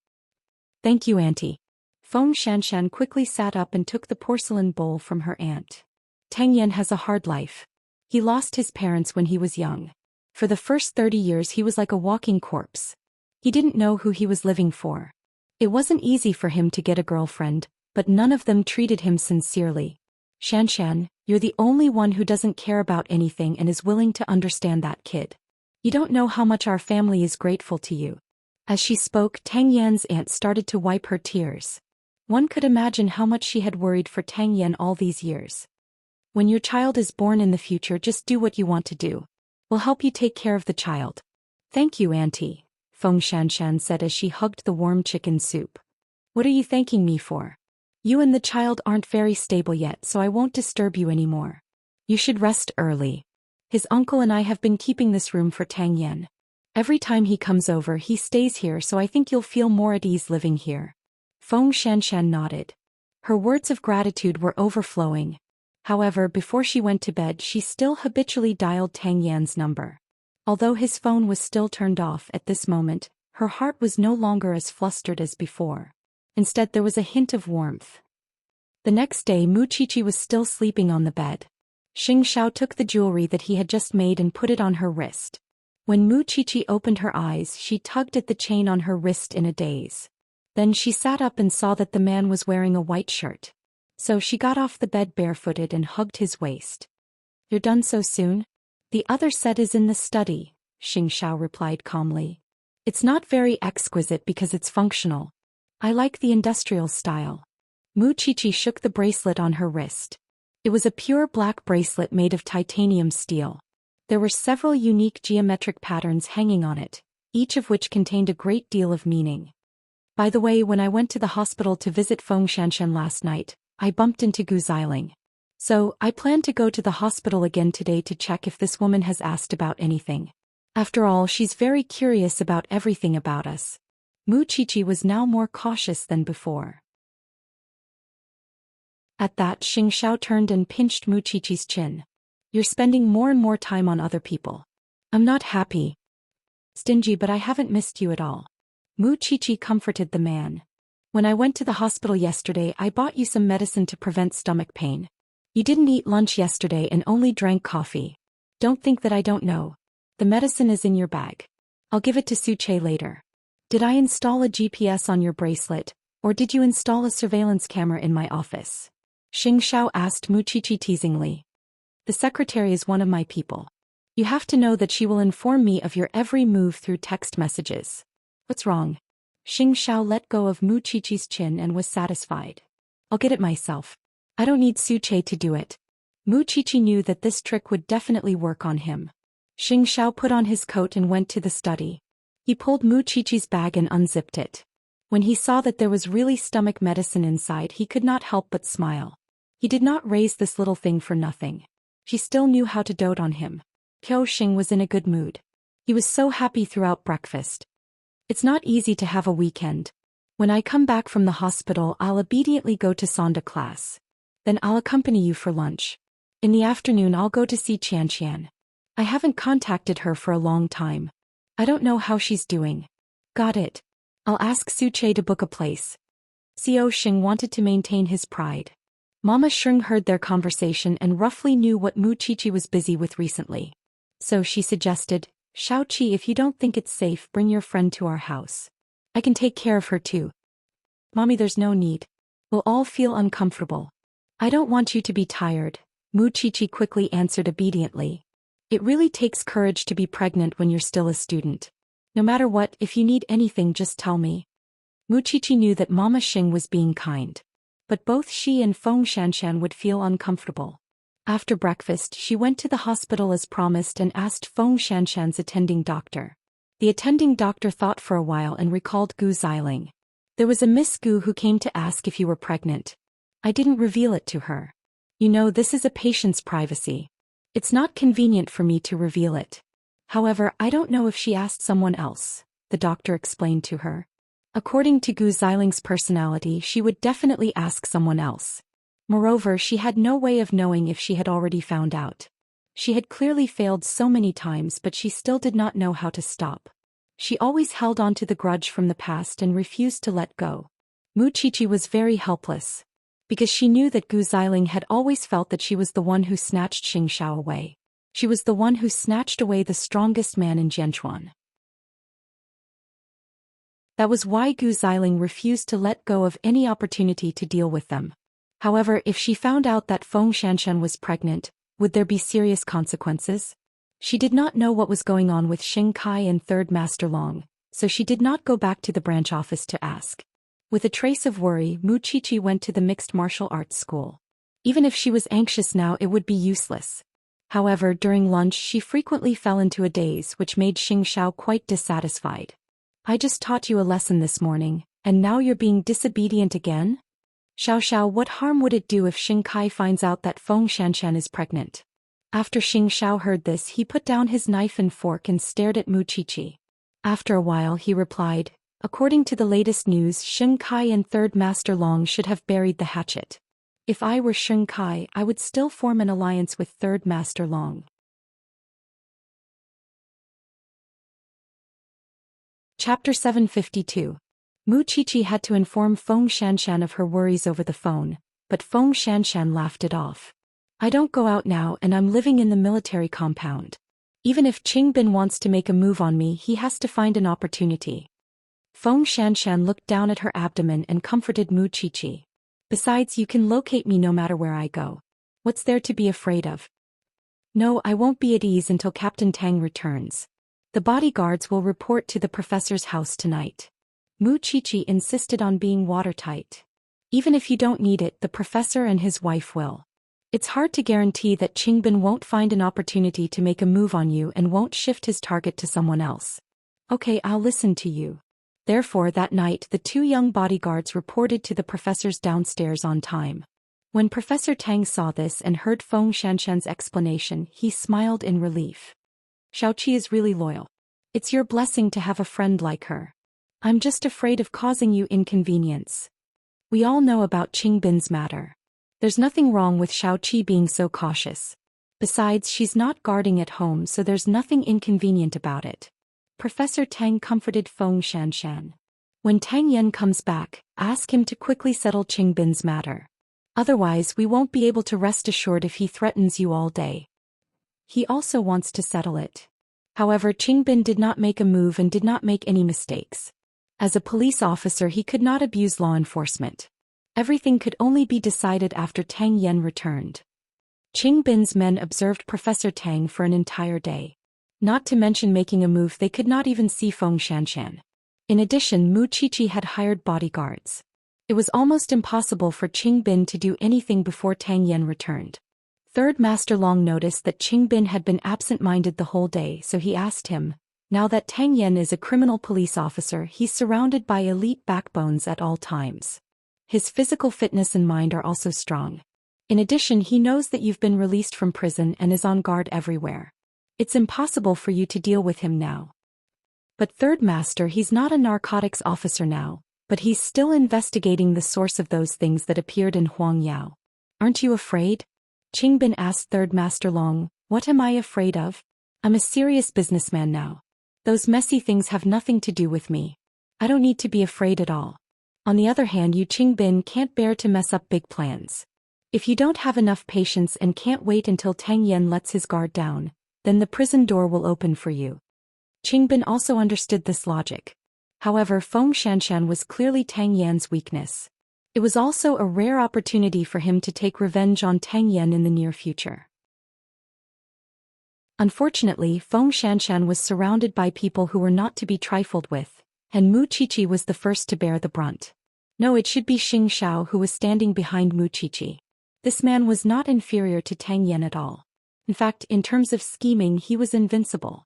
Thank you, Auntie. Feng Xianxian quickly sat up and took the porcelain bowl from her aunt. Tang Yan has a hard life. He lost his parents when he was young. For the first 30 years he was like a walking corpse. He didn't know who he was living for. It wasn't easy for him to get a girlfriend, but none of them treated him sincerely. Xianxian, you're the only one who doesn't care about anything and is willing to understand that kid. You don't know how much our family is grateful to you. As she spoke, Tang Yan's aunt started to wipe her tears. One could imagine how much she had worried for Tang Yan all these years. When your child is born in the future, just do what you want to do. We'll help you take care of the child. Thank you, Auntie, Feng Xianxian said as she hugged the warm chicken soup. What are you thanking me for? You and the child aren't very stable yet, so I won't disturb you anymore. You should rest early. His uncle and I have been keeping this room for Tang Yan. Every time he comes over, he stays here, so I think you'll feel more at ease living here. Feng Xianxian nodded. Her words of gratitude were overflowing. However, before she went to bed, she still habitually dialed Tang Yan's number. Although his phone was still turned off at this moment, her heart was no longer as flustered as before. Instead, there was a hint of warmth. The next day, Mu Qiqi was still sleeping on the bed. Xianxia took the jewelry that he had just made and put it on her wrist. When Mu Qiqi opened her eyes, she tugged at the chain on her wrist in a daze. Then she sat up and saw that the man was wearing a white shirt. So she got off the bed barefooted and hugged his waist. "You're done so soon?" "The other set is in the study," Xianxia replied calmly. "It's not very exquisite because it's functional. I like the industrial style." Mu Qiqi shook the bracelet on her wrist. It was a pure black bracelet made of titanium steel. There were several unique geometric patterns hanging on it, each of which contained a great deal of meaning. "By the way, when I went to the hospital to visit Feng Xianxian last night, I bumped into Gu Xiling. So, I plan to go to the hospital again today to check if this woman has asked about anything. After all, she's very curious about everything about us." Mu Qiqi was now more cautious than before. At that, Xianxia turned and pinched Mu Qiqi's chin. "You're spending more and more time on other people. I'm not happy. Stingy, but I haven't missed you at all." Mu Qiqi comforted the man. "When I went to the hospital yesterday, I bought you some medicine to prevent stomach pain. You didn't eat lunch yesterday and only drank coffee. Don't think that I don't know. The medicine is in your bag. I'll give it to Suche later." "Did I install a GPS on your bracelet, or did you install a surveillance camera in my office?" Xianxia asked Mu Qiqi teasingly. "The secretary is one of my people. You have to know that she will inform me of your every move through text messages." "What's wrong?" Xianxia let go of Mu Qiqi's chin and was satisfied. "I'll get it myself. I don't need Suche to do it." Mu Qiqi knew that this trick would definitely work on him. Xianxia put on his coat and went to the study. He pulled Mu Qiqi's bag and unzipped it. When he saw that there was really stomach medicine inside, he could not help but smile. He did not raise this little thing for nothing. She still knew how to dote on him. Qiao Xing was in a good mood. He was so happy throughout breakfast. "It's not easy to have a weekend. When I come back from the hospital, I'll immediately go to Sonda class. Then I'll accompany you for lunch. In the afternoon, I'll go to see Xianxian. I haven't contacted her for a long time. I don't know how she's doing." "Got it. I'll ask Suche to book a place." Xiao Xing wanted to maintain his pride. Mama Sheng heard their conversation and roughly knew what Mu Qiqi was busy with recently. So she suggested, "Xiaoqi, if you don't think it's safe, bring your friend to our house. I can take care of her too." "Mommy, there's no need. We'll all feel uncomfortable." "I don't want you to be tired," Mu Qiqi quickly answered obediently. "It really takes courage to be pregnant when you're still a student. No matter what, if you need anything, just tell me." Mu Qiqi knew that Mama Xing was being kind. But both she and Feng Xianxian would feel uncomfortable. After breakfast, she went to the hospital as promised and asked Feng Xianxian's attending doctor. The attending doctor thought for a while and recalled Gu Xiling. "There was a Miss Gu who came to ask if you were pregnant. I didn't reveal it to her. You know, this is a patient's privacy. It's not convenient for me to reveal it. However, I don't know if she asked someone else," the doctor explained to her. According to Gu Xiling's personality, she would definitely ask someone else. Moreover, she had no way of knowing if she had already found out. She had clearly failed so many times, but she still did not know how to stop. She always held on to the grudge from the past and refused to let go. Mu Qiqi was very helpless. Because she knew that Gu Xiling had always felt that she was the one who snatched Xianxia away. She was the one who snatched away the strongest man in Jianchuan. That was why Gu Xiling refused to let go of any opportunity to deal with them. However, if she found out that Feng Xianxian was pregnant, would there be serious consequences? She did not know what was going on with Xing Kai and Third Master Long, so she did not go back to the branch office to ask. With a trace of worry, Mu Qiqi went to the mixed martial arts school. Even if she was anxious now, it would be useless. However, during lunch she frequently fell into a daze which made Xianxia quite dissatisfied. "I just taught you a lesson this morning, and now you're being disobedient again? Xiao, what harm would it do if Xing Kai finds out that Feng Xianxian is pregnant?" After Xiao heard this, he put down his knife and fork and stared at Mu Qiqi. After a while he replied, "According to the latest news, Xing Kai and Third Master Long should have buried the hatchet." If I were Sheng Kai, I would still form an alliance with Third Master Long. Chapter 752. Mu Qiqi had to inform Feng Xianxian of her worries over the phone, but Feng Xianxian laughed it off. I don't go out now and I'm living in the military compound. Even if Qing Bin wants to make a move on me, he has to find an opportunity. Feng Xianxian looked down at her abdomen and comforted Mu Qiqi. Besides, you can locate me no matter where I go. What's there to be afraid of? No, I won't be at ease until Captain Tang returns. The bodyguards will report to the professor's house tonight. Mu Qiqi insisted on being watertight. Even if you don't need it, the professor and his wife will. It's hard to guarantee that Qingbin won't find an opportunity to make a move on you and won't shift his target to someone else. Okay, I'll listen to you. Therefore, that night the two young bodyguards reported to the professors downstairs on time. When Professor Tang saw this and heard Feng Xianxian's explanation, he smiled in relief. Xiaoqi is really loyal. It's your blessing to have a friend like her. I'm just afraid of causing you inconvenience. We all know about Qingbin's matter. There's nothing wrong with Xiaoqi being so cautious. Besides, she's not guarding at home, so there's nothing inconvenient about it. Professor Tang comforted Feng Xianxian. When Tang Yan comes back, ask him to quickly settle Qingbin's matter. Otherwise, we won't be able to rest assured if he threatens you all day. He also wants to settle it. However, Qingbin did not make a move and did not make any mistakes. As a police officer, he could not abuse law enforcement. Everything could only be decided after Tang Yan returned. Qingbin's men observed Professor Tang for an entire day. Not to mention making a move, they could not even see Feng Xianxian. In addition, Mu Qiqi had hired bodyguards. It was almost impossible for Qingbin to do anything before Tang Yan returned. Third Master Long noticed that Qingbin had been absent-minded the whole day, so he asked him, now that Tang Yan is a criminal police officer, he's surrounded by elite backbones at all times. His physical fitness and mind are also strong. In addition, he knows that you've been released from prison and is on guard everywhere. It's impossible for you to deal with him now. But Third Master, he's not a narcotics officer now, but he's still investigating the source of those things that appeared in Huangyao. Aren't you afraid? Qingbin asked Third Master Long, what am I afraid of? I'm a serious businessman now. Those messy things have nothing to do with me. I don't need to be afraid at all. On the other hand, you Qingbin can't bear to mess up big plans. If you don't have enough patience and can't wait until Tang Yan lets his guard down, then the prison door will open for you. Qingbin also understood this logic. However, Feng Xianxian was clearly Tang Yan's weakness. It was also a rare opportunity for him to take revenge on Tang Yan in the near future. Unfortunately, Feng Xianxian was surrounded by people who were not to be trifled with, and Mu Qiqi was the first to bear the brunt. No, it should be Xing Xiao who was standing behind Mu Qiqi. This man was not inferior to Tang Yan at all. In fact, in terms of scheming, he was invincible.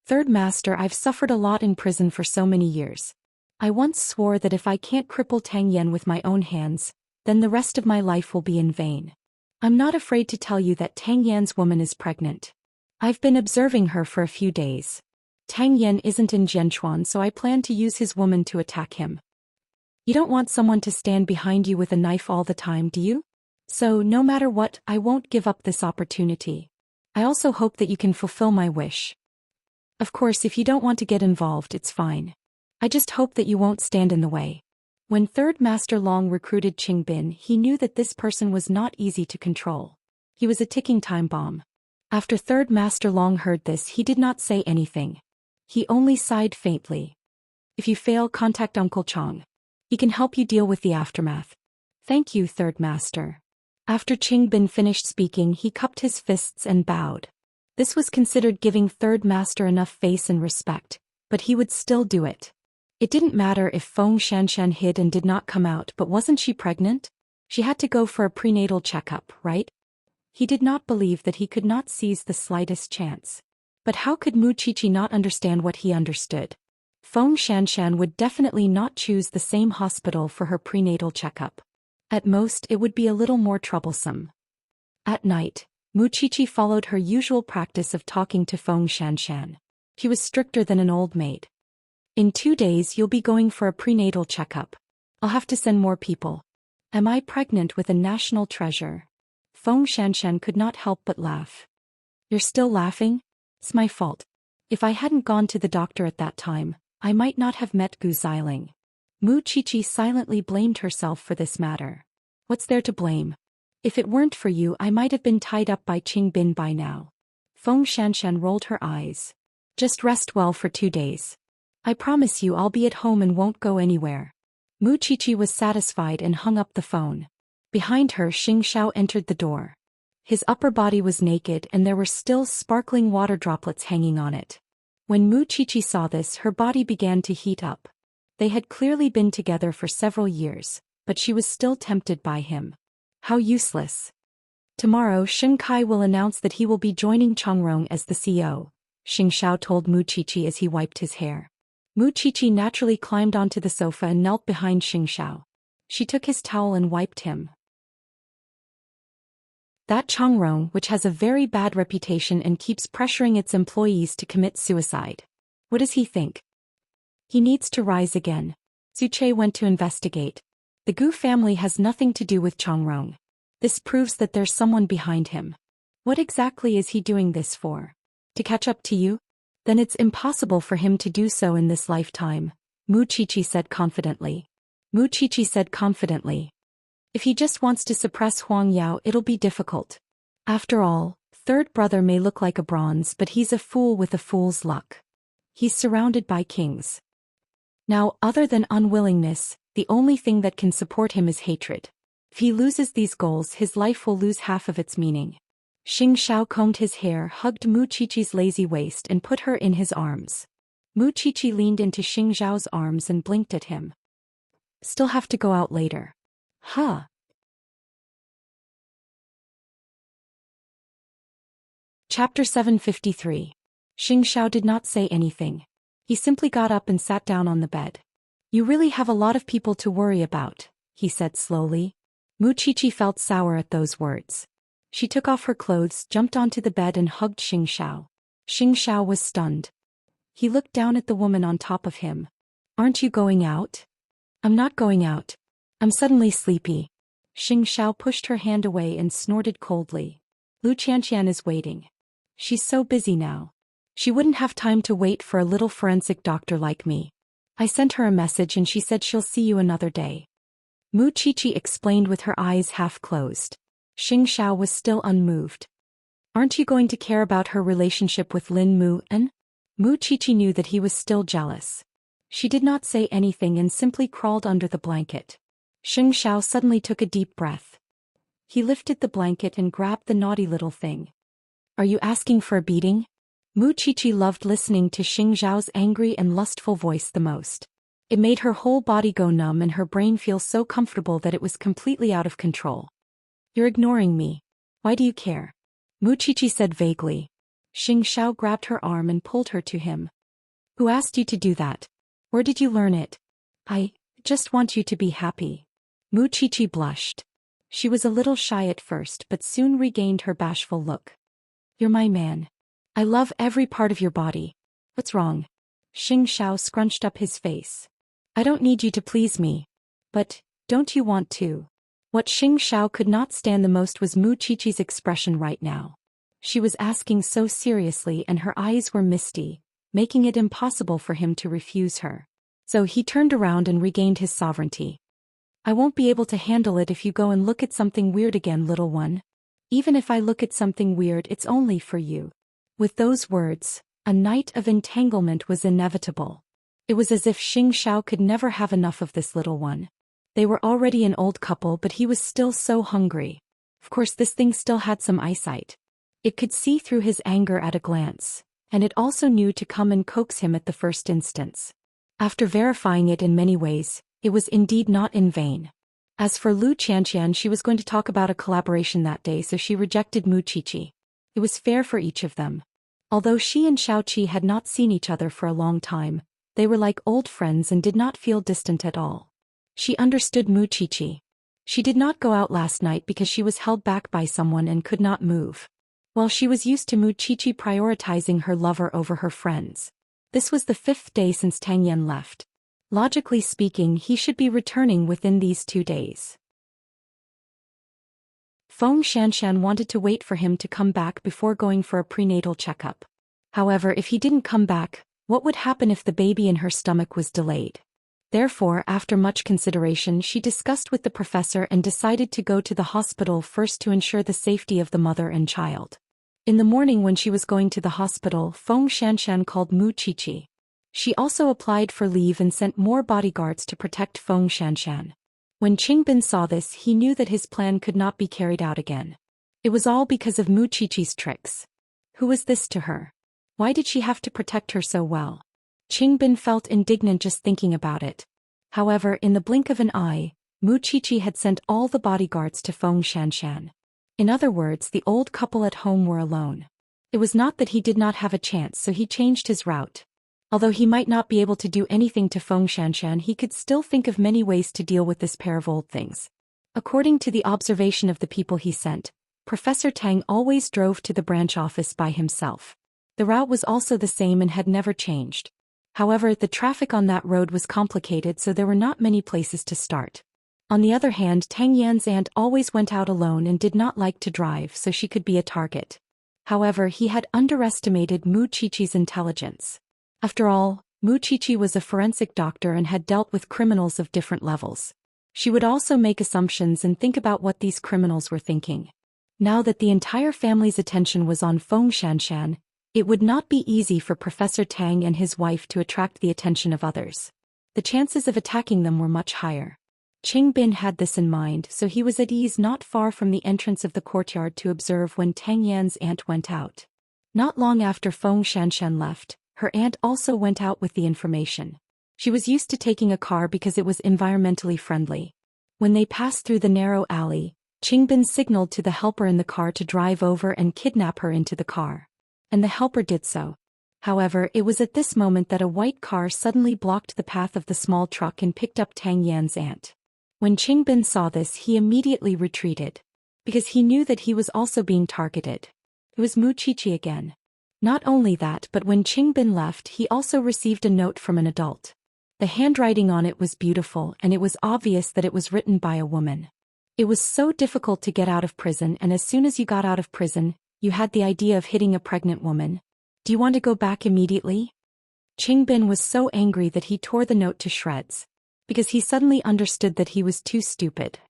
Third Master, I've suffered a lot in prison for so many years. I once swore that if I can't cripple Tang Yan with my own hands, then the rest of my life will be in vain. I'm not afraid to tell you that Tang Yan's woman is pregnant. I've been observing her for a few days. Tang Yan isn't in Jianchuan, so I plan to use his woman to attack him. You don't want someone to stand behind you with a knife all the time, do you? So, no matter what, I won't give up this opportunity. I also hope that you can fulfill my wish. Of course, if you don't want to get involved, it's fine. I just hope that you won't stand in the way. When Third Master Long recruited Qingbin, he knew that this person was not easy to control. He was a ticking time bomb. After Third Master Long heard this, he did not say anything. He only sighed faintly. If you fail, contact Uncle Chong. He can help you deal with the aftermath. Thank you, Third Master. After Qingbin finished speaking, he cupped his fists and bowed. This was considered giving Third Master enough face and respect, but he would still do it. It didn't matter if Feng Xianxian hid and did not come out, but wasn't she pregnant? She had to go for a prenatal checkup, right? He did not believe that he could not seize the slightest chance. But how could Mu Qiqi not understand what he understood? Feng Xianxian would definitely not choose the same hospital for her prenatal checkup. At most, it would be a little more troublesome. At night, Mu Qiqi followed her usual practice of talking to Feng Xianxian. She was stricter than an old maid. In 2 days, you'll be going for a prenatal checkup. I'll have to send more people. Am I pregnant with a national treasure? Feng Xianxian could not help but laugh. You're still laughing? It's my fault. If I hadn't gone to the doctor at that time, I might not have met Gu Xiling. Mu Qiqi silently blamed herself for this matter. What's there to blame? If it weren't for you, I might have been tied up by Qing Bin by now. Feng Xianxian rolled her eyes. Just rest well for 2 days. I promise you I'll be at home and won't go anywhere. Mu Qiqi was satisfied and hung up the phone. Behind her, Xianxia entered the door. His upper body was naked and there were still sparkling water droplets hanging on it. When Mu Qiqi saw this, her body began to heat up. They had clearly been together for several years, but she was still tempted by him. How useless. Tomorrow Sheng Kai will announce that he will be joining Chongrong as the CEO, Xianxia told Mu Qiqi as he wiped his hair. Mu Qiqi naturally climbed onto the sofa and knelt behind Xianxia. She took his towel and wiped him. That Chongrong, which has a very bad reputation and keeps pressuring its employees to commit suicide. What does he think? He needs to rise again. Zhu Che went to investigate. The Gu family has nothing to do with Chongrong. This proves that there's someone behind him. What exactly is he doing this for? To catch up to you? Then it's impossible for him to do so in this lifetime, Mu Qiqi said confidently. Mu Qiqi said confidently. If he just wants to suppress Huang Yao, it'll be difficult. After all, third brother may look like a bronze, but he's a fool with a fool's luck. He's surrounded by kings. Now, other than unwillingness, the only thing that can support him is hatred. If he loses these goals, his life will lose half of its meaning. Xianxia combed his hair, hugged Mu Qiqi's lazy waist and put her in his arms. Mu Qiqi leaned into Xianxiao's arms and blinked at him. Still have to go out later. Huh. Chapter 753. Xianxia did not say anything. He simply got up and sat down on the bed. You really have a lot of people to worry about, he said slowly. Mu Qiqi felt sour at those words. She took off her clothes, jumped onto the bed and hugged Xianxia. Xianxia was stunned. He looked down at the woman on top of him. Aren't you going out? I'm not going out. I'm suddenly sleepy. Xianxia pushed her hand away and snorted coldly. Lu Qianqian is waiting. She's so busy now. She wouldn't have time to wait for a little forensic doctor like me. I sent her a message and she said she'll see you another day. Mu Qiqi explained with her eyes half closed. Xianxia was still unmoved. Aren't you going to care about her relationship with Lin Mu-en? Mu Qiqi knew that he was still jealous. She did not say anything and simply crawled under the blanket. Xianxia suddenly took a deep breath. He lifted the blanket and grabbed the naughty little thing. Are you asking for a beating? Mu Qiqi loved listening to Xianxiao's angry and lustful voice the most. It made her whole body go numb and her brain feel so comfortable that it was completely out of control. You're ignoring me. Why do you care? Mu Qiqi said vaguely. Xianxia grabbed her arm and pulled her to him. Who asked you to do that? Where did you learn it? I just want you to be happy. Mu Qiqi blushed. She was a little shy at first but soon regained her bashful look. You're my man. I love every part of your body. What's wrong? Xianxia scrunched up his face. I don't need you to please me. But, don't you want to? What Xianxia could not stand the most was Mu Qiqi's expression right now. She was asking so seriously and her eyes were misty, making it impossible for him to refuse her. So he turned around and regained his sovereignty. I won't be able to handle it if you go and look at something weird again, little one. Even if I look at something weird, it's only for you. With those words, a night of entanglement was inevitable. It was as if Xianxia could never have enough of this little one. They were already an old couple but he was still so hungry. Of course this thing still had some eyesight. It could see through his anger at a glance, and it also knew to come and coax him at the first instance. After verifying it in many ways, it was indeed not in vain. As for Lu Qianqian, she was going to talk about a collaboration that day, so she rejected Mu Qiqi. It was fair for each of them. Although she and Xiaoqi had not seen each other for a long time, they were like old friends and did not feel distant at all. She understood Mu Qiqi. She did not go out last night because she was held back by someone and could not move. While she was used to Mu Qiqi prioritizing her lover over her friends. This was the 5th day since Tang Yan left. Logically speaking, he should be returning within these 2 days. Feng Xianxian wanted to wait for him to come back before going for a prenatal checkup. However, if he didn't come back, what would happen if the baby in her stomach was delayed? Therefore, after much consideration, she discussed with the professor and decided to go to the hospital first to ensure the safety of the mother and child. In the morning when she was going to the hospital, Feng Xianxian called Mu Qiqi. She also applied for leave and sent more bodyguards to protect Feng Xianxian. When Qingbin saw this, he knew that his plan could not be carried out again. It was all because of Mu Qiqi's tricks. Who was this to her? Why did she have to protect her so well? Qingbin felt indignant just thinking about it. However, in the blink of an eye, Mu Qiqi had sent all the bodyguards to Feng Xianxian. In other words, the old couple at home were alone. It was not that he did not have a chance, so he changed his route. Although he might not be able to do anything to Feng Xianxian, he could still think of many ways to deal with this pair of old things. According to the observation of the people he sent, Professor Tang always drove to the branch office by himself. The route was also the same and had never changed. However, the traffic on that road was complicated, so there were not many places to start. On the other hand, Tang Yan's aunt always went out alone and did not like to drive, so she could be a target. However, he had underestimated Mu Qiqi's intelligence. After all, Mu Qiqi was a forensic doctor and had dealt with criminals of different levels. She would also make assumptions and think about what these criminals were thinking. Now that the entire family's attention was on Feng Xianxian, it would not be easy for Professor Tang and his wife to attract the attention of others. The chances of attacking them were much higher. Qingbin had this in mind, so he was at ease not far from the entrance of the courtyard to observe when Tang Yan's aunt went out. Not long after Feng Xianxian left, her aunt also went out with the information. She was used to taking a car because it was environmentally friendly. When they passed through the narrow alley, Qingbin signaled to the helper in the car to drive over and kidnap her into the car. And the helper did so. However, it was at this moment that a white car suddenly blocked the path of the small truck and picked up Tang Yan's aunt. When Qingbin saw this, he immediately retreated. Because he knew that he was also being targeted. It was Mu Qiqi again. Not only that, but when Qingbin left, he also received a note from an adult. The handwriting on it was beautiful, and it was obvious that it was written by a woman. It was so difficult to get out of prison, and as soon as you got out of prison, you had the idea of hitting a pregnant woman. Do you want to go back immediately? Qingbin was so angry that he tore the note to shreds. Because he suddenly understood that he was too stupid.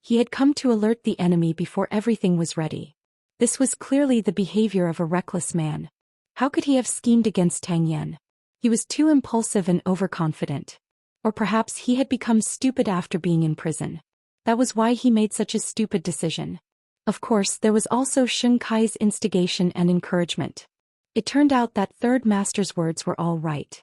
He had come to alert the enemy before everything was ready. This was clearly the behavior of a reckless man. How could he have schemed against Tang Yan? He was too impulsive and overconfident. Or perhaps he had become stupid after being in prison. That was why he made such a stupid decision. Of course, there was also Xianxia's instigation and encouragement. It turned out that third master's words were all right.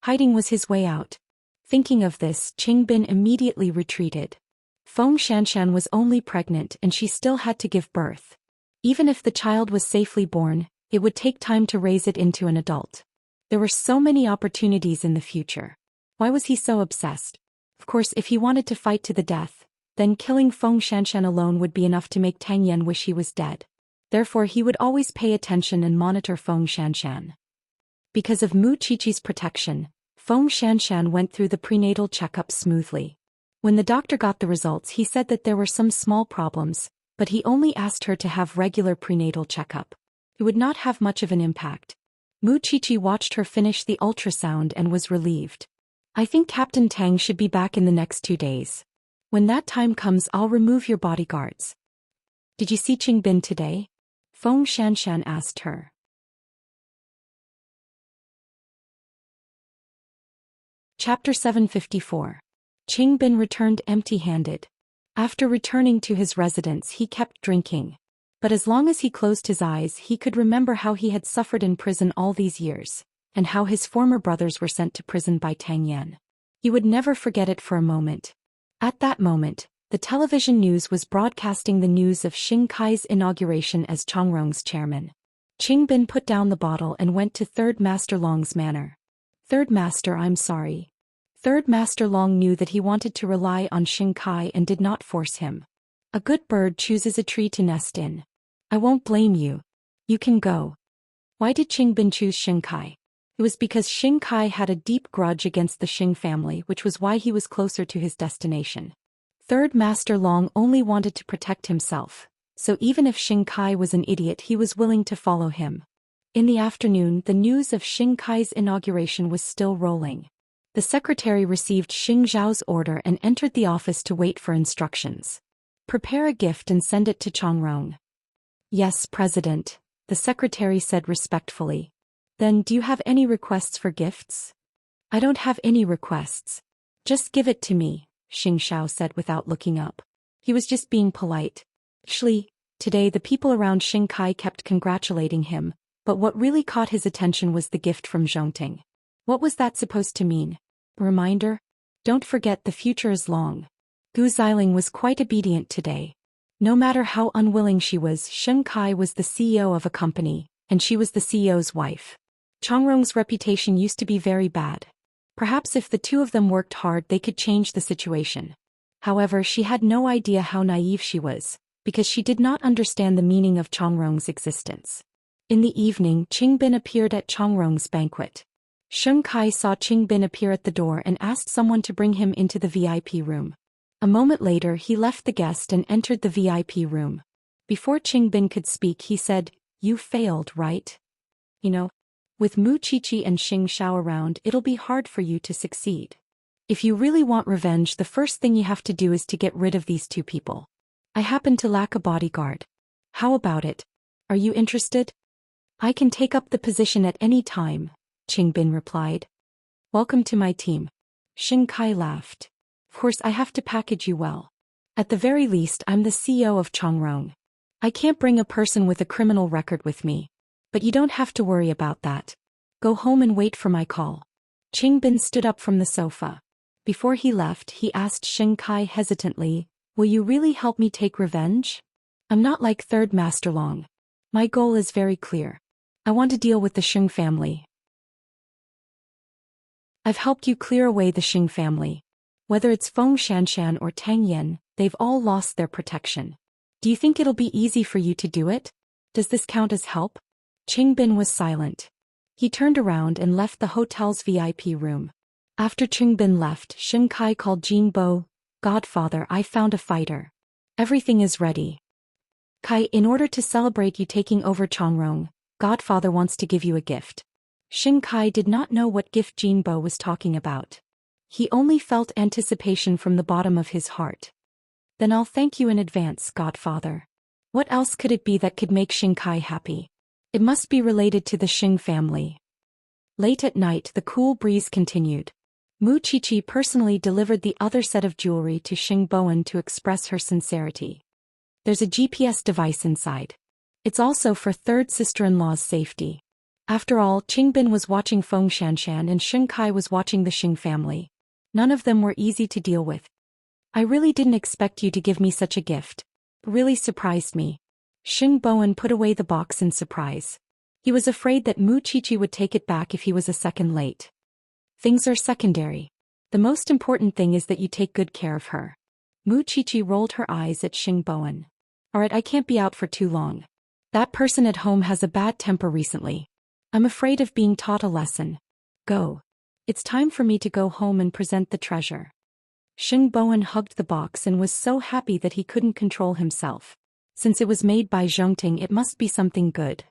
Hiding was his way out. Thinking of this, Qingbin immediately retreated. Feng Xianxian was only pregnant and she still had to give birth. Even if the child was safely born, it would take time to raise it into an adult. There were so many opportunities in the future. Why was he so obsessed? Of course, if he wanted to fight to the death, then killing Feng Xianxian alone would be enough to make Tang Yan wish he was dead. Therefore, he would always pay attention and monitor Feng Xianxian. Because of Mu Qiqi's protection, Feng Xianxian went through the prenatal checkup smoothly. When the doctor got the results, he said that there were some small problems, but he only asked her to have regular prenatal checkup. It would not have much of an impact. Mu Qiqi watched her finish the ultrasound and was relieved. I think Captain Tang should be back in the next 2 days. When that time comes, I'll remove your bodyguards. Did you see Qingbin today? Feng Xianxian asked her. Chapter 754. Qingbin returned empty-handed. After returning to his residence, he kept drinking. But as long as he closed his eyes, he could remember how he had suffered in prison all these years, and how his former brothers were sent to prison by Tang Yan. He would never forget it for a moment. At that moment, the television news was broadcasting the news of Xianxia's inauguration as Chongrong's chairman. Qingbin put down the bottle and went to Third Master Long's manor. Third Master, I'm sorry. Third Master Long knew that he wanted to rely on Xianxia and did not force him. A good bird chooses a tree to nest in. I won't blame you. You can go. Why did Qingbin choose Xianxia? It was because Xing Kai had a deep grudge against the Xing family, which was why he was closer to his destination. Third Master Long only wanted to protect himself, so even if Xing Kai was an idiot, he was willing to follow him. In the afternoon, the news of Xing Kai's inauguration was still rolling. The secretary received Xing Zhao's order and entered the office to wait for instructions. Prepare a gift and send it to Changrong. Yes, President, the secretary said respectfully. Then, do you have any requests for gifts? I don't have any requests. Just give it to me, Xing Xiao said without looking up. He was just being polite. Actually, today the people around Xing Kai kept congratulating him, but what really caught his attention was the gift from Zhongting. What was that supposed to mean? A reminder? Don't forget the future is long. Gu Xiling was quite obedient today. No matter how unwilling she was, Xing Kai was the CEO of a company, and she was the CEO's wife. Changrong's reputation used to be very bad. Perhaps if the two of them worked hard they could change the situation. However, she had no idea how naive she was, because she did not understand the meaning of Changrong's existence. In the evening, Qing Bin appeared at Changrong's banquet. Xing Kai saw Qing Bin appear at the door and asked someone to bring him into the VIP room. A moment later he left the guest and entered the VIP room. Before Qing Bin could speak he said, "You failed, right? With Mu Qiqi and Xing Xiao around, it'll be hard for you to succeed. If you really want revenge, the first thing you have to do is to get rid of these two people. I happen to lack a bodyguard. How about it? Are you interested? I can take up the position at any time," Qing Bin replied. "Welcome to my team." Xing Kai laughed. "Of course I have to package you well. At the very least I'm the CEO of Changrong. I can't bring a person with a criminal record with me. But you don't have to worry about that. Go home and wait for my call." Qing Bin stood up from the sofa. Before he left, he asked Xing Kai hesitantly, "Will you really help me take revenge? I'm not like Third Master Long. My goal is very clear. I want to deal with the Xing family. I've helped you clear away the Xing family. Whether it's Feng Xianxian or Tang Yen, they've all lost their protection. Do you think it'll be easy for you to do it? Does this count as help?" Qing Bin was silent. He turned around and left the hotel's VIP room. After Qing Bin left, Xing Kai called Jin Bo. "Godfather, I found a fighter. Everything is ready. Kai, in order to celebrate you taking over Changrong, Godfather wants to give you a gift." Xing Kai did not know what gift Jin Bo was talking about. He only felt anticipation from the bottom of his heart. "Then I'll thank you in advance, Godfather. What else could it be that could make Xing Kai happy? It must be related to the Xing family." Late at night the cool breeze continued. Mu Qiqi personally delivered the other set of jewelry to Xing Bowen to express her sincerity. There's a GPS device inside. It's also for third sister-in-law's safety. After all, Qing Bin was watching Feng Xianxian and Xing Kai was watching the Xing family. None of them were easy to deal with. "I really didn't expect you to give me such a gift. It really surprised me." Xing Bowen put away the box in surprise. He was afraid that Mu Qiqi would take it back if he was a second late. "Things are secondary. The most important thing is that you take good care of her." Mu Qiqi rolled her eyes at Xing Bowen. "Alright, I can't be out for too long. That person at home has a bad temper recently. I'm afraid of being taught a lesson. Go. It's time for me to go home and present the treasure." Xing Bowen hugged the box and was so happy that he couldn't control himself. Since it was made by Zhongting, it must be something good.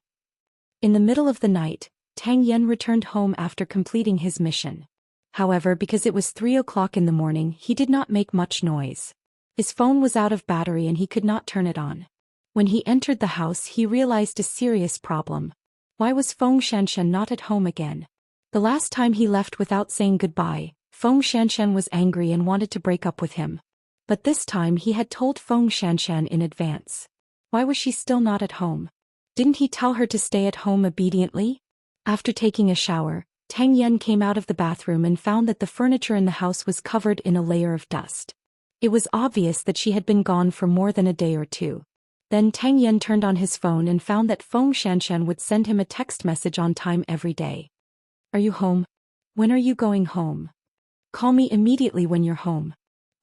In the middle of the night, Tang Yen returned home after completing his mission. However, because it was 3 o'clock in the morning, he did not make much noise. His phone was out of battery and he could not turn it on. When he entered the house, he realized a serious problem. Why was Feng Xianxian not at home again? The last time he left without saying goodbye, Feng Xianxian was angry and wanted to break up with him. But this time he had told Feng Xianxian in advance. Why was she still not at home? Didn't he tell her to stay at home obediently? After taking a shower, Tang Yen came out of the bathroom and found that the furniture in the house was covered in a layer of dust. It was obvious that she had been gone for more than a day or two. Then Tang Yen turned on his phone and found that Feng Xianxian would send him a text message on time every day. "Are you home? When are you going home? Call me immediately when you're home.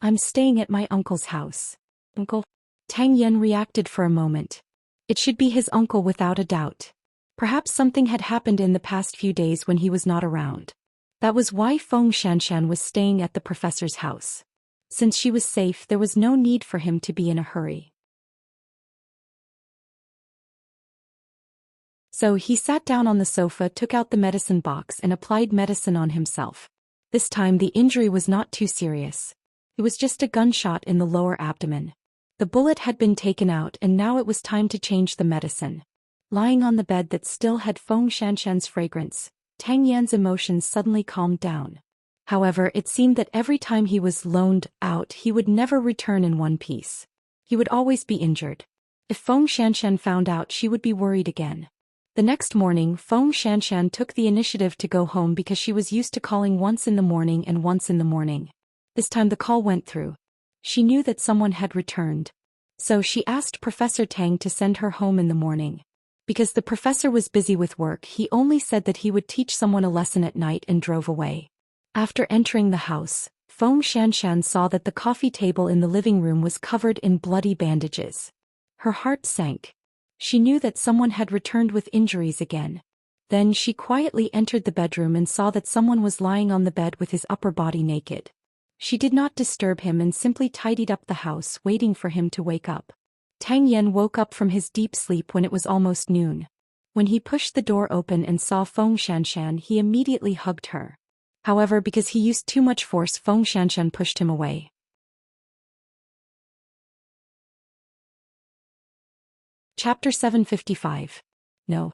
I'm staying at my uncle's house." "Uncle?" Tang Yen reacted for a moment. It should be his uncle without a doubt. Perhaps something had happened in the past few days when he was not around. That was why Xianxia was staying at the professor's house. Since she was safe, there was no need for him to be in a hurry. So he sat down on the sofa, took out the medicine box and applied medicine on himself. This time the injury was not too serious. It was just a gunshot in the lower abdomen. The bullet had been taken out and now it was time to change the medicine. Lying on the bed that still had Xianxia's fragrance, Tang Yan's emotions suddenly calmed down. However, it seemed that every time he was loaned out he would never return in one piece. He would always be injured. If Xianxia found out, she would be worried again. The next morning, Xianxia took the initiative to go home because she was used to calling once in the morning and once in the morning. This time the call went through. She knew that someone had returned. So she asked Professor Tang to send her home in the morning. Because the professor was busy with work, he only said that he would teach someone a lesson at night and drove away. After entering the house, Xianxia saw that the coffee table in the living room was covered in bloody bandages. Her heart sank. She knew that someone had returned with injuries again. Then she quietly entered the bedroom and saw that someone was lying on the bed with his upper body naked. She did not disturb him and simply tidied up the house, waiting for him to wake up. Tang Yan woke up from his deep sleep when it was almost noon. When he pushed the door open and saw Xianxia, he immediately hugged her. However, because he used too much force, Xianxia pushed him away. Chapter 755. No.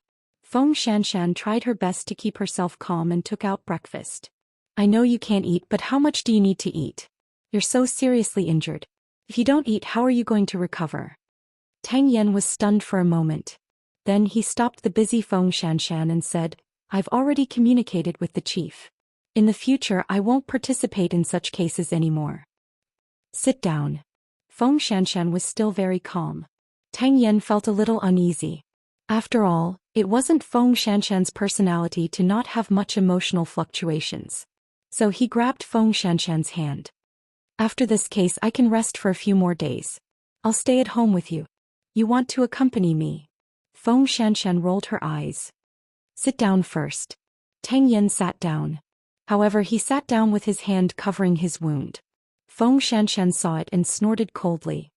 Xianxia tried her best to keep herself calm and took out breakfast. I know you can't eat, but how much do you need to eat? You're so seriously injured. If you don't eat, how are you going to recover? Tang Yan was stunned for a moment. Then he stopped the busy Xianxia and said, I've already communicated with the chief. In the future I won't participate in such cases anymore. Sit down. Xianxia was still very calm. Tang Yan felt a little uneasy. After all, it wasn't Xianxia's personality to not have much emotional fluctuations. So he grabbed Xianxia's hand. After this case I can rest for a few more days. I'll stay at home with you. You want to accompany me? Xianxia rolled her eyes. Sit down first. Tang Yan sat down. However, he sat down with his hand covering his wound. Xianxia saw it and snorted coldly.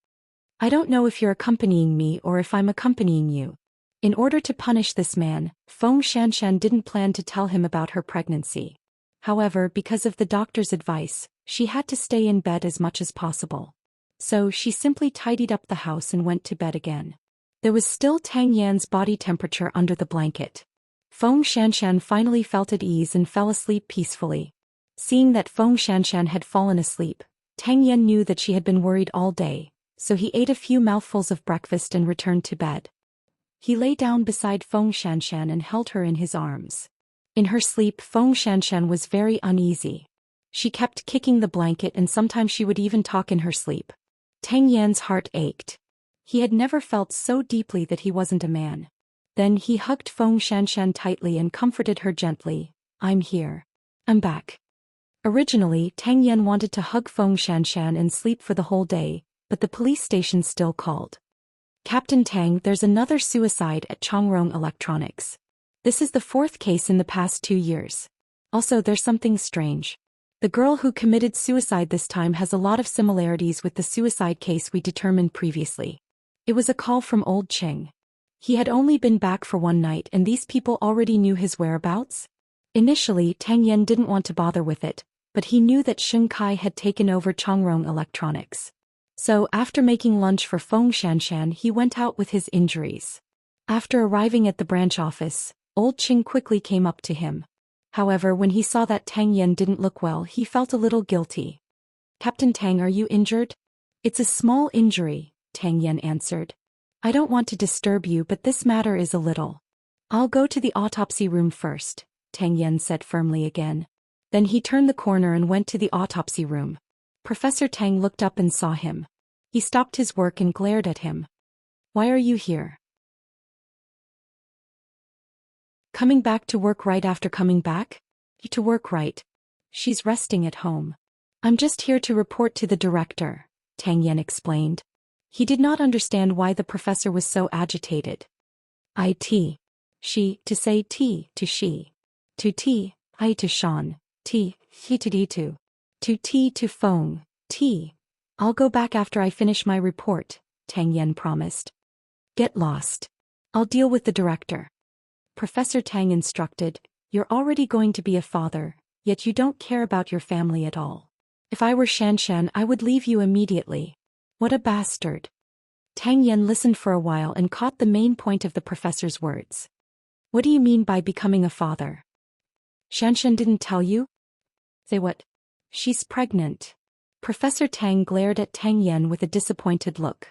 I don't know if you're accompanying me or if I'm accompanying you. In order to punish this man, Xianxia didn't plan to tell him about her pregnancy. However, because of the doctor's advice, she had to stay in bed as much as possible. So she simply tidied up the house and went to bed again. There was still Tang Yan's body temperature under the blanket. Xianxia finally felt at ease and fell asleep peacefully. Seeing that Xianxia had fallen asleep, Tang Yan knew that she had been worried all day, so he ate a few mouthfuls of breakfast and returned to bed. He lay down beside Xianxia and held her in his arms. In her sleep, Xianxia was very uneasy. She kept kicking the blanket and sometimes she would even talk in her sleep. Tang Yan's heart ached. He had never felt so deeply that he wasn't a man. Then he hugged Xianxia tightly and comforted her gently. I'm here. I'm back. Originally, Tang Yan wanted to hug Xianxia and sleep for the whole day, but the police station still called. Captain Tang, there's another suicide at Chongrong Electronics. This is the 4th case in the past 2 years. Also, there's something strange. The girl who committed suicide this time has a lot of similarities with the suicide case we determined previously. It was a call from old Ching. He had only been back for one night and these people already knew his whereabouts. Initially, Tang Yan didn't want to bother with it, but he knew that Sheng Kai had taken over Chongrong Electronics. So, after making lunch for Xianxia, he went out with his injuries. After arriving at the branch office, old Ching quickly came up to him. However, when he saw that Tang Yan didn't look well, he felt a little guilty. Captain Tang, are you injured? It's a small injury, Tang Yan answered. I don't want to disturb you, but this matter is a little. I'll go to the autopsy room first, Tang Yan said firmly again. Then he turned the corner and went to the autopsy room. Professor Tang looked up and saw him. He stopped his work and glared at him. Why are you here? Coming back to work right after coming back? To work right. She's resting at home. I'm just here to report to the director, Tang Yan explained. He did not understand why the professor was so agitated. She, to say T, to she. To T, I to Sean, T, he to D to. To T to Feng, T. I'll go back after I finish my report, Tang Yen promised. Get lost. I'll deal with the director. Professor Tang instructed, you're already going to be a father, yet you don't care about your family at all. If I were Xianxia, I would leave you immediately. What a bastard. Tang Yen listened for a while and caught the main point of the professor's words. What do you mean by becoming a father? Xianxia didn't tell you? Say what? She's pregnant. Professor Tang glared at Tang Yen with a disappointed look.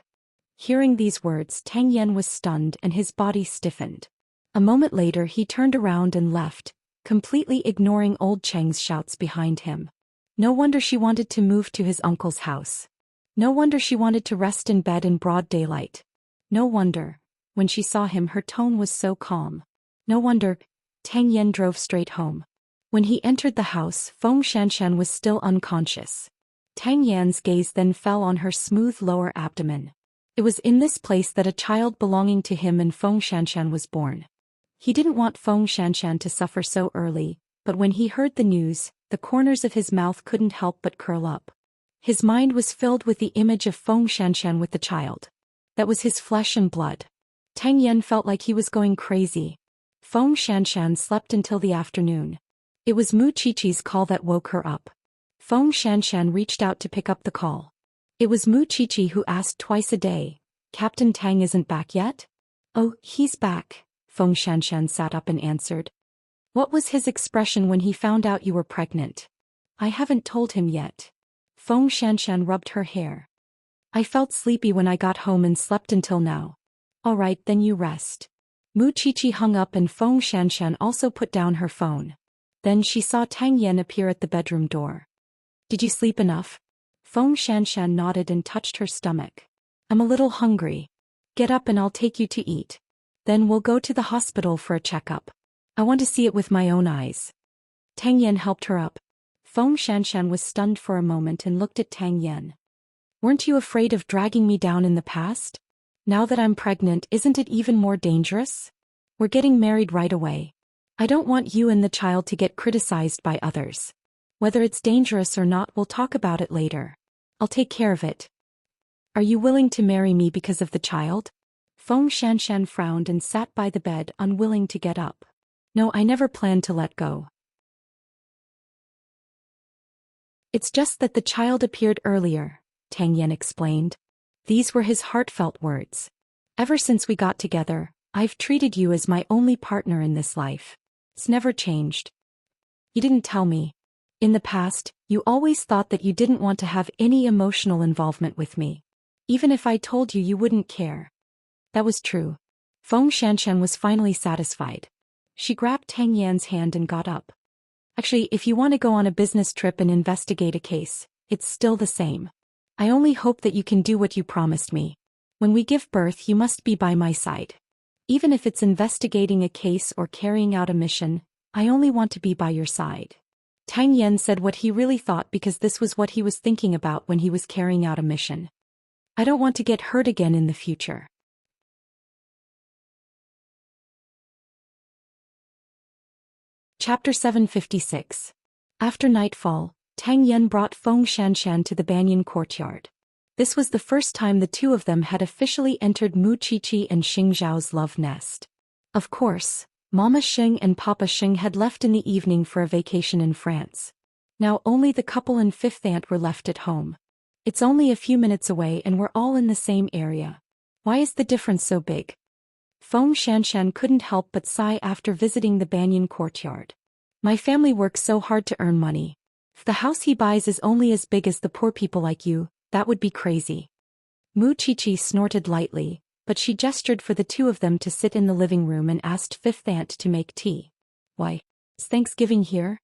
Hearing these words, Tang Yen was stunned and his body stiffened. A moment later he turned around and left, completely ignoring old Cheng's shouts behind him. No wonder she wanted to move to his uncle's house. No wonder she wanted to rest in bed in broad daylight. No wonder, when she saw him, her tone was so calm. No wonder. Tang Yen drove straight home. When he entered the house, Feng Xianxian was still unconscious. Tang Yan's gaze then fell on her smooth lower abdomen. It was in this place that a child belonging to him and Feng Xianxian was born. He didn't want Feng Xianxian to suffer so early, but when he heard the news, the corners of his mouth couldn't help but curl up. His mind was filled with the image of Feng Xianxian with the child. That was his flesh and blood. Tang Yen felt like he was going crazy. Feng Xianxian slept until the afternoon. It was Mu Qiqi's call that woke her up. Feng Xianxian reached out to pick up the call. It was Mu Qiqi who asked twice a day, Captain Tang isn't back yet? Oh, he's back, Feng Xianxian sat up and answered. What was his expression when he found out you were pregnant? I haven't told him yet. Feng Xianxian rubbed her hair. I felt sleepy when I got home and slept until now. All right, then you rest. Mu Qiqi hung up and Feng Xianxian also put down her phone. Then she saw Tang Yen appear at the bedroom door. Did you sleep enough? Feng Xianxian nodded and touched her stomach. I'm a little hungry. Get up and I'll take you to eat. Then we'll go to the hospital for a checkup. I want to see it with my own eyes. Tang Yen helped her up. Feng Xianxian was stunned for a moment and looked at Tang Yen. Weren't you afraid of dragging me down in the past? Now that I'm pregnant, isn't it even more dangerous? We're getting married right away. I don't want you and the child to get criticized by others. Whether it's dangerous or not, we'll talk about it later. I'll take care of it. Are you willing to marry me because of the child? Feng Xianxian frowned and sat by the bed, unwilling to get up. No, I never planned to let go. It's just that the child appeared earlier, Tang Yen explained. These were his heartfelt words. Ever since we got together, I've treated you as my only partner in this life. It's never changed. You didn't tell me. In the past, you always thought that you didn't want to have any emotional involvement with me. Even if I told you, you wouldn't care. That was true. Feng Xianxian was finally satisfied. She grabbed Tang Yan's hand and got up. Actually, if you want to go on a business trip and investigate a case, it's still the same. I only hope that you can do what you promised me. When we give birth, you must be by my side. Even if it's investigating a case or carrying out a mission, I only want to be by your side. Tang Yen said what he really thought because this was what he was thinking about when he was carrying out a mission. I don't want to get hurt again in the future. Chapter 756. After nightfall, Tang Yen brought Feng Xianxian to the banyan courtyard. This was the first time the two of them had officially entered Mu Qiqi and Xing Zhao's love nest. Of course, Mama Xing and Papa Xing had left in the evening for a vacation in France. Now only the couple and fifth aunt were left at home. It's only a few minutes away and we're all in the same area. Why is the difference so big? Feng Xianxian couldn't help but sigh after visiting the banyan courtyard. My family works so hard to earn money. If the house he buys is only as big as the poor people like you, that would be crazy. Mu Qiqi snorted lightly, but she gestured for the two of them to sit in the living room and asked fifth aunt to make tea. Why, is Thanksgiving here?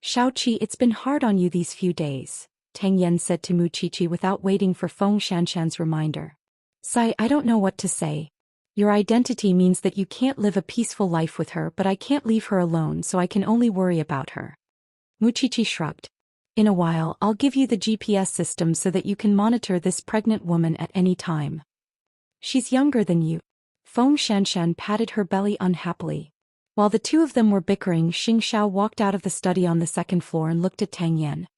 Xiaoqi, it's been hard on you these few days, Tang Yen said to Mu Qiqi without waiting for Feng Xianxian's reminder. Sai, I don't know what to say. Your identity means that you can't live a peaceful life with her, but I can't leave her alone, so I can only worry about her. Mu Qiqi shrugged. In a while, I'll give you the GPS system so that you can monitor this pregnant woman at any time. She's younger than you. Feng Xianxian patted her belly unhappily. While the two of them were bickering, Xianxia walked out of the study on the second floor and looked at Tang Yan.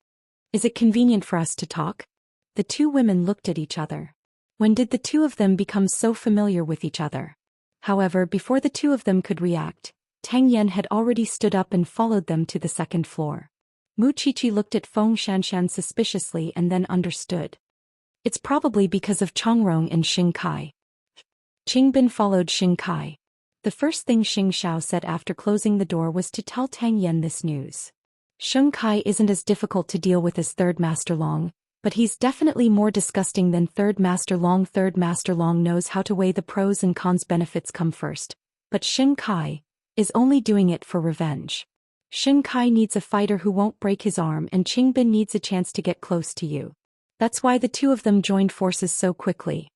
Is it convenient for us to talk? The two women looked at each other. When did the two of them become so familiar with each other? However, before the two of them could react, Tang Yan had already stood up and followed them to the second floor. Mu Qiqi looked at Feng Xianxian suspiciously and then understood. It's probably because of Chongrong and Xing Kai. Qingbin followed Xing Kai. The first thing Xing Xiao said after closing the door was to tell Tang Yan this news. Xing Kai isn't as difficult to deal with as Third Master Long, but he's definitely more disgusting than Third Master Long. Third Master Long knows how to weigh the pros and cons. Benefits come first, but Xing Kai is only doing it for revenge. Xing Kai needs a fighter who won't break his arm, and Qingbin needs a chance to get close to you. That's why the two of them joined forces so quickly.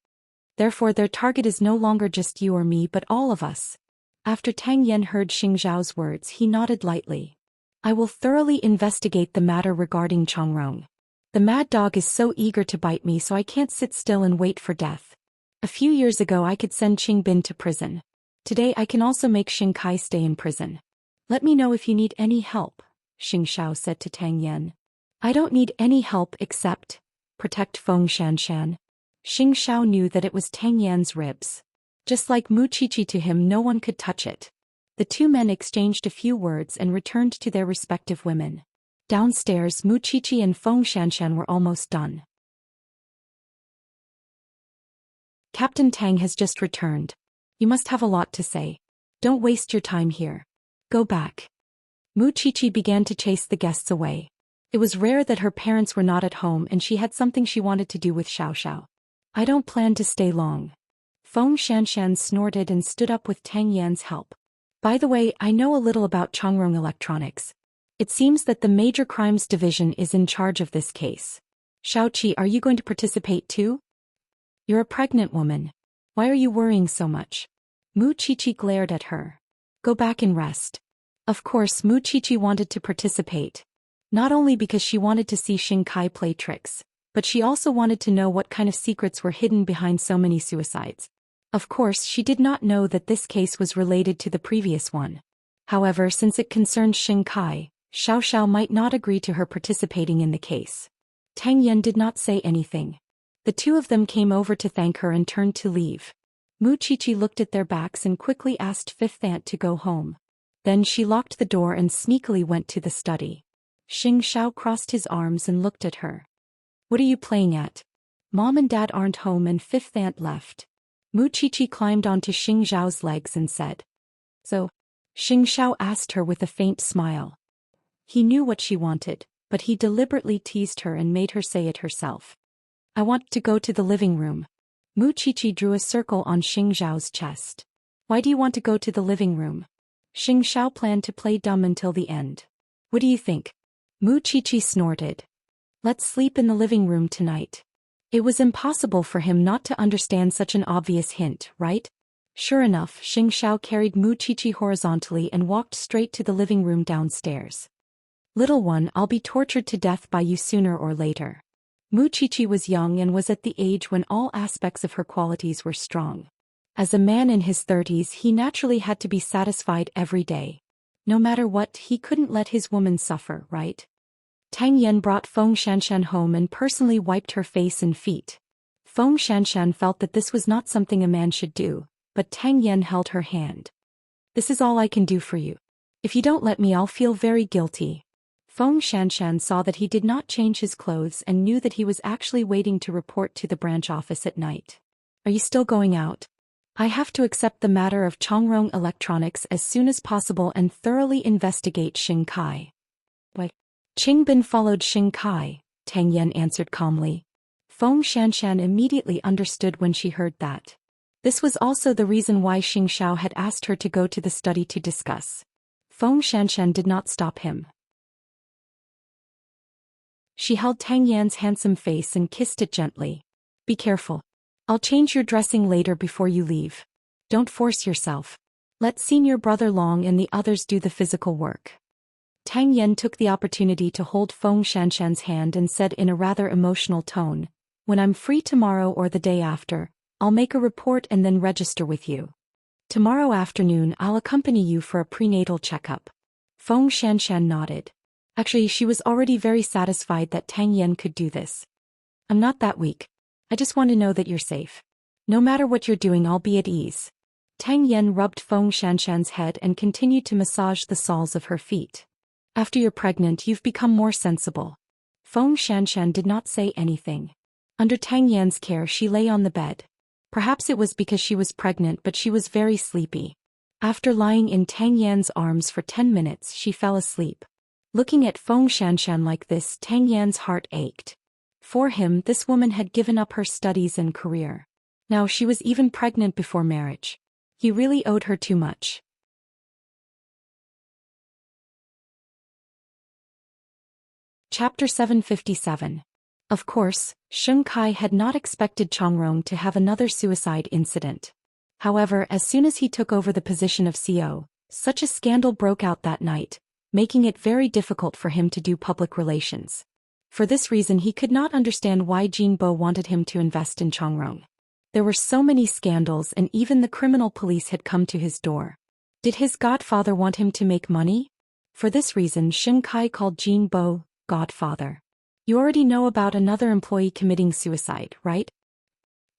Therefore their target is no longer just you or me but all of us. After Tang Yan heard Xing Zhao's words, he nodded lightly. I will thoroughly investigate the matter regarding Chongrong. The mad dog is so eager to bite me, so I can't sit still and wait for death. A few years ago I could send Qingbin to prison. Today I can also make Xing Kai stay in prison. Let me know if you need any help, Xing Xiao said to Tang Yan. I don't need any help except protect Feng Xianxian. Xing Xiao knew that it was Tang Yan's ribs. Just like Mu Qiqi to him, no one could touch it. The two men exchanged a few words and returned to their respective women. Downstairs, Mu Qiqi and Feng Xianxian were almost done. Captain Tang has just returned. You must have a lot to say. Don't waste your time here. Go back. Mu Qiqi began to chase the guests away. It was rare that her parents were not at home and she had something she wanted to do with Xiao. I don't plan to stay long. Feng Xianxian snorted and stood up with Tang Yan's help. By the way, I know a little about Chongrong Electronics. It seems that the Major Crimes Division is in charge of this case. Xiaoqi, are you going to participate too? You're a pregnant woman. Why are you worrying so much? Mu Qiqi glared at her. Go back and rest. Of course, Mu Qiqi wanted to participate. Not only because she wanted to see Xing Kai play tricks, but she also wanted to know what kind of secrets were hidden behind so many suicides. Of course, she did not know that this case was related to the previous one. However, since it concerned Xing Kai, Xiao might not agree to her participating in the case. Tang Yan did not say anything. The two of them came over to thank her and turned to leave. Mu Qiqi looked at their backs and quickly asked Fifth Aunt to go home. Then she locked the door and sneakily went to the study. Xing Xiao crossed his arms and looked at her. What are you playing at? Mom and Dad aren't home and Fifth Aunt left. Mu Qiqi climbed onto Xing Xiao's legs and said. So? Xing Xiao asked her with a faint smile. He knew what she wanted, but he deliberately teased her and made her say it herself. I want to go to the living room. Mu Qiqi drew a circle on Xing Xiao's chest. Why do you want to go to the living room? Xing Xiao planned to play dumb until the end. What do you think? Mu Qiqi snorted. Let's sleep in the living room tonight. It was impossible for him not to understand such an obvious hint, right? Sure enough, Xing Xiao carried Mu Qiqi horizontally and walked straight to the living room downstairs. Little one, I'll be tortured to death by you sooner or later. Mu Qiqi was young and was at the age when all aspects of her qualities were strong. As a man in his 30s, he naturally had to be satisfied every day. No matter what, he couldn't let his woman suffer, right? Tang Yan brought Feng Xianxian home and personally wiped her face and feet. Feng Xianxian felt that this was not something a man should do, but Tang Yan held her hand. This is all I can do for you. If you don't let me, I'll feel very guilty. Feng Xianxian saw that he did not change his clothes and knew that he was actually waiting to report to the branch office at night. Are you still going out? I have to accept the matter of Chongrong Electronics as soon as possible and thoroughly investigate Xing Kai. What? Qingbin followed Xing Kai, Tang Yan answered calmly. Feng Xianxian immediately understood when she heard that. This was also the reason why Xing Xiao had asked her to go to the study to discuss. Feng Xianxian did not stop him. She held Tang Yan's handsome face and kissed it gently. Be careful. I'll change your dressing later before you leave. Don't force yourself. Let senior brother Long and the others do the physical work. Tang Yan took the opportunity to hold Feng Xianxian's hand and said in a rather emotional tone, when I'm free tomorrow or the day after, I'll make a report and then register with you. Tomorrow afternoon I'll accompany you for a prenatal checkup. Feng Xianxia nodded. Actually, she was already very satisfied that Tang Yan could do this. I'm not that weak. I just want to know that you're safe. No matter what you're doing, I'll be at ease. Tang Yan rubbed Feng Xianxian's head and continued to massage the soles of her feet. After you're pregnant, you've become more sensible. Feng Xianxian did not say anything. Under Tang Yan's care, she lay on the bed. Perhaps it was because she was pregnant, but she was very sleepy. After lying in Tang Yan's arms for 10 minutes, she fell asleep. Looking at Feng Xianxian like this, Tang Yan's heart ached. For him, this woman had given up her studies and career. Now she was even pregnant before marriage. He really owed her too much. Chapter 757. Of course, Sheng Kai had not expected Chongrong to have another suicide incident. However, as soon as he took over the position of CO, such a scandal broke out that night, making it very difficult for him to do public relations. For this reason, he could not understand why Jinbo wanted him to invest in Chongrong. There were so many scandals, and even the criminal police had come to his door. Did his godfather want him to make money? For this reason, Sheng Kai called Jinbo godfather. You already know about another employee committing suicide, right?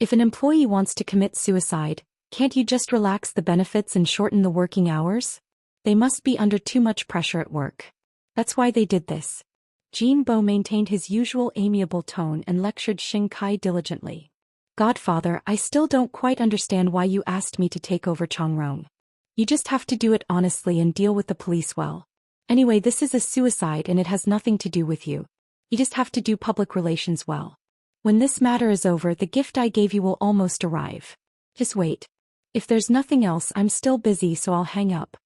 If an employee wants to commit suicide, can't you just relax the benefits and shorten the working hours? They must be under too much pressure at work. That's why they did this. Jinbo maintained his usual amiable tone and lectured Sheng Kai diligently. Godfather, I still don't quite understand why you asked me to take over Chongrong. You just have to do it honestly and deal with the police well. Anyway, this is a suicide and it has nothing to do with you. You just have to do public relations well. When this matter is over, the gift I gave you will almost arrive. Just wait. If there's nothing else, I'm still busy, so I'll hang up.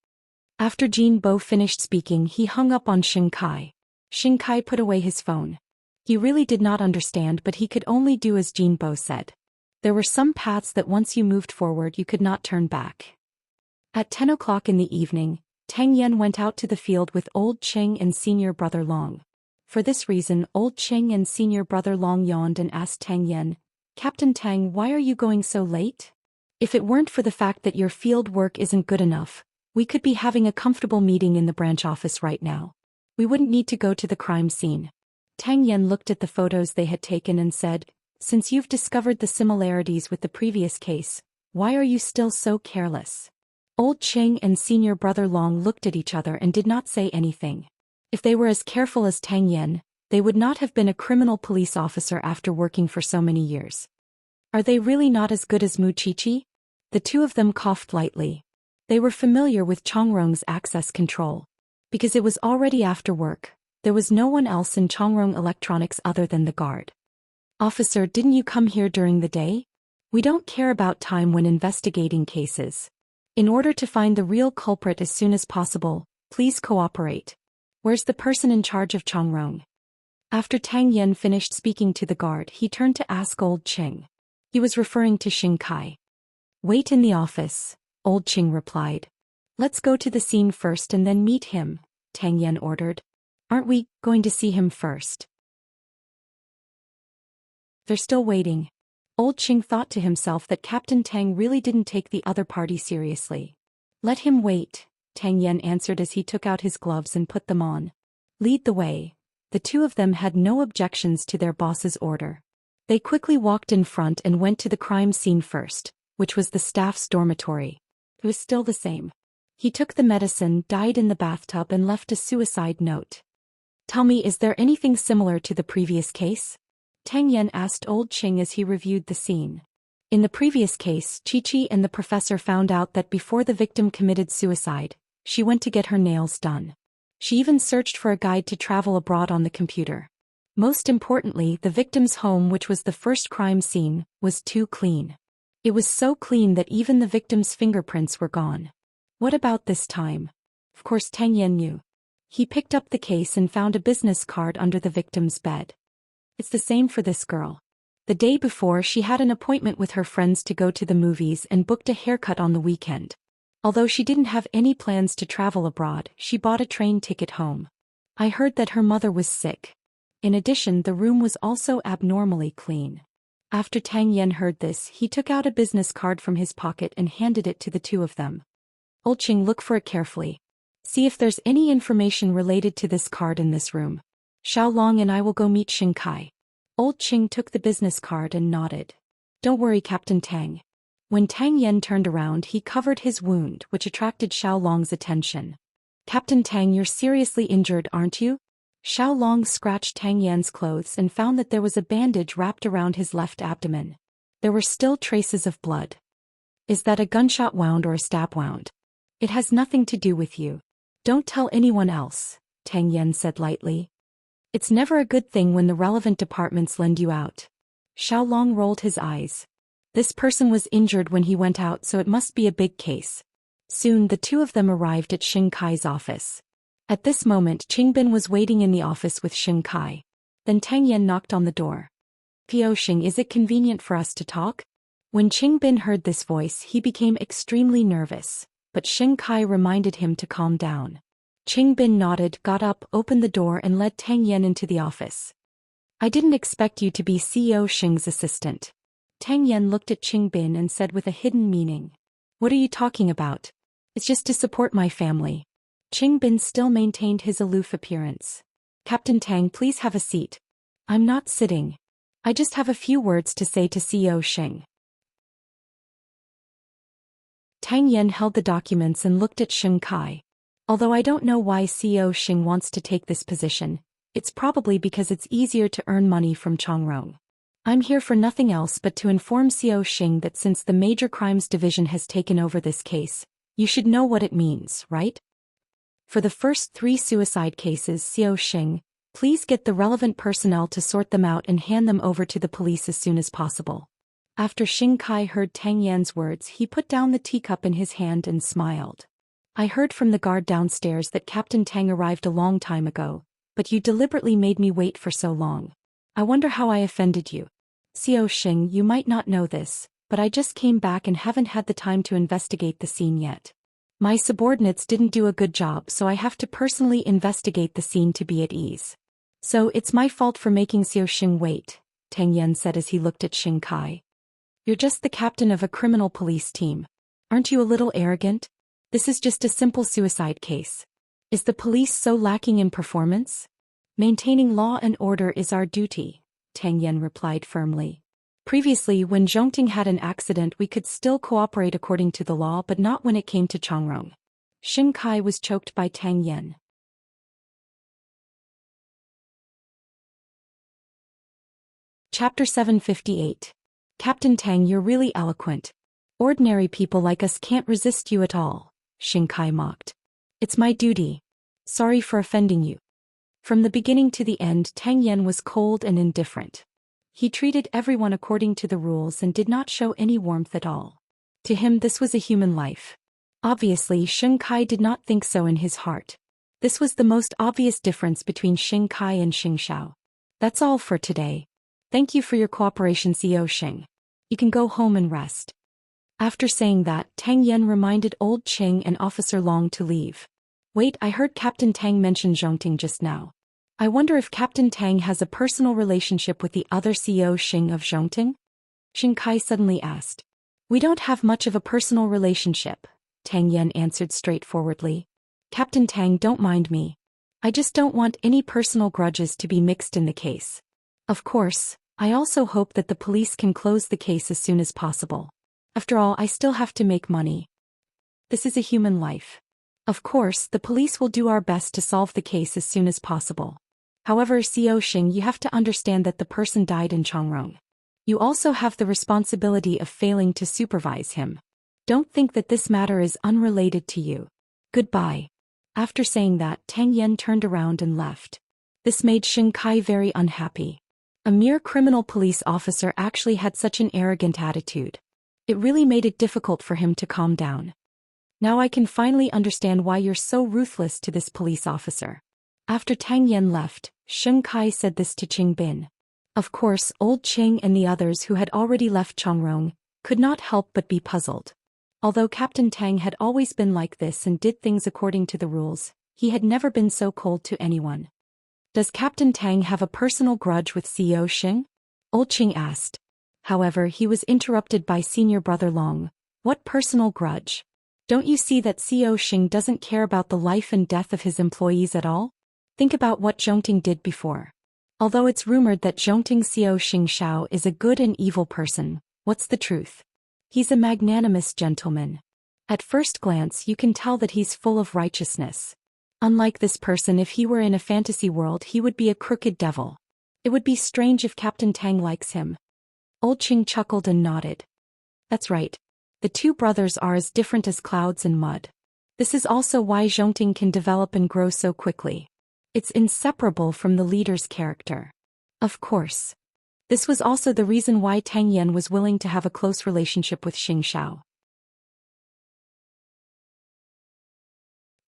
After Jinbo finished speaking, he hung up on Sheng Kai. Sheng Kai put away his phone. He really did not understand, but he could only do as Jinbo said. There were some paths that once you moved forward, you could not turn back. At 10 o'clock in the evening, Tang Yan went out to the field with Old Cheng and senior brother Long. For this reason, Old Cheng and senior brother Long yawned and asked Tang Yan, Captain Tang, why are you going so late? If it weren't for the fact that your field work isn't good enough, we could be having a comfortable meeting in the branch office right now. We wouldn't need to go to the crime scene. Tang Yan looked at the photos they had taken and said, since you've discovered the similarities with the previous case, why are you still so careless? Old Cheng and senior brother Long looked at each other and did not say anything. If they were as careful as Tang Yan, they would not have been a criminal police officer after working for so many years. Are they really not as good as Mu Chichi? The two of them coughed lightly. They were familiar with Chongrong's access control. Because it was already after work, there was no one else in Chongrong Electronics other than the guard. Officer, didn't you come here during the day? We don't care about time when investigating cases. In order to find the real culprit as soon as possible, please cooperate. Where's the person in charge of Chongrong? After Tang Yan finished speaking to the guard, he turned to ask Old Cheng. He was referring to Sheng Kai. Wait in the office, Old Cheng replied. Let's go to the scene first and then meet him, Tang Yan ordered. Aren't we going to see him first? They're still waiting. Old Cheng thought to himself that Captain Tang really didn't take the other party seriously. Let him wait, Tang Yan answered as he took out his gloves and put them on. Lead the way. The two of them had no objections to their boss's order. They quickly walked in front and went to the crime scene first, which was the staff's dormitory. It was still the same. He took the medicine, died in the bathtub, and left a suicide note. Tell me, is there anything similar to the previous case? Tang Yan asked Old Cheng as he reviewed the scene. In the previous case, Chi-Chi and the professor found out that before the victim committed suicide, she went to get her nails done. She even searched for a guide to travel abroad on the computer. Most importantly, the victim's home, which was the first crime scene, was too clean. It was so clean that even the victim's fingerprints were gone. What about this time? Of course Tang Yan knew. He picked up the case and found a business card under the victim's bed. It's the same for this girl. The day before, she had an appointment with her friends to go to the movies and booked a haircut on the weekend. Although she didn't have any plans to travel abroad, she bought a train ticket home. I heard that her mother was sick. In addition, the room was also abnormally clean. After Tang Yan heard this, he took out a business card from his pocket and handed it to the two of them. Old Qing, look for it carefully. See if there's any information related to this card in this room. Xiaolong and I will go meet Xing Kai. Old Qing took the business card and nodded. Don't worry, Captain Tang. When Tang Yan turned around, he covered his wound, which attracted Xiaolong's attention. Captain Tang, you're seriously injured, aren't you? Xiaolong scratched Tang Yan's clothes and found that there was a bandage wrapped around his left abdomen. There were still traces of blood. Is that a gunshot wound or a stab wound? It has nothing to do with you. Don't tell anyone else, Tang Yan said lightly. It's never a good thing when the relevant departments lend you out. Xiaolong rolled his eyes. This person was injured when he went out, so it must be a big case. Soon the two of them arrived at Xing Kai's office. At this moment, Qingbin was waiting in the office with Xing Kai. Then Tang Yan knocked on the door. Pio Xing, is it convenient for us to talk? When Qingbin heard this voice, he became extremely nervous, but Xing Kai reminded him to calm down. Qingbin nodded, got up, opened the door and led Tang Yan into the office. I didn't expect you to be CEO Xing's assistant. Tang Yan looked at Qingbin and said with a hidden meaning. What are you talking about? It's just to support my family. Qingbin still maintained his aloof appearance. Captain Tang, please have a seat. I'm not sitting. I just have a few words to say to CEO Xing. Tang Yan held the documents and looked at Xing Kai. Although I don't know why CEO Xing wants to take this position, it's probably because it's easier to earn money from Chongrong. I'm here for nothing else but to inform CEO Xing that since the Major Crimes Division has taken over this case, you should know what it means, right? For the first 3 suicide cases, CEO Xing, please get the relevant personnel to sort them out and hand them over to the police as soon as possible. After Xing Kai heard Tang Yan's words, he put down the teacup in his hand and smiled. I heard from the guard downstairs that Captain Tang arrived a long time ago, but you deliberately made me wait for so long. I wonder how I offended you. CEO Xing, you might not know this, but I just came back and haven't had the time to investigate the scene yet. My subordinates didn't do a good job, so I have to personally investigate the scene to be at ease. So it's my fault for making CEO Xing wait, Tang Yan said as he looked at Xing Kai. You're just the captain of a criminal police team. Aren't you a little arrogant? This is just a simple suicide case. Is the police so lacking in performance? Maintaining law and order is our duty, Tang Yan replied firmly. Previously, when Zhongting had an accident, we could still cooperate according to the law, but not when it came to Chongrong. Xing Kai was choked by Tang Yan. Chapter 758. Captain Tang, you're really eloquent. Ordinary people like us can't resist you at all, Xing Kai mocked. It's my duty. Sorry for offending you. From the beginning to the end, Tang Yan was cold and indifferent. He treated everyone according to the rules and did not show any warmth at all. To him, this was a human life. Obviously, Xing Kai did not think so in his heart. This was the most obvious difference between Xing Kai and Xing Xiao. That's all for today. Thank you for your cooperation, CEO Xing. You can go home and rest. After saying that, Tang Yan reminded Old Qing and Officer Long to leave. Wait, I heard Captain Tang mention Zhongting just now. I wonder if Captain Tang has a personal relationship with the other CEO Xing of Zhongting? Xing Kai suddenly asked. We don't have much of a personal relationship, Tang Yan answered straightforwardly. Captain Tang, don't mind me. I just don't want any personal grudges to be mixed in the case. Of course, I also hope that the police can close the case as soon as possible. After all, I still have to make money. This is a human life. Of course, the police will do our best to solve the case as soon as possible. However, CEO Xing, you have to understand that the person died in Chongrong. You also have the responsibility of failing to supervise him. Don't think that this matter is unrelated to you. Goodbye. After saying that, Tang Yan turned around and left. This made Xing Kai very unhappy. A mere criminal police officer actually had such an arrogant attitude. It really made it difficult for him to calm down. Now I can finally understand why you're so ruthless to this police officer. After Tang Yan left, Xing Kai said this to Qingbin. Of course, Old Qing and the others who had already left Chongrong could not help but be puzzled. Although Captain Tang had always been like this and did things according to the rules, he had never been so cold to anyone. Does Captain Tang have a personal grudge with CEO Xing? Old Qing asked. However, he was interrupted by senior brother Long. What personal grudge? Don't you see that Xiao Xing doesn't care about the life and death of his employees at all? Think about what Zhongting did before. Although it's rumored that Zhongting Xiao Xingxiao is a good and evil person, what's the truth? He's a magnanimous gentleman. At first glance you can tell that he's full of righteousness. Unlike this person, if he were in a fantasy world he would be a crooked devil. It would be strange if Captain Tang likes him. Old Qing chuckled and nodded. That's right. The two brothers are as different as clouds and mud. This is also why Zhongting can develop and grow so quickly. It's inseparable from the leader's character. Of course. This was also the reason why Tang Yan was willing to have a close relationship with Xiao.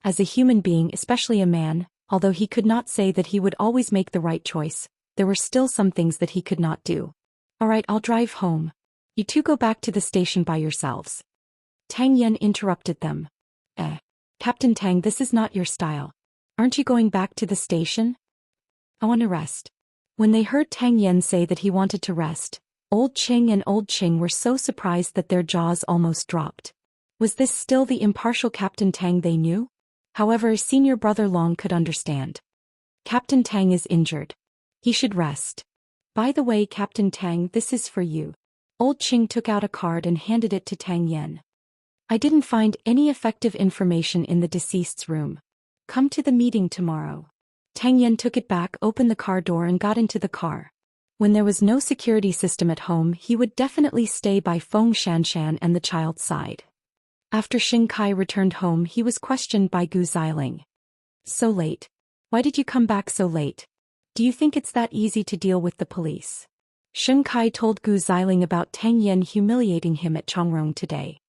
As a human being, especially a man, although he could not say that he would always make the right choice, there were still some things that he could not do. Alright, I'll drive home. You two go back to the station by yourselves. Tang Yan interrupted them. Captain Tang, this is not your style. Aren't you going back to the station? I want to rest. When they heard Tang Yan say that he wanted to rest, Old Qing and Old Qing were so surprised that their jaws almost dropped. Was this still the impartial Captain Tang they knew? However, senior brother Long could understand. Captain Tang is injured. He should rest. By the way, Captain Tang, this is for you. Old Qing took out a card and handed it to Tang Yan. I didn't find any effective information in the deceased's room. Come to the meeting tomorrow. Tang Yan took it back, opened the car door and got into the car. When there was no security system at home, he would definitely stay by Feng Xianxia and the child's side. After Xing Kai returned home, he was questioned by Gu Xiling. So late. Why did you come back so late? Do you think it's that easy to deal with the police? Xing Kai told Gu Xiling about Tang Yan humiliating him at Chongrong today.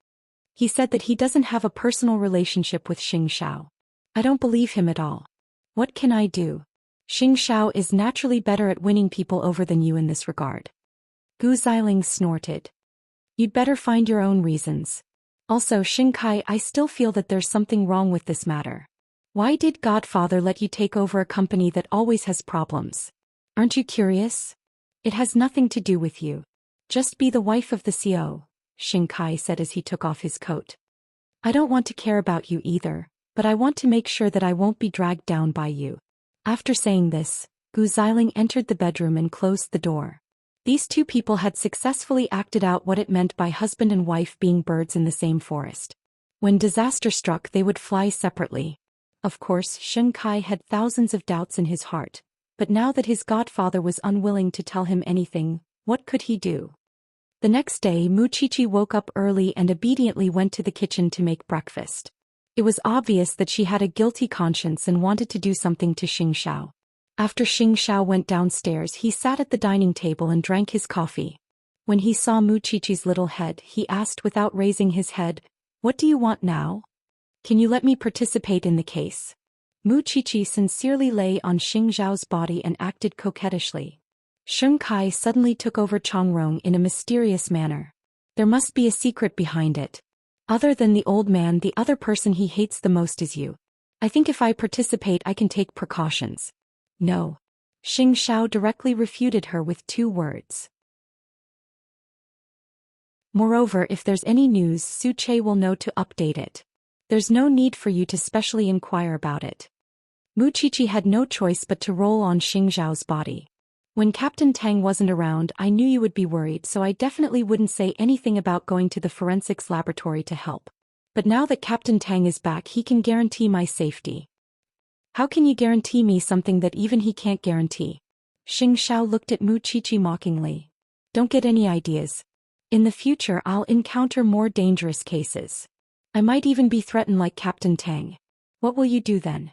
He said that he doesn't have a personal relationship with Xiao. I don't believe him at all. What can I do? Xiao is naturally better at winning people over than you in this regard. Gu Xiling snorted. You'd better find your own reasons. Also, Xing Kai, I still feel that there's something wrong with this matter. Why did Godfather let you take over a company that always has problems? Aren't you curious? It has nothing to do with you. Just be the wife of the CEO, Xing Kai said as he took off his coat. I don't want to care about you either, but I want to make sure that I won't be dragged down by you. After saying this, Gu Xiling entered the bedroom and closed the door. These two people had successfully acted out what it meant by husband and wife being birds in the same forest. When disaster struck, they would fly separately. Of course, Xing Kai had thousands of doubts in his heart, but now that his godfather was unwilling to tell him anything, what could he do? The next day, Mu Qiqi woke up early and obediently went to the kitchen to make breakfast. It was obvious that she had a guilty conscience and wanted to do something to Xiao. After Xiao went downstairs, he sat at the dining table and drank his coffee. When he saw Mu Qiqi's little head, he asked without raising his head, "What do you want now? Can you let me participate in the case?" Mu Qiqi sincerely lay on Xiao's body and acted coquettishly. Xing Kai suddenly took over Chongrong in a mysterious manner. There must be a secret behind it. Other than the old man, the other person he hates the most is you. I think if I participate I can take precautions. No. Xiao directly refuted her with 2 words. Moreover, if there's any news, Su Che will know to update it. There's no need for you to specially inquire about it. Mu Qiqi had no choice but to roll on Xiao's body. When Captain Tang wasn't around, I knew you would be worried, so I definitely wouldn't say anything about going to the forensics laboratory to help. But now that Captain Tang is back, he can guarantee my safety. How can you guarantee me something that even he can't guarantee? Xiao looked at Mu Qiqi mockingly. Don't get any ideas. In the future I'll encounter more dangerous cases. I might even be threatened like Captain Tang. What will you do then?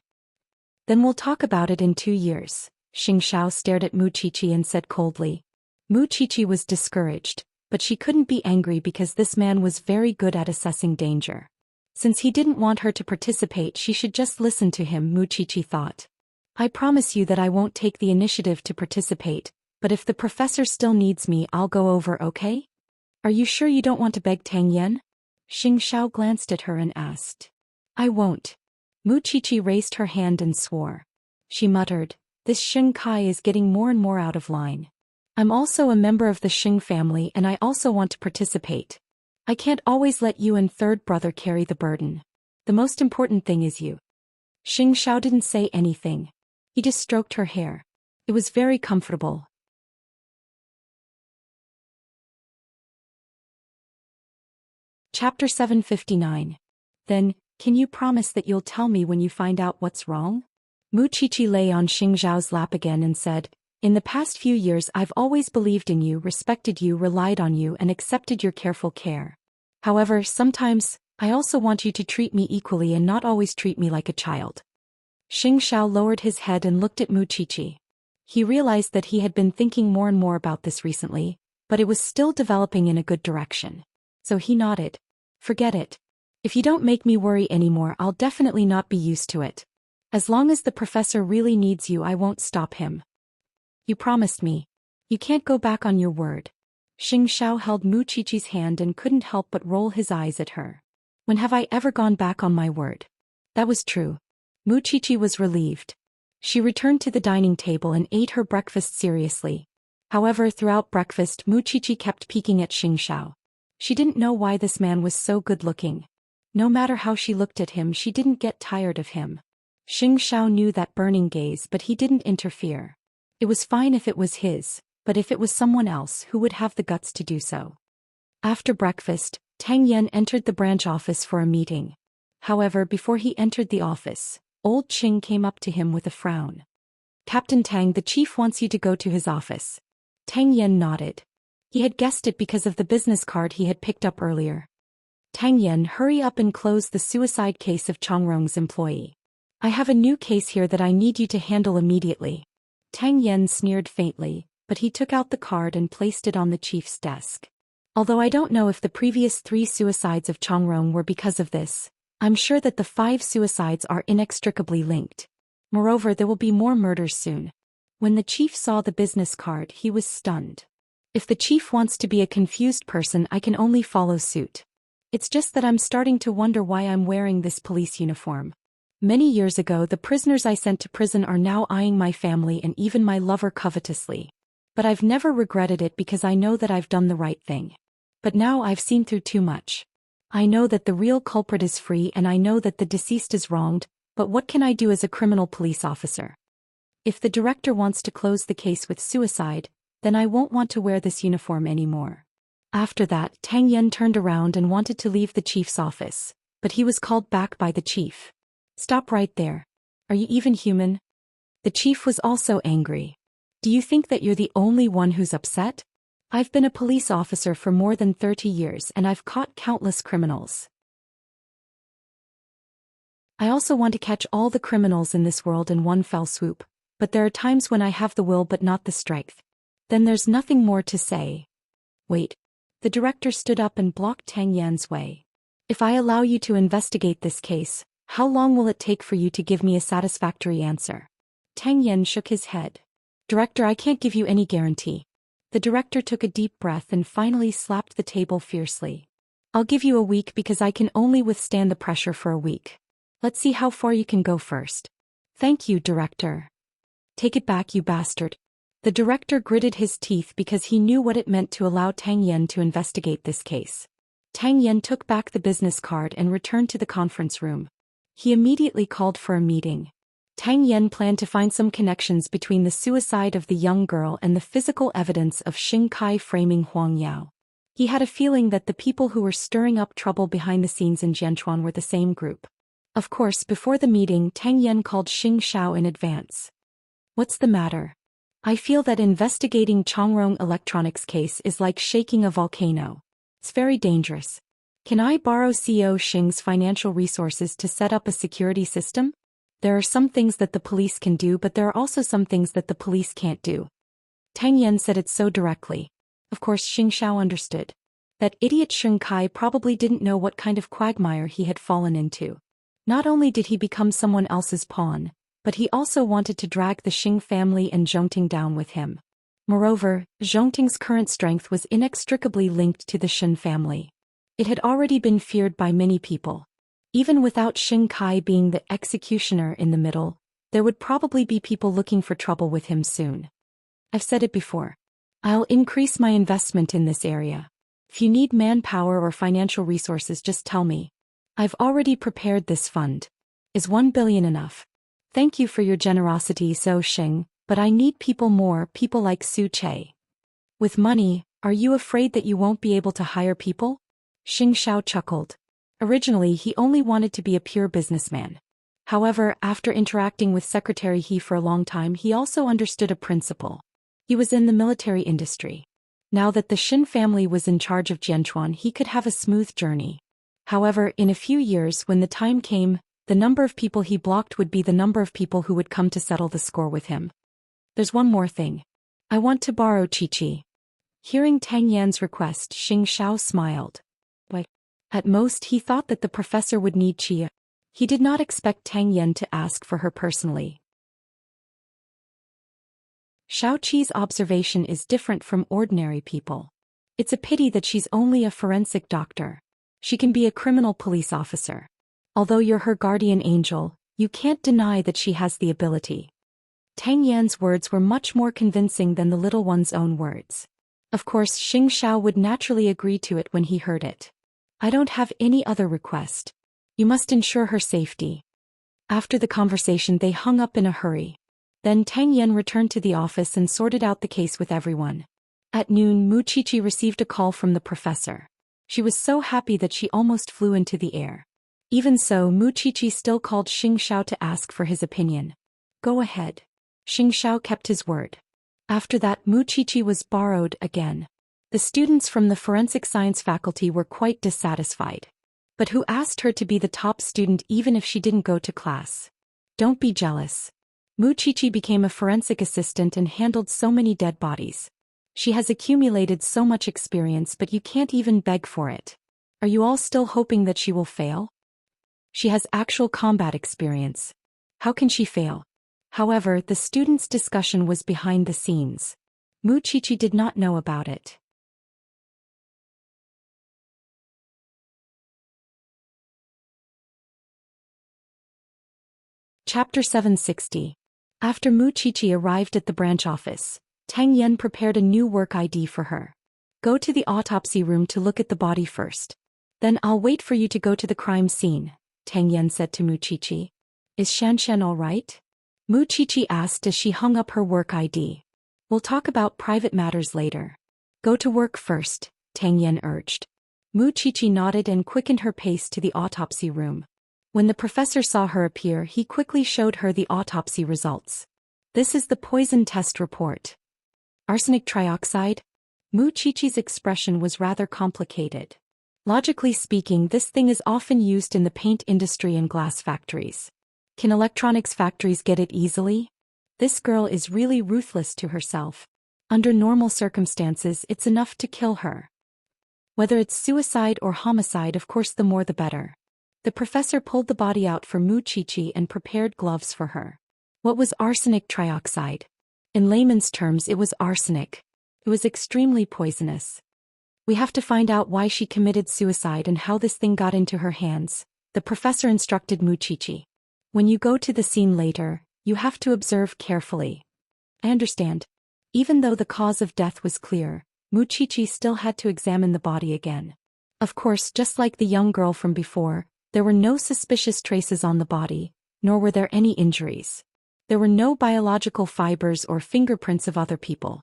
Then we'll talk about it in 2 years. Xiao stared at Mu Qiqi and said coldly. Mu Qiqi was discouraged, but she couldn't be angry because this man was very good at assessing danger. Since he didn't want her to participate, she should just listen to him, Mu Qiqi thought. I promise you that I won't take the initiative to participate, but if the professor still needs me, I'll go over, okay? Are you sure you don't want to beg Tang Yan? Xiao glanced at her and asked. I won't. Mu Qiqi raised her hand and swore. She muttered, this Xing Kai is getting more and more out of line. I'm also a member of the Xing family and I also want to participate. I can't always let you and third brother carry the burden. The most important thing is you. Xianxia didn't say anything. He just stroked her hair. It was very comfortable. Chapter 759. Then, can you promise that you'll tell me when you find out what's wrong? Mu Qiqi lay on Xingzhao's lap again and said, in the past few years I've always believed in you, respected you, relied on you and accepted your careful care. However, sometimes, I also want you to treat me equally and not always treat me like a child. Xingzhao lowered his head and looked at Mu Qiqi. He realized that he had been thinking more and more about this recently, but it was still developing in a good direction. So he nodded. Forget it. If you don't make me worry anymore, I'll definitely not be used to it. As long as the professor really needs you, I won't stop him. You promised me. You can't go back on your word. Xingzhao held Mu Qiqi's hand and couldn't help but roll his eyes at her. When have I ever gone back on my word? That was true. Mu Qiqi was relieved. She returned to the dining table and ate her breakfast seriously. However, throughout breakfast, Mu Qiqi kept peeking at Xingzhao. She didn't know why this man was so good-looking. No matter how she looked at him, she didn't get tired of him. Xingzhao knew that burning gaze, but he didn't interfere. It was fine if it was his, but if it was someone else, who would have the guts to do so? After breakfast, Tang Yan entered the branch office for a meeting. However, before he entered the office, old Qing came up to him with a frown. Captain Tang, the chief wants you to go to his office. Tang Yan nodded. He had guessed it because of the business card he had picked up earlier. Tang Yan, hurry up and close the suicide case of Changrong's employee. I have a new case here that I need you to handle immediately. Tang Yan sneered faintly, but he took out the card and placed it on the chief's desk. Although I don't know if the previous 3 suicides of Changrong were because of this, I'm sure that the 5 suicides are inextricably linked. Moreover, there will be more murders soon. When the chief saw the business card, he was stunned. If the chief wants to be a confused person, I can only follow suit. It's just that I'm starting to wonder why I'm wearing this police uniform. Many years ago, the prisoners I sent to prison are now eyeing my family and even my lover covetously. But I've never regretted it because I know that I've done the right thing. But now I've seen through too much. I know that the real culprit is free and I know that the deceased is wronged, but what can I do as a criminal police officer? If the director wants to close the case with suicide, then I won't want to wear this uniform anymore. After that, Tang Yan turned around and wanted to leave the chief's office, but he was called back by the chief. Stop right there. Are you even human? The chief was also angry. Do you think that you're the only one who's upset? I've been a police officer for more than 30 years and I've caught countless criminals. I also want to catch all the criminals in this world in one fell swoop, but there are times when I have the will but not the strength. Then there's nothing more to say. Wait. The director stood up and blocked Tang Yan's way. If I allow you to investigate this case, how long will it take for you to give me a satisfactory answer? Tang Yan shook his head. Director, I can't give you any guarantee. The director took a deep breath and finally slapped the table fiercely. I'll give you a week because I can only withstand the pressure for a week. Let's see how far you can go first. Thank you, director. Take it back, you bastard. The director gritted his teeth because he knew what it meant to allow Tang Yan to investigate this case. Tang Yan took back the business card and returned to the conference room. He immediately called for a meeting. Tang Yan planned to find some connections between the suicide of the young girl and the physical evidence of Xing Kai framing Huang Yao. He had a feeling that the people who were stirring up trouble behind the scenes in Jianchuan were the same group. Of course, before the meeting, Tang Yan called Xingzhao in advance. What's the matter? I feel that investigating Changrong Electronics case is like shaking a volcano. It's very dangerous. Can I borrow CEO Xing's financial resources to set up a security system? There are some things that the police can do, but there are also some things that the police can't do. Tang Yan said it so directly. Of course, Xingzhao understood. That idiot Xing Kai probably didn't know what kind of quagmire he had fallen into. Not only did he become someone else's pawn, but he also wanted to drag the Xing family and Zhongting down with him. Moreover, Zhongting's current strength was inextricably linked to the Shen family. It had already been feared by many people. Even without Xing Kai being the executioner in the middle, there would probably be people looking for trouble with him soon. I've said it before. I'll increase my investment in this area. If you need manpower or financial resources, just tell me. I've already prepared this fund. Is 1 billion enough? Thank you for your generosity, Zhou Xian, but I need more people like Su Che. With money, are you afraid that you won't be able to hire people? Xiao chuckled. Originally, he only wanted to be a pure businessman. However, after interacting with Secretary He for a long time, he also understood a principle. He was in the military industry. Now that the Xin family was in charge of Jianchuan, he could have a smooth journey. However, in a few years, when the time came, the number of people he blocked would be the number of people who would come to settle the score with him. There's one more thing. I want to borrow Chi. Hearing Tang Yan's request, Xiao smiled. But at most, he thought that the professor would need Chi. He did not expect Tang Yan to ask for her personally. Xiao Qi's observation is different from ordinary people. It's a pity that she's only a forensic doctor. She can be a criminal police officer. Although you're her guardian angel, you can't deny that she has the ability. Tang Yan's words were much more convincing than the little one's own words. Of course, Xiao would naturally agree to it when he heard it. I don't have any other request. You must ensure her safety. After the conversation, they hung up in a hurry. Then Tang Yan returned to the office and sorted out the case with everyone. At noon, Mu Qiqi received a call from the professor. She was so happy that she almost flew into the air. Even so, Mu Qiqi still called Xiao to ask for his opinion. Go ahead. Xiao kept his word. After that, Mu Qiqi was borrowed again. The students from the forensic science faculty were quite dissatisfied. But who asked her to be the top student even if she didn't go to class? Don't be jealous. Mu Qiqi became a forensic assistant and handled so many dead bodies. She has accumulated so much experience, but you can't even beg for it. Are you all still hoping that she will fail? She has actual combat experience. How can she fail? However, the students' discussion was behind the scenes. Mu Qiqi did not know about it. Chapter 760. After Mu Qiqi arrived at the branch office, Tang Yan prepared a new work ID for her. Go to the autopsy room to look at the body first. Then I'll wait for you to go to the crime scene, Tang Yan said to Mu Qiqi. Is Xianxia all right? Mu Qiqi asked as she hung up her work ID. We'll talk about private matters later. Go to work first, Tang Yan urged. Mu Qiqi nodded and quickened her pace to the autopsy room. When the professor saw her appear, he quickly showed her the autopsy results. This is the poison test report. Arsenic trioxide? Mu Qiqi's expression was rather complicated. Logically speaking, this thing is often used in the paint industry and glass factories. Can electronics factories get it easily? This girl is really ruthless to herself. Under normal circumstances, it's enough to kill her. Whether it's suicide or homicide, of course, the more the better. The professor pulled the body out for Mu Qiqi and prepared gloves for her. What was arsenic trioxide? In layman's terms, it was arsenic. It was extremely poisonous. We have to find out why she committed suicide and how this thing got into her hands, the professor instructed Mu Qiqi. When you go to the scene later, you have to observe carefully. I understand. Even though the cause of death was clear, Mu Qiqi still had to examine the body again. Of course, just like the young girl from before, there were no suspicious traces on the body, nor were there any injuries. There were no biological fibers or fingerprints of other people.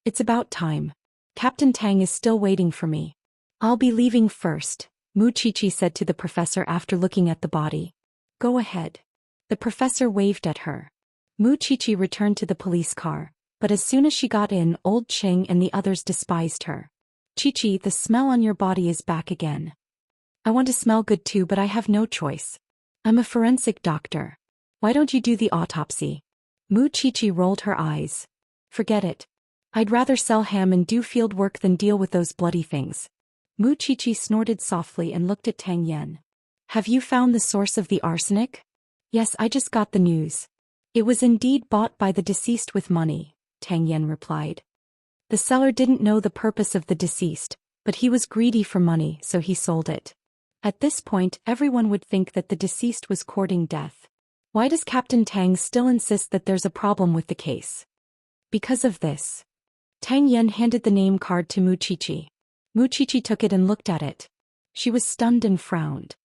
It's about time. Captain Tang is still waiting for me. I'll be leaving first, Mu Qiqi said to the professor after looking at the body. Go ahead. The professor waved at her. Mu Qiqi returned to the police car, but as soon as she got in, old Cheng and the others despised her. Qiqi, the smell on your body is back again. I want to smell good too, but I have no choice. I'm a forensic doctor. Why don't you do the autopsy? Mu Qiqi rolled her eyes. Forget it. I'd rather sell ham and do field work than deal with those bloody things. Mu Qiqi snorted softly and looked at Tang Yan. Have you found the source of the arsenic? Yes, I just got the news. It was indeed bought by the deceased with money, Tang Yan replied. The seller didn't know the purpose of the deceased, but he was greedy for money, so he sold it. At this point, everyone would think that the deceased was courting death. Why does Captain Tang still insist that there's a problem with the case? Because of this. Tang Yan handed the name card to Muqiqi. Muqiqi took it and looked at it. She was stunned and frowned.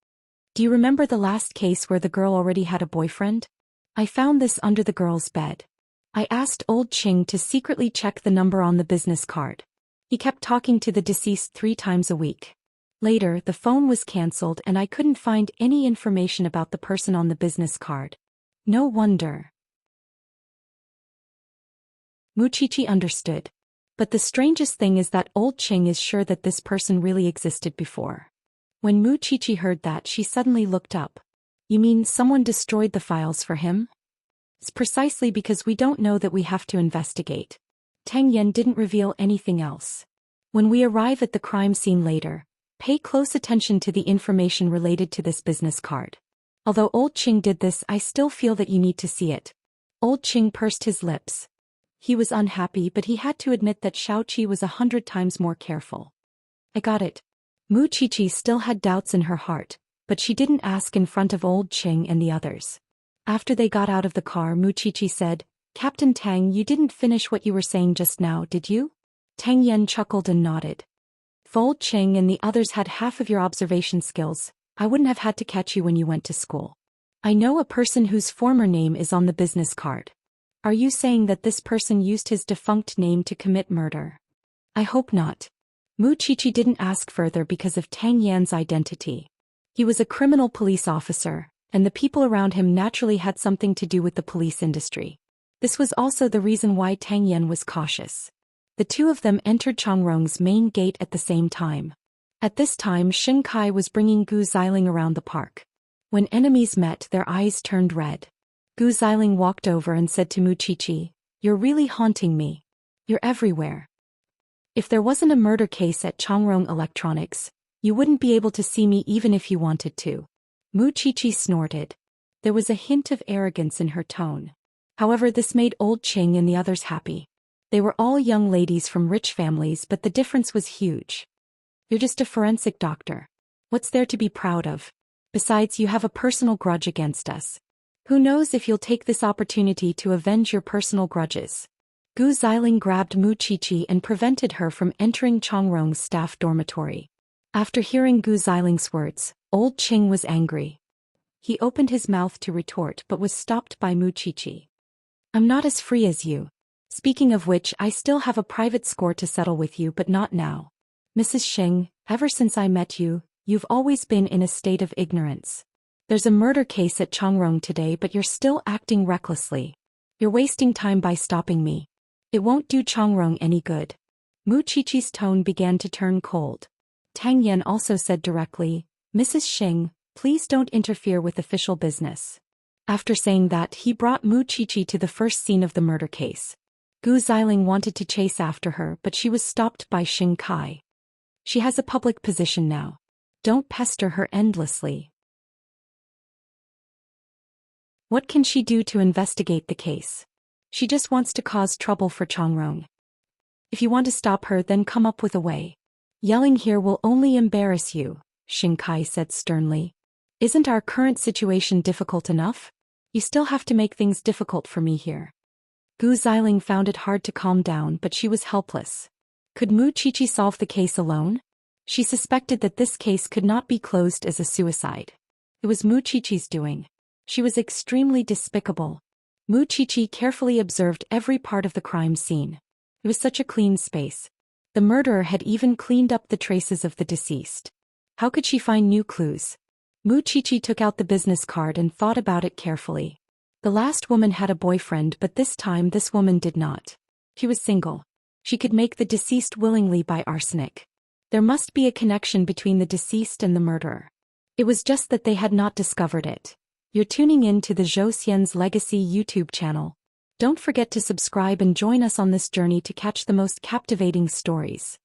Do you remember the last case where the girl already had a boyfriend? I found this under the girl's bed. I asked old Qing to secretly check the number on the business card. He kept talking to the deceased 3 times a week. Later, the phone was cancelled and I couldn't find any information about the person on the business card. No wonder. Muqiqi understood. But the strangest thing is that old Qing is sure that this person really existed before. When Muqiqi heard that, she suddenly looked up. You mean someone destroyed the files for him? It's precisely because we don't know that we have to investigate. Tang Yan didn't reveal anything else. When we arrive at the crime scene later, pay close attention to the information related to this business card. Although old Qing did this, I still feel that you need to see it. Old Qing pursed his lips. He was unhappy, but he had to admit that Xiaoqi was 100 times more careful. I got it. Muqiqi still had doubts in her heart, but she didn't ask in front of old Qing and the others. After they got out of the car, Muqiqi said, Captain Tang, you didn't finish what you were saying just now, did you? Tang Yan chuckled and nodded. If old Qing and the others had half of your observation skills, I wouldn't have had to catch you when you went to school. I know a person whose former name is on the business card. Are you saying that this person used his defunct name to commit murder? I hope not. Muqiqi didn't ask further because of Tang Yan's identity. He was a criminal police officer, and the people around him naturally had something to do with the police industry. This was also the reason why Tang Yan was cautious. The two of them entered Changrong's main gate at the same time. At this time, Xing Kai was bringing Gu Xiling around the park. When enemies met, their eyes turned red. Gu Xiling walked over and said to Muqiqi, You're really haunting me. You're everywhere. If there wasn't a murder case at Changrong Electronics, you wouldn't be able to see me even if you wanted to. Muqiqi snorted. There was a hint of arrogance in her tone. However, this made old Qing and the others happy. They were all young ladies from rich families, but the difference was huge. You're just a forensic doctor. What's there to be proud of? Besides, you have a personal grudge against us. Who knows if you'll take this opportunity to avenge your personal grudges. Gu Xiling grabbed Muqiqi and prevented her from entering Changrong's staff dormitory. After hearing Gu Xiling's words, old Qing was angry. He opened his mouth to retort but was stopped by Muqiqi. I'm not as free as you. Speaking of which, I still have a private score to settle with you, but not now. Mrs. Xing, ever since I met you, you've always been in a state of ignorance. There's a murder case at Changrong today, but you're still acting recklessly. You're wasting time by stopping me. It won't do Changrong any good. Muqiqi's tone began to turn cold. Tang Yan also said directly, Mrs. Xing, please don't interfere with official business. After saying that, he brought Muqiqi to the first scene of the murder case. Gu Xiling wanted to chase after her, but she was stopped by Xing Kai. She has a public position now. Don't pester her endlessly. What can she do to investigate the case? She just wants to cause trouble for Changrong. If you want to stop her, then come up with a way. Yelling here will only embarrass you, Xing Kai said sternly. Isn't our current situation difficult enough? You still have to make things difficult for me here. Gu Xiling found it hard to calm down, but she was helpless. Could Muqiqi solve the case alone? She suspected that this case could not be closed as a suicide. It was Muqiqi's doing. She was extremely despicable. Muqiqi carefully observed every part of the crime scene. It was such a clean space. The murderer had even cleaned up the traces of the deceased. How could she find new clues? Muqiqi took out the business card and thought about it carefully. The last woman had a boyfriend, but this time this woman did not. She was single. She could make the deceased willingly buy arsenic. There must be a connection between the deceased and the murderer. It was just that they had not discovered it. You're tuning in to the Zhou Xian's Legacy YouTube channel. Don't forget to subscribe and join us on this journey to catch the most captivating stories.